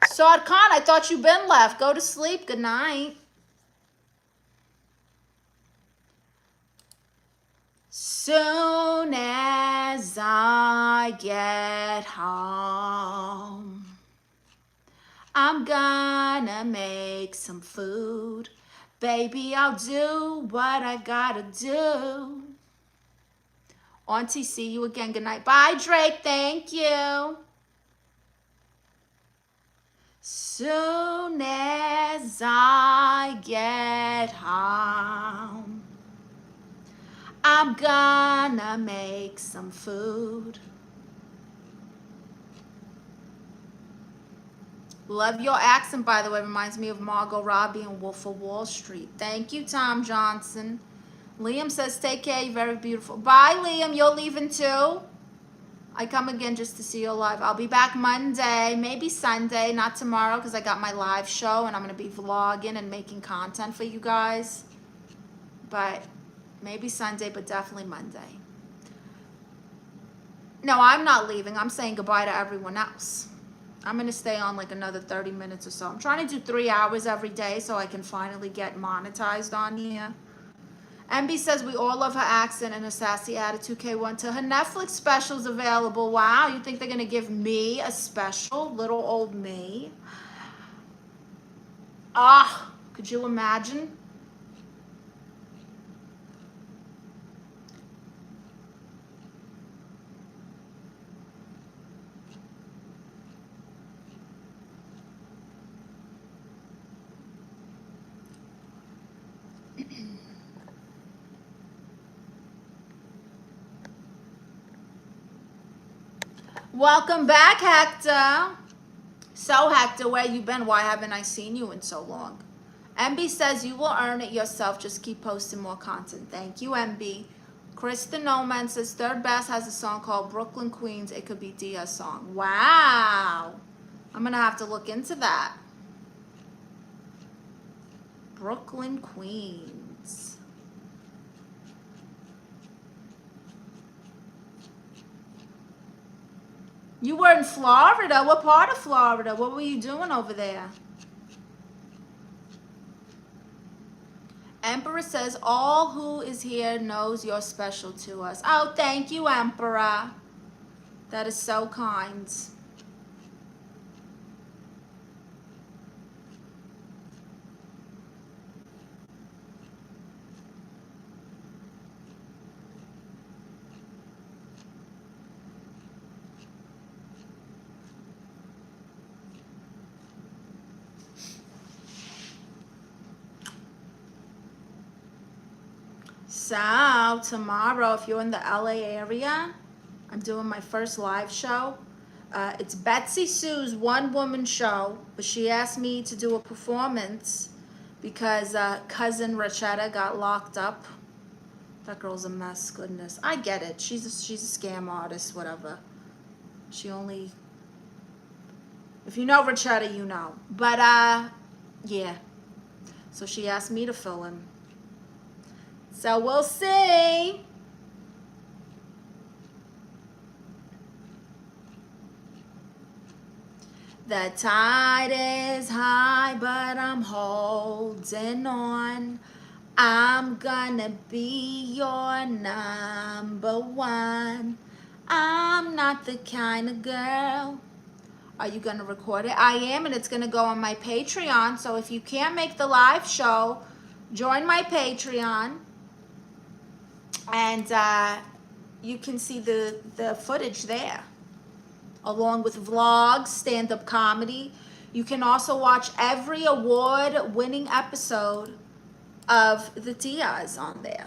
Saad Khan, I thought you'd been left. Go to sleep. Good night. Soon as I get home, I'm gonna make some food. Baby, I'll do what I gotta do. Auntie, see you again. Good night. Bye, Drake. Thank you. Soon as I get home, I'm gonna make some food. Love your accent, by the way. Reminds me of Margot Robbie and Wolf of Wall Street. Thank you, Tom Johnson. Liam says, take care, you're very beautiful. Bye, Liam. You're leaving too? I come again just to see you live. I'll be back Monday, maybe Sunday, not tomorrow because I got my live show and I'm going to be vlogging and making content for you guys. But maybe Sunday, but definitely Monday. No, I'm not leaving. I'm saying goodbye to everyone else. I'm going to stay on like another 30 minutes or so. I'm trying to do 3 hours every day so I can finally get monetized on here. MB says we all love her accent and her sassy attitude. K1 to her Netflix specials available. Wow, you think they're going to give me a special? Little old me. Ah, could you imagine? Welcome back, Hector. So, Hector, where you been? Why haven't I seen you in so long? MB says you will earn it yourself. Just keep posting more content. Thank you, MB. Kristen Noman says Third Best has a song called Brooklyn Queens. It could be Dia's song. Wow. I'm going to have to look into that. Brooklyn Queens. You were in Florida. What part of Florida? What were you doing over there? Emperor says, all who is here knows you're special to us. Oh, thank you, Emperor. That is so kind. So, tomorrow, if you're in the LA area, I'm doing my first live show. It's Betsy Sue's one-woman show, but she asked me to do a performance because cousin Rachetta got locked up. That girl's a mess, goodness. I get it. She's a scam artist, whatever. She only... If you know Rachetta, you know. But, yeah. So she asked me to fill in. So we'll see. The tide is high, but I'm holding on. I'm gonna be your number one. I'm not the kind of girl. Are you gonna record it? I am, and it's gonna go on my Patreon. So if you can't make the live show, join my Patreon. And you can see the footage there, along with vlogs, stand-up comedy. You can also watch every award-winning episode of the Tias on there.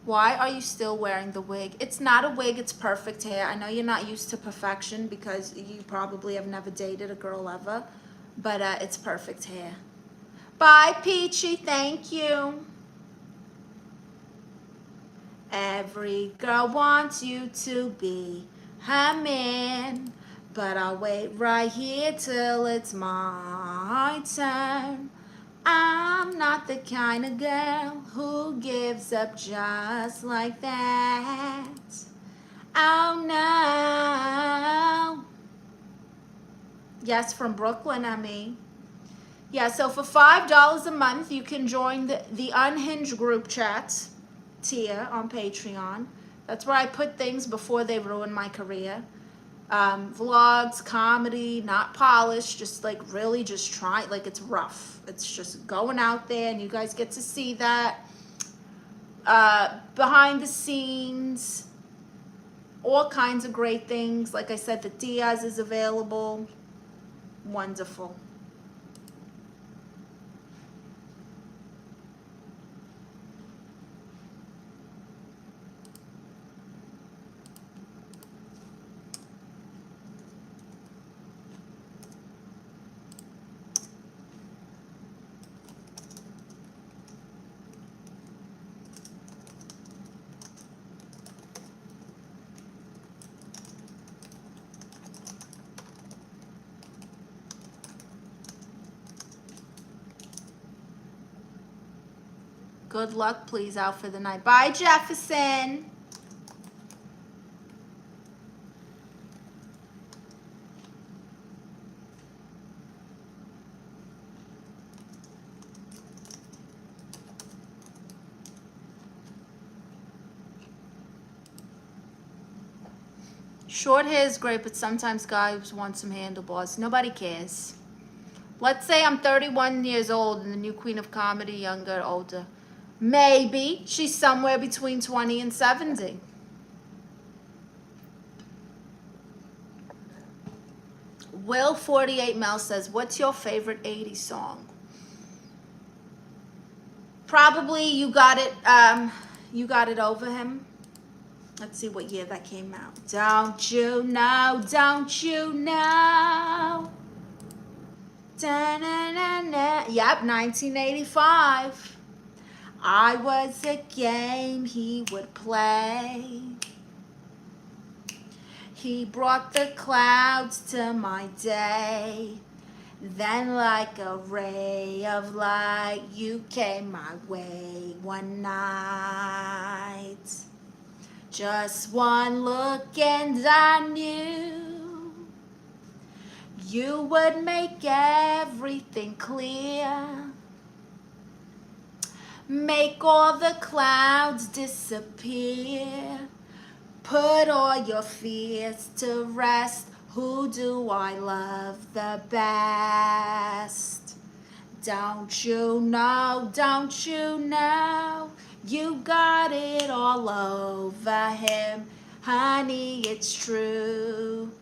Why are you still wearing the wig? It's not a wig, it's perfect hair. I know you're not used to perfection because you probably have never dated a girl ever, but it's perfect hair. Bye, Peachy, thank you. Every girl wants you to be her man, but I'll wait right here till it's my turn. I'm not the kind of girl who gives up just like that. Oh no. Yes, from Brooklyn, I mean. Yeah, so for $5 a month, you can join the Unhinged group chat tier on Patreon. That's where I put things before they ruin my career. Vlogs, comedy, not polished, just like really just try, like it's rough. It's just going out there and you guys get to see that. Behind the scenes, all kinds of great things. Like I said, the Diaz is available. Wonderful. Good luck, please, out for the night. Bye, Jefferson. Short hair is great, but sometimes guys want some handlebars. Nobody cares. Let's say I'm 31 years old and the new queen of comedy, younger, older. Maybe she's somewhere between 20 and 70. Will 48 Mel says, what's your favorite 80s song? Probably You Got It Over Him. Let's see what year that came out. Don't you know, don't you know? Da-na-na-na. Yep, 1985. I was a game he would play. He brought the clouds to my day. Then like a ray of light, you came my way one night. Just one look and I knew you would make everything clear. Make all the clouds disappear. Put all your fears to rest. Who do I love the best? Don't you know, don't you know? You got it all over him. Honey, it's true.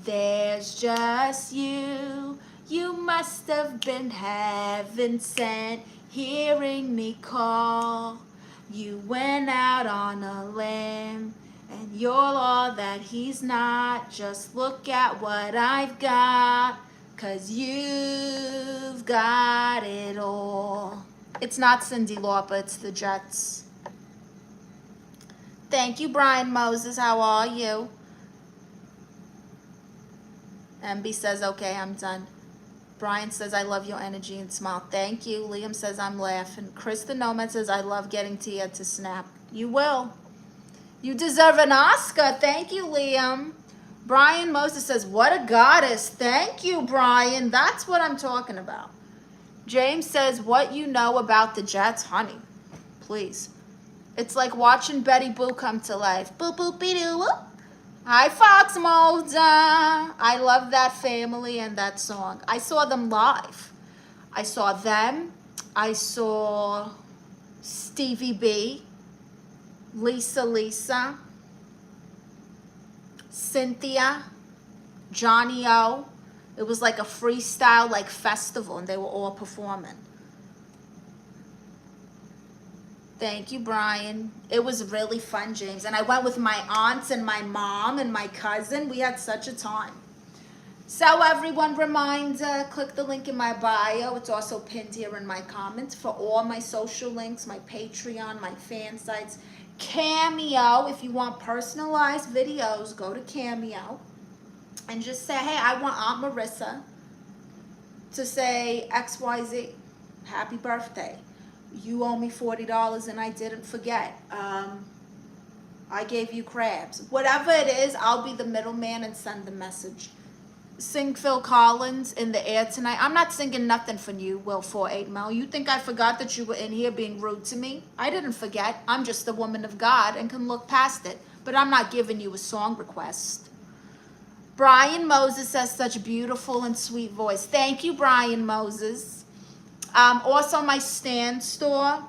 There's just you. You must have been heaven sent, hearing me call. You went out on a limb, and you're all that he's not. Just look at what I've got, 'cause you've got it all. It's not Cyndi Lauper, it's the Jets. Thank you, Brian Moses. How are you? MB says, okay, I'm done. Brian says, I love your energy and smile. Thank you. Liam says, I'm laughing. Chris the Nomad says, I love getting Tia to snap. You will. You deserve an Oscar. Thank you, Liam. Brian Moses says, what a goddess. Thank you, Brian. That's what I'm talking about. James says, what you know about the Jets, honey, please. It's like watching Betty Boo come to life. Boop, boop, be doo, whoop. Hi, Fox Mulder. I love that family and that song. I saw them live. I saw them. I saw Stevie B, Lisa, Cynthia, Johnny O. It was like a freestyle, like festival, and they were all performing. Thank you, Brian. It was really fun, James. And I went with my aunts and my mom and my cousin. We had such a time. So everyone, reminder, click the link in my bio. It's also pinned here in my comments for all my social links, my Patreon, my fan sites. Cameo, if you want personalized videos, go to Cameo. And just say, hey, I want Aunt Marissa to say XYZ, happy birthday. You owe me $40 and I didn't forget. I gave you crabs. Whatever it is, I'll be the middleman and send the message. Sing Phil Collins, In the Air Tonight. I'm not singing nothing for you, Will 48 Mel. You think I forgot that you were in here being rude to me? I didn't forget. I'm just a woman of God and can look past it. But I'm not giving you a song request. Brian Moses has such a beautiful and sweet voice. Thank you, Brian Moses. Also, my Stan store.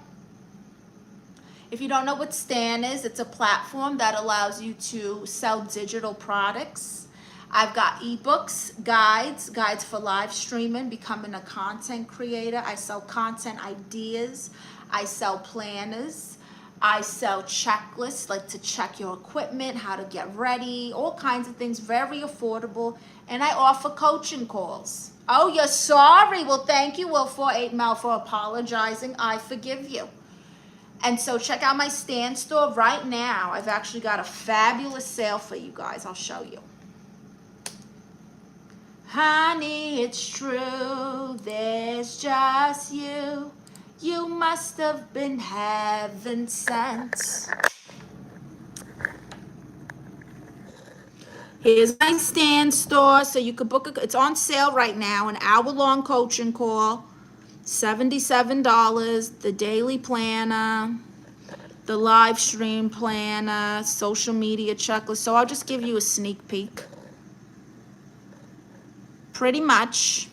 If you don't know what Stan is, it's a platform that allows you to sell digital products. I've got ebooks, guides for live streaming, becoming a content creator. I sell content ideas. I sell planners. I sell checklists, like to check your equipment, how to get ready, all kinds of things, very affordable. And I offer coaching calls. Oh, you're sorry. Well, thank you, Will 48 Mel, for apologizing. I forgive you. And so check out my Stan store right now. I've actually got a fabulous sale for you guys. I'll show you. Honey, it's true. There's just you. You must have been heaven sent. Here's my Stan store, so you could book it's on sale right now, an hour-long coaching call, $77, the daily planner, the live stream planner, social media checklist. So I'll just give you a sneak peek. Pretty much.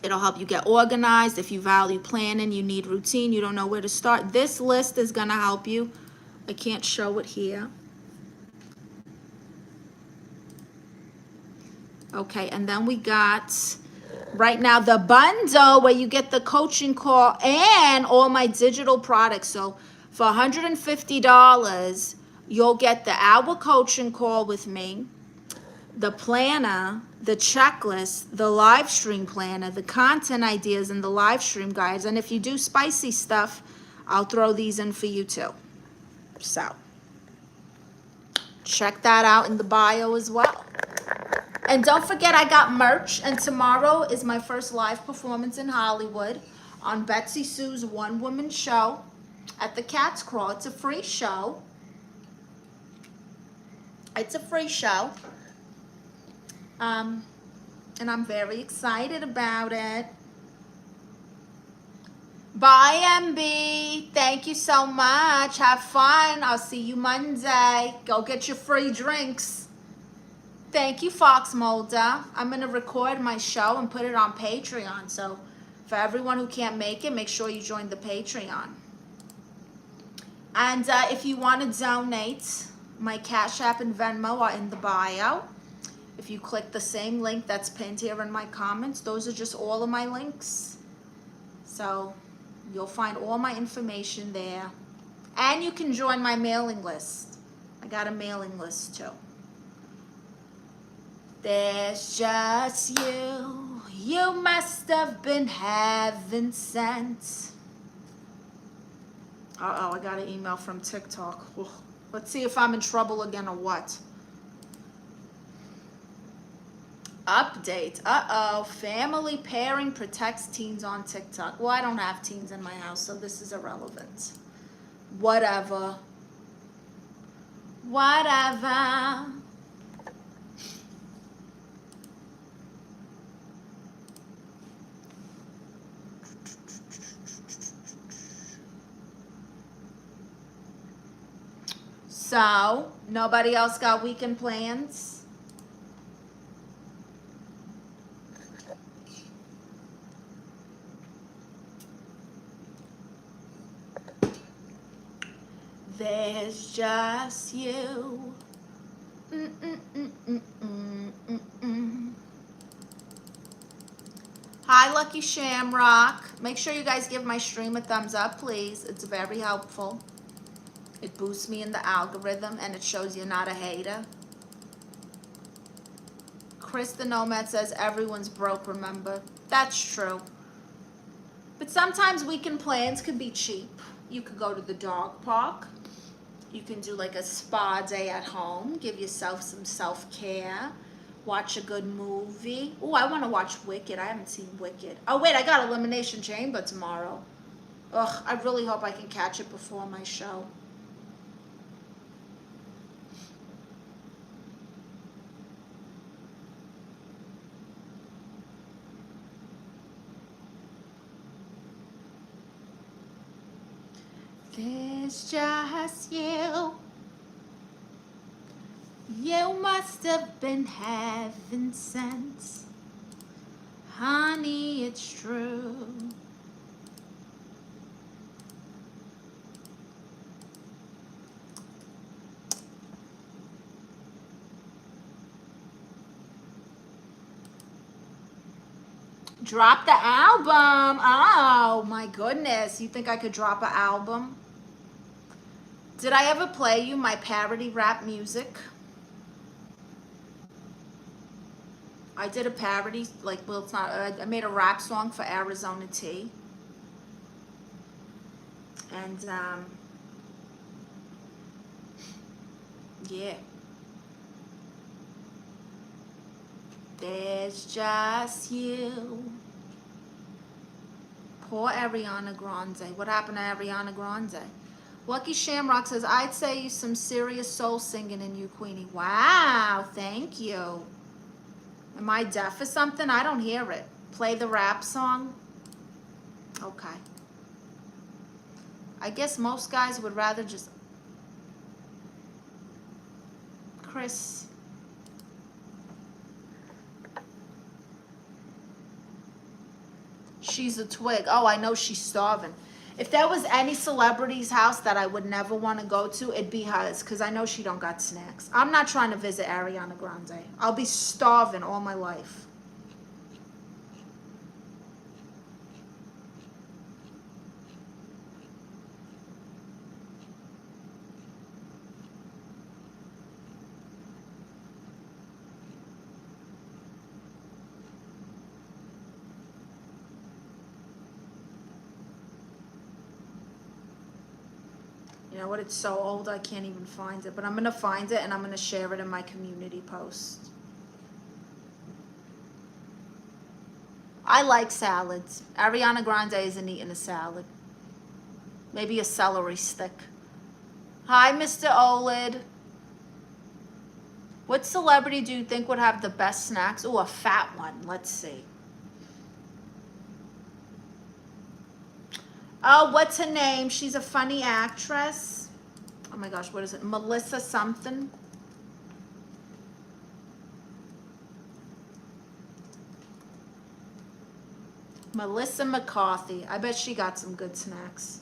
It'll help you get organized. If you value planning, you need routine, you don't know where to start, this list is gonna help you. I can't show it here. Okay, and then we got, right now, the bundle where you get the coaching call and all my digital products. So for $150, you'll get the hour coaching call with me, the planner, the checklist, the live stream planner, the content ideas, and the live stream guides. And if you do spicy stuff, I'll throw these in for you too. So check that out in the bio as well. And don't forget, I got merch, and tomorrow is my first live performance in Hollywood on Betsy Sue's one-woman show at the Cat's Crawl. It's a free show. It's a free show. And I'm very excited about it. Bye, MB. Thank you so much. Have fun. I'll see you Monday. Go get your free drinks. Thank you, Fox Mulder. I'm going to record my show and put it on Patreon. So for everyone who can't make it, make sure you join the Patreon. And if you want to donate, my Cash App and Venmo are in the bio. If you click the same link that's pinned here in my comments, those are just all of my links. So you'll find all my information there. And you can join my mailing list. I got a mailing list too. There's just you. You must have been heaven sent. Uh-oh, I got an email from TikTok. Ugh. Let's see if I'm in trouble again or what. Update. Uh-oh. Family pairing protects teens on TikTok. Well, I don't have teens in my house, so this is irrelevant. Whatever. Whatever. So, nobody else got weekend plans? There's just you. Hi, Lucky Shamrock. Make sure you guys give my stream a thumbs up, please. It's very helpful. It boosts me in the algorithm, and it shows you're not a hater. Chris the Nomad says everyone's broke, remember? That's true. But sometimes weekend plans could be cheap. You could go to the dog park. You can do like a spa day at home. Give yourself some self-care. Watch a good movie. Oh, I want to watch Wicked. I haven't seen Wicked. Oh, wait, I got Elimination Chamber tomorrow. Ugh, I really hope I can catch it before my show. There's just you. You must have been heaven sent. Honey, it's true. Drop the album. Oh my goodness. You think I could drop an album? Did I ever play you my parody rap music? I did a parody, like, well, it's not, I made a rap song for Arizona Tea. And, yeah. There's just you. Poor Ariana Grande. What happened to Ariana Grande? Lucky Shamrock says, I'd say you some serious soul singing in you, Queenie. Wow, thank you. Am I deaf or something? I don't hear it. Play the rap song? Okay. I guess most guys would rather just... Chris. She's a twig. Oh, I know she's starving. If there was any celebrity's house that I would never want to go to, it'd be hers, because I know she don't got snacks. I'm not trying to visit Ariana Grande. I'll be starving all my life. You know what? It's so old I can't even find it. But I'm going to find it and I'm going to share it in my community post. I like salads. Ariana Grande isn't eating a salad. Maybe a celery stick. Hi, Mr. Olid. What celebrity do you think would have the best snacks? Oh, a fat one. Let's see. Oh, what's her name? She's a funny actress. Oh my gosh, what is it? Melissa something. Melissa McCarthy. I bet she got some good snacks.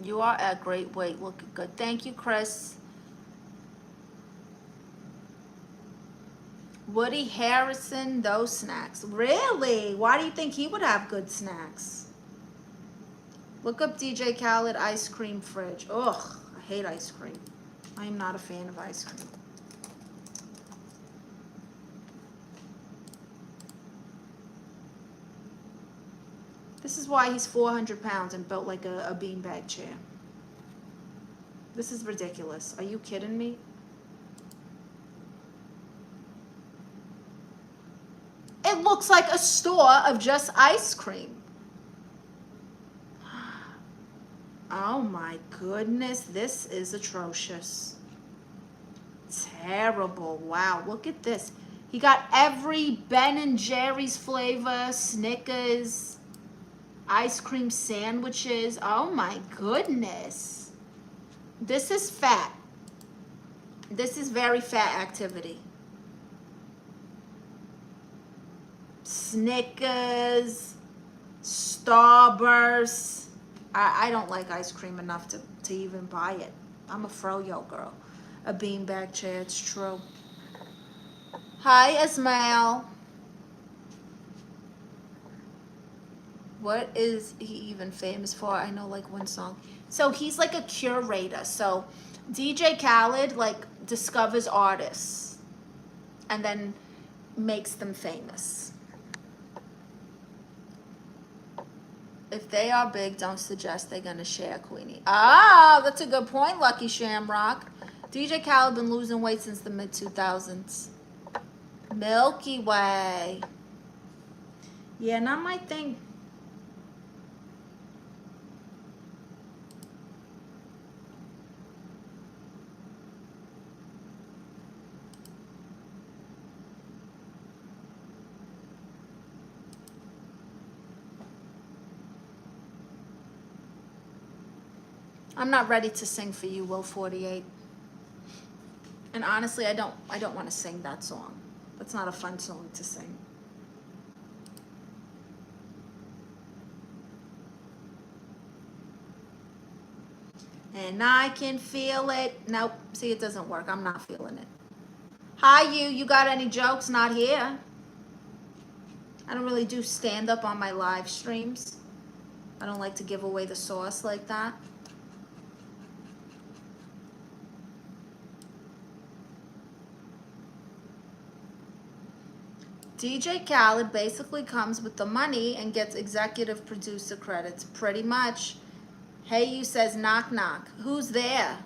You are at great weight. Looking good. Thank you, Chris. Woody Harrelson, those snacks. Really? Why do you think he would have good snacks? Look up DJ Khaled ice cream fridge. Ugh, I hate ice cream. I am not a fan of ice cream. This is why he's 400 pounds and built like a beanbag chair. This is ridiculous. Are you kidding me? It looks like a store of just ice cream. Oh my goodness, this is atrocious. Terrible. Wow, look at this. He got every Ben and Jerry's flavor, Snickers, ice cream sandwiches. Oh my goodness. This is fat. This is very fat activity. Snickers, Starburst. I don't like ice cream enough to even buy it. I'm a froyo girl. A beanbag chair, it's true. Hi, Ismail. What is he even famous for? I know like one song. So he's like a curator. So DJ Khaled like discovers artists and then makes them famous. If they are big, don't suggest they're going to share, Queenie. Ah, that's a good point, Lucky Shamrock. DJ Khaled been losing weight since the mid-2000s. Milky Way. Yeah, not my thing. I'm not ready to sing for you, Will 48. And honestly, I don't want to sing that song. That's not a fun song to sing. And I can feel it. Nope, see, it doesn't work. I'm not feeling it. Hi, you got any jokes? Not here. I don't really do stand-up on my live streams. I don't like to give away the sauce like that. DJ Khaled basically comes with the money and gets executive producer credits, pretty much. Hey, you says knock knock. Who's there?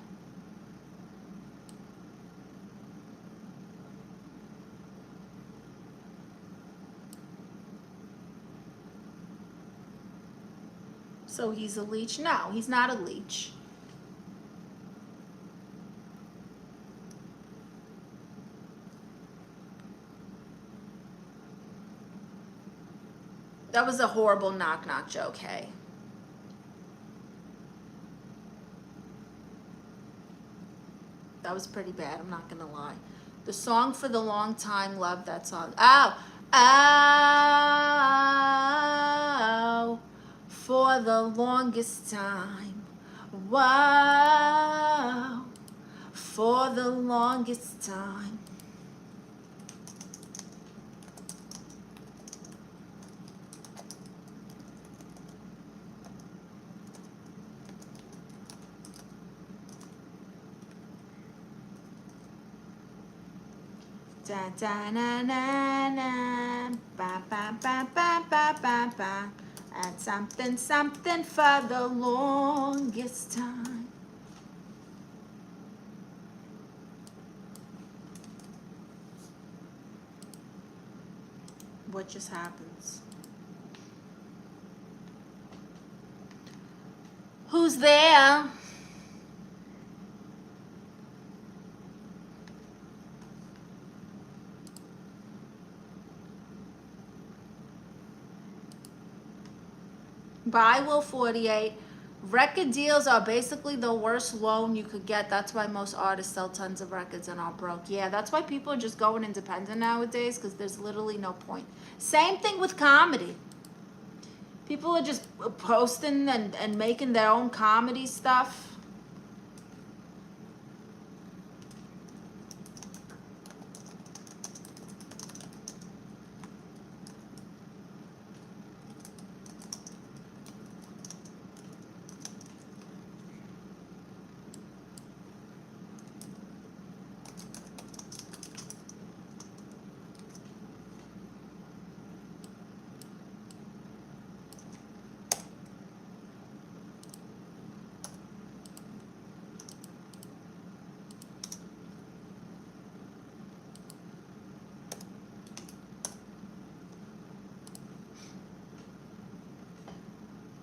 So he's a leech? No, he's not a leech. That was a horrible knock-knock joke, hey. That was pretty bad, I'm not gonna lie. The song for the long time, love that song. Oh, oh, for the longest time. Wow, for the longest time. Da da na na na, ba ba ba ba ba ba ba, and something something for the longest time. What just happens? Who's there? Buy Will 48. Record deals are basically the worst loan you could get. That's why most artists sell tons of records and are broke. Yeah, that's why people are just going independent nowadays, because there's literally no point. Same thing with comedy. People are just posting and making their own comedy stuff.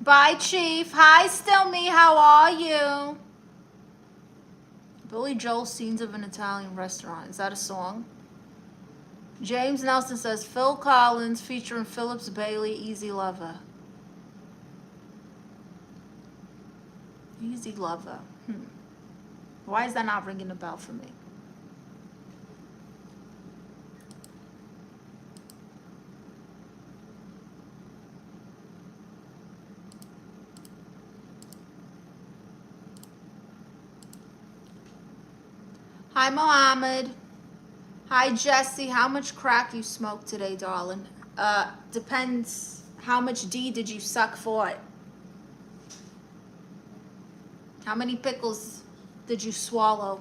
Bye, Chief. Hi, Still Me. How are you? Billy Joel, Scenes of an Italian Restaurant. Is that a song? James Nelson says, Phil Collins featuring Phillips Bailey, Easy Lover. Easy Lover. Why is that not ringing a bell for me? Hi, Mohammed. Hi, Jesse. How much crack you smoked today, darling? Depends how much D did you suck for it. How many pickles did you swallow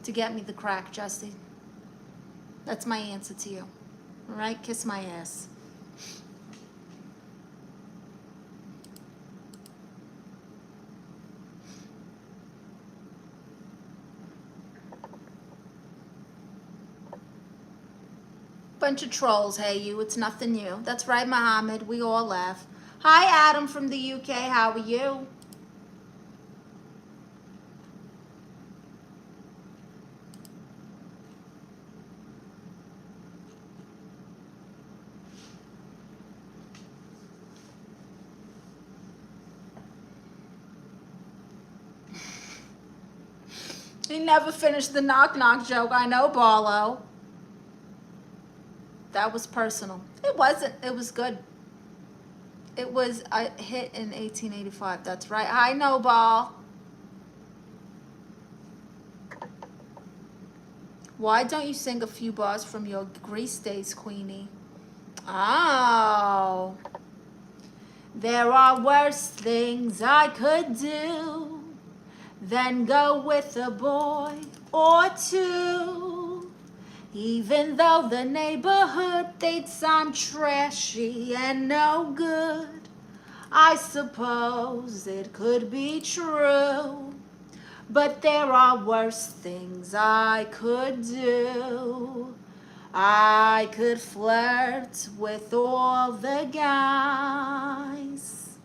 to get me the crack, Jesse? That's my answer to you. All right? Kiss my ass. Bunch of trolls, hey you, it's nothing new. That's right, Mohammed, we all laugh. Hi, Adam from the UK, how are you? He never finished the knock-knock joke, I know, Barlow. That was personal. It wasn't. It was good. It was a hit in 1885. That's right. Hi, No Ball. Why don't you sing a few bars from your Grease Days, Queenie? Oh. There are worse things I could do than go with a boy or two. Even though the neighborhood thinks I'm trashy and no good, I suppose it could be true. But there are worse things I could do. I could flirt with all the guys.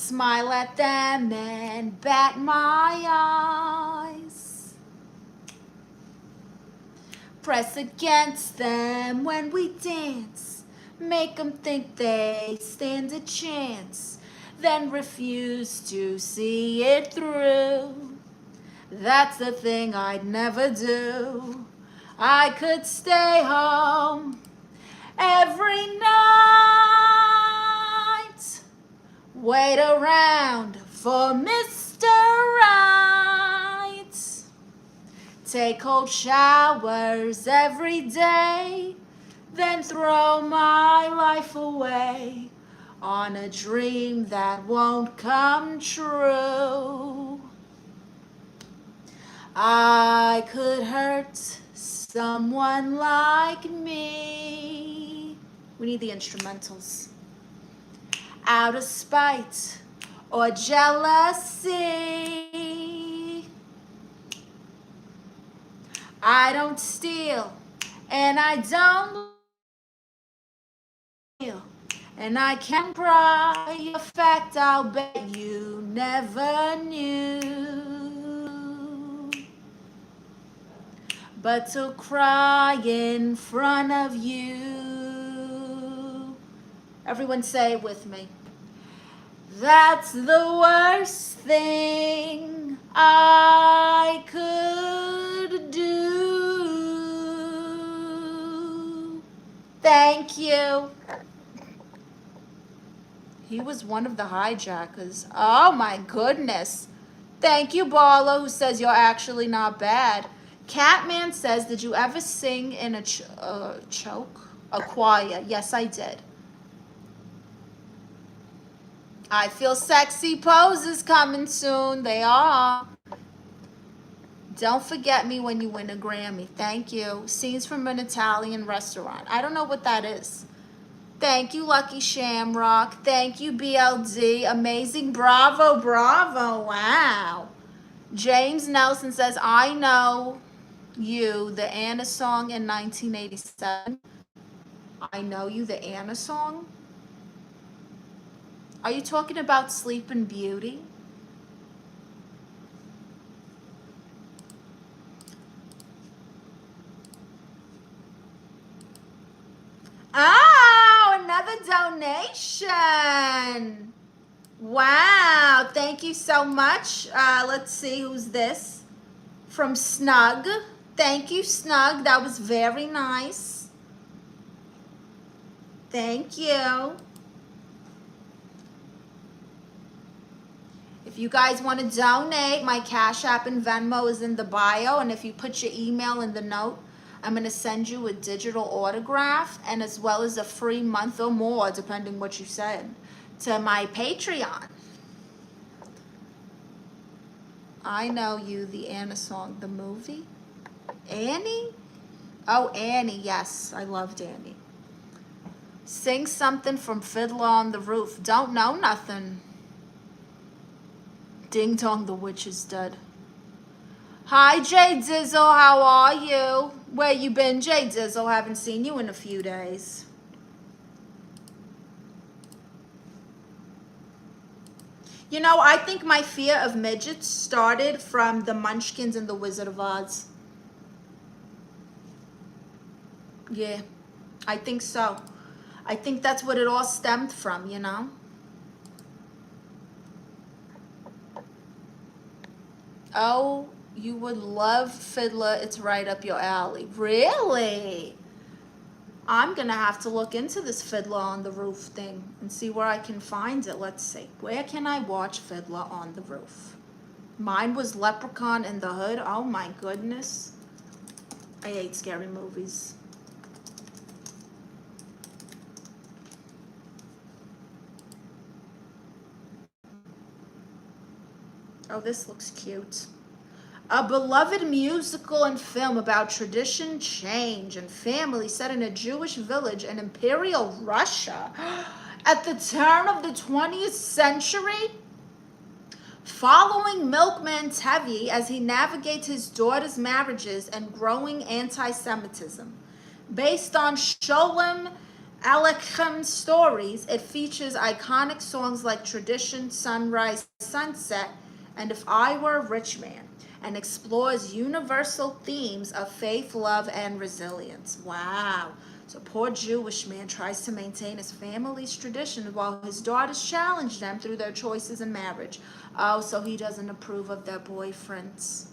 smile at them and bat my eyes. Press against them when we dance, make them think they stand a chance, then refuse to see it through. That's the thing I'd never do. I could stay home every night, wait around for Mr. Right, take cold showers every day, then throw my life away on a dream that won't come true. I could hurt someone like me. We need the instrumentals. Out of spite or jealousy. I don't steal and I don't steal, and I can cry a fact I'll bet you never knew. But to cry in front of you. Everyone say it with me. That's the worst thing I could do. Thank you. He was one of the hijackers. Oh my goodness. Thank you, Barlow, who says you're actually not bad. Catman says, did you ever sing in a choke? A choir. Yes, I did. I feel sexy poses coming soon. They are. Don't forget me when you win a Grammy. Thank you. Scenes from an Italian restaurant. I don't know what that is. Thank you, Lucky Shamrock. Thank you, BLD. Amazing. Bravo, bravo. Wow. James Nelson says, I know you, the Anna song in 1987. I know you, the Anna song? Are you talking about Sleeping Beauty? Oh, another donation. Wow, thank you so much. Let's see who's this. From Snug. Thank you, Snug. That was very nice. Thank you. If you guys want to donate, my Cash App and Venmo is in the bio. And if you put your email in the note, I'm going to send you a digital autograph and as well as a free month or more, depending what you said, to my Patreon. I Know You, the Anna song, the movie. Annie? Oh, Annie, yes. I loved Annie. Sing something from Fiddler on the Roof. Don't know nothing. Ding dong, the witch is dead. Hi, Jay Dizzle. How are you? Where you been, Jay Dizzle? Haven't seen you in a few days. You know, I think my fear of midgets started from the Munchkins and the Wizard of Oz. Yeah, I think so. I think that's what it all stemmed from, you know? Oh, you would love Fiddler. It's right up your alley. Really? I'm going to have to look into this Fiddler on the Roof thing and see where I can find it. Let's see. Where can I watch Fiddler on the Roof? Mine was Leprechaun in the Hood. Oh, my goodness. I hate scary movies. Oh, this looks cute. A beloved musical and film about tradition, change, and family set in a Jewish village in Imperial Russia at the turn of the 20th century. Following milkman Tevi as he navigates his daughter's marriages and growing anti-Semitism. Based on Sholem LNIKS Stories, it features iconic songs like Tradition, Sunrise, Sunset, and If I Were a Rich Man, and explores universal themes of faith, love, and resilience. Wow. So poor Jewish man tries to maintain his family's tradition while his daughters challenge them through their choices in marriage. Oh, so he doesn't approve of their boyfriends.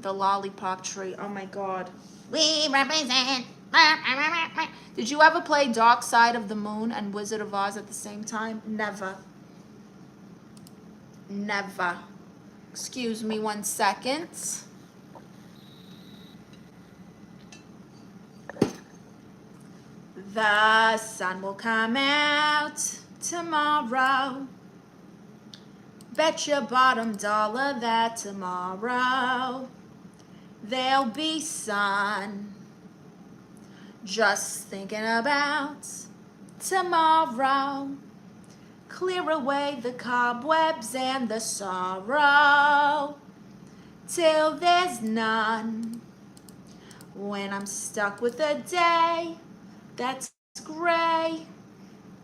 The lollipop tree. Oh my God. We represent. Did you ever play Dark Side of the Moon and Wizard of Oz at the same time? Never. Never. Excuse me 1 second. The sun will come out tomorrow. Bet your bottom dollar that tomorrow there'll be sun. Just thinking about tomorrow. Clear away the cobwebs and the sorrow till there's none. When I'm stuck with a day that's gray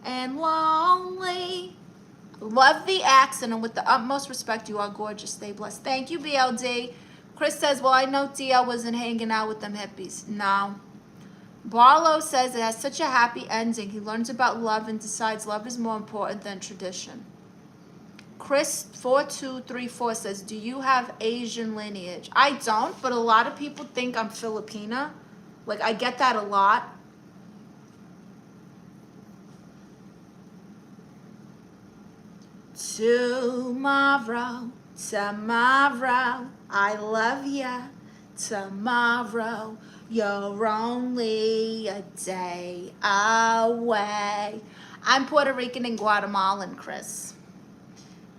and lonely. Love the accent, and with the utmost respect, you are gorgeous. Stay blessed. Thank you, BLD. Chris says, well, I know DL wasn't hanging out with them hippies. No. Barlow says it has such a happy ending. He learns about love and decides love is more important than tradition. Chris 4234 says, do you have Asian lineage? I don't, but a lot of people think I'm Filipina. Like, I get that a lot. Tomorrow, tomorrow, I love ya. Tomorrow, you're only a day away. I'm Puerto Rican and Guatemalan, Chris.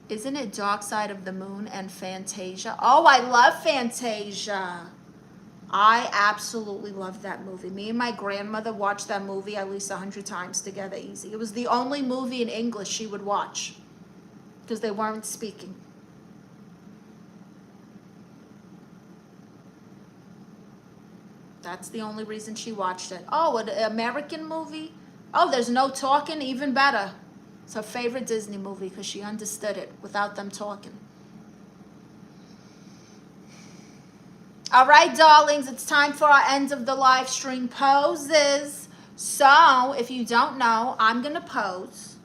Isn't it Dark Side of the Moon and Fantasia? Oh, I love Fantasia. I absolutely love that movie. Me and my grandmother watched that movie at least 100 times together, easy. It was the only movie in English she would watch because they weren't speaking. That's the only reason she watched it. Oh, an American movie? Oh, there's no talking, even better. It's her favorite Disney movie because she understood it without them talking. All right, darlings, it's time for our end of the live stream poses. So, if you don't know, I'm going to pose.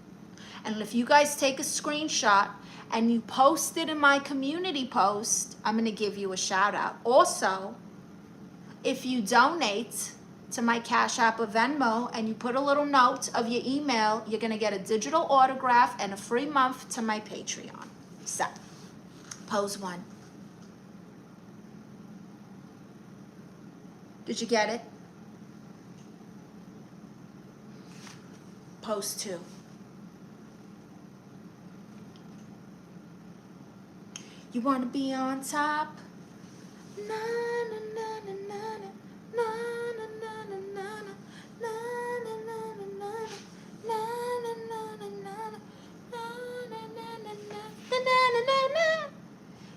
And if you guys take a screenshot and you post it in my community post, I'm going to give you a shout out. Also, if you donate to my Cash App or Venmo and you put a little note of your email, you're going to get a digital autograph and a free month to my Patreon. So, pose 1. Did you get it? Pose 2. You want to be on top? Na, na, na, na, na, na, na, na, na, na, na.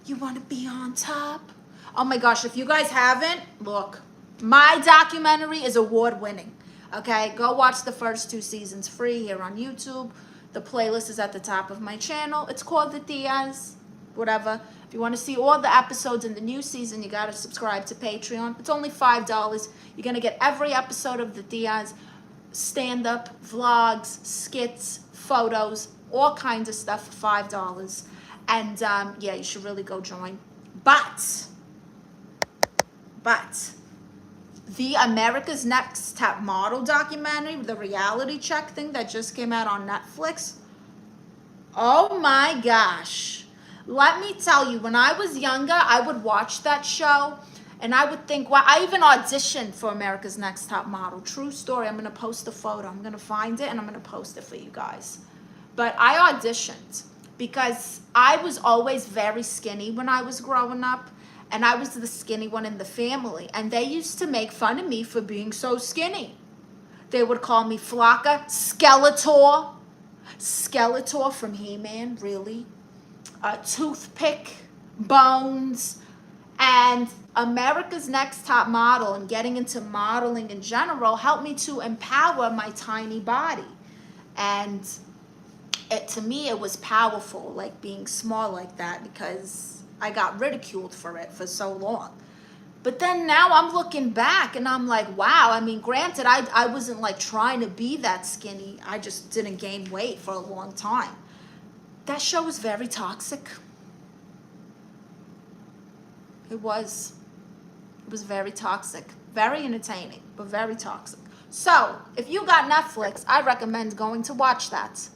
You want to be on top? Oh my gosh, if you guys haven't, look. My documentary is award-winning. Okay, go watch the first 2 seasons free here on YouTube. The playlist is at the top of my channel. It's called The Tias, whatever. If you want to see all the episodes in the new season, you got to subscribe to Patreon. It's only $5. You're going to get every episode of The Tias, stand-up, vlogs, skits, photos, all kinds of stuff for $5. And yeah, you should really go join. But the America's Next Top Model documentary, the reality check thing that just came out on Netflix, oh my gosh. Let me tell you, when I was younger, I would watch that show and I would think, well, I even auditioned for America's Next Top Model. True story. I'm going to post a photo. I'm going to find it and I'm going to post it for you guys. But I auditioned because I was always very skinny when I was growing up. And I was the skinny one in the family. And they used to make fun of me for being so skinny. They would call me Flocka, Skeletor. Skeletor from He-Man, really. Toothpick, Bones. And America's Next Top Model and getting into modeling in general helped me to empower my tiny body. And to me, it was powerful, like being small like that, because I got ridiculed for it for so long. But then now I'm looking back and I'm like, wow, I mean, granted, I wasn't like trying to be that skinny. I just didn't gain weight for a long time. That show was very toxic. It was very toxic, very entertaining, but very toxic. So if you got Netflix, I recommend going to watch that.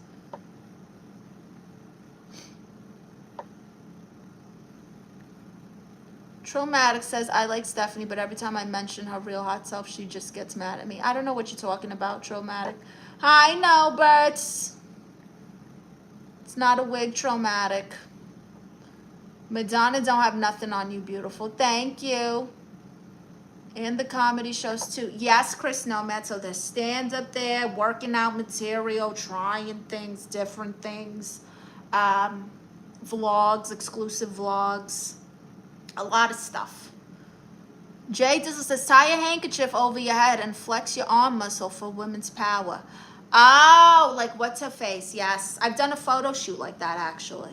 Traumatic says, I like Stephanie, but every time I mention her real hot self, she just gets mad at me. I don't know what you're talking about, Traumatic. Hi, Norbert. It's not a wig, Traumatic. Madonna don't have nothing on you, beautiful. Thank you. And the comedy shows too. Yes, Chris Nomad. So there's stand up there, working out material, trying things, different things. Vlogs, exclusive vlogs. A lot of stuff. Jay Dizzle says, tie a handkerchief over your head and flex your arm muscle for women's power. Oh, like what's her face? Yes. I've done a photo shoot like that, actually.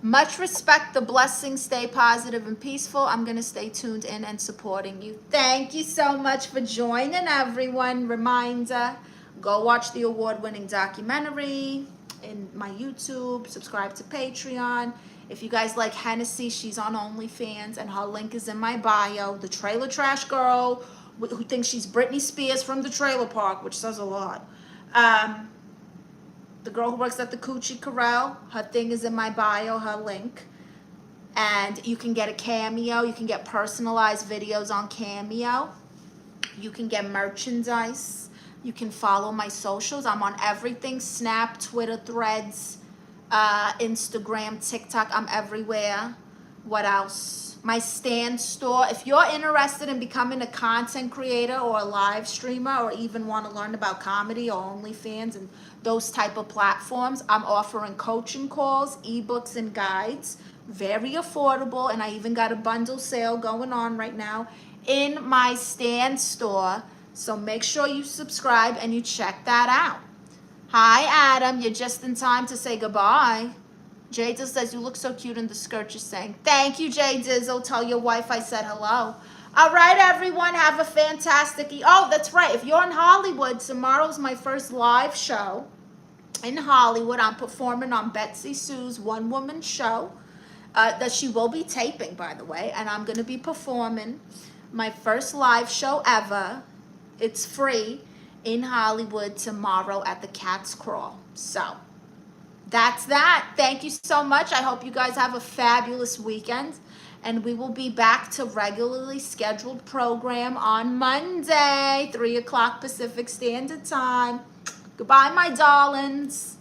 Much respect, the blessings, stay positive and peaceful. I'm going to stay tuned in and supporting you. Thank you so much for joining, everyone. Reminder, go watch the award-winning documentary in my YouTube. Subscribe to Patreon. If you guys like Hennessy, she's on OnlyFans, and her link is in my bio. The trailer trash girl who thinks she's Britney Spears from the trailer park, which says a lot. The girl who works at the Coochie Corral, her thing is in my bio, her link. And you can get a Cameo. You can get personalized videos on Cameo. You can get merchandise. You can follow my socials. I'm on everything. Snap, Twitter, Threads, Instagram, TikTok. I'm everywhere. What else? My Stan store. If you're interested in becoming a content creator or a live streamer, or even want to learn about comedy or OnlyFans and those type of platforms, I'm offering coaching calls, ebooks, and guides. Very affordable, and I even got a bundle sale going on right now in my Stan store. So make sure you subscribe and you check that out. Hi, Adam. You're just in time to say goodbye. Jay Dizzle says, you look so cute in the skirt you're saying. Thank you, Jay Dizzle. Tell your wife I said hello. All right, everyone. Have a fantastic... Oh, that's right. If you're in Hollywood, tomorrow's my first live show in Hollywood. I'm performing on Betsy Sue's one-woman show that she will be taping, by the way. And I'm going to be performing my first live show ever. It's free in Hollywood tomorrow at the Cat's Crawl. So... that's that. Thank you so much. I hope you guys have a fabulous weekend. And we will be back to regularly scheduled program on Monday, 3 o'clock Pacific Standard Time. Goodbye, my darlings.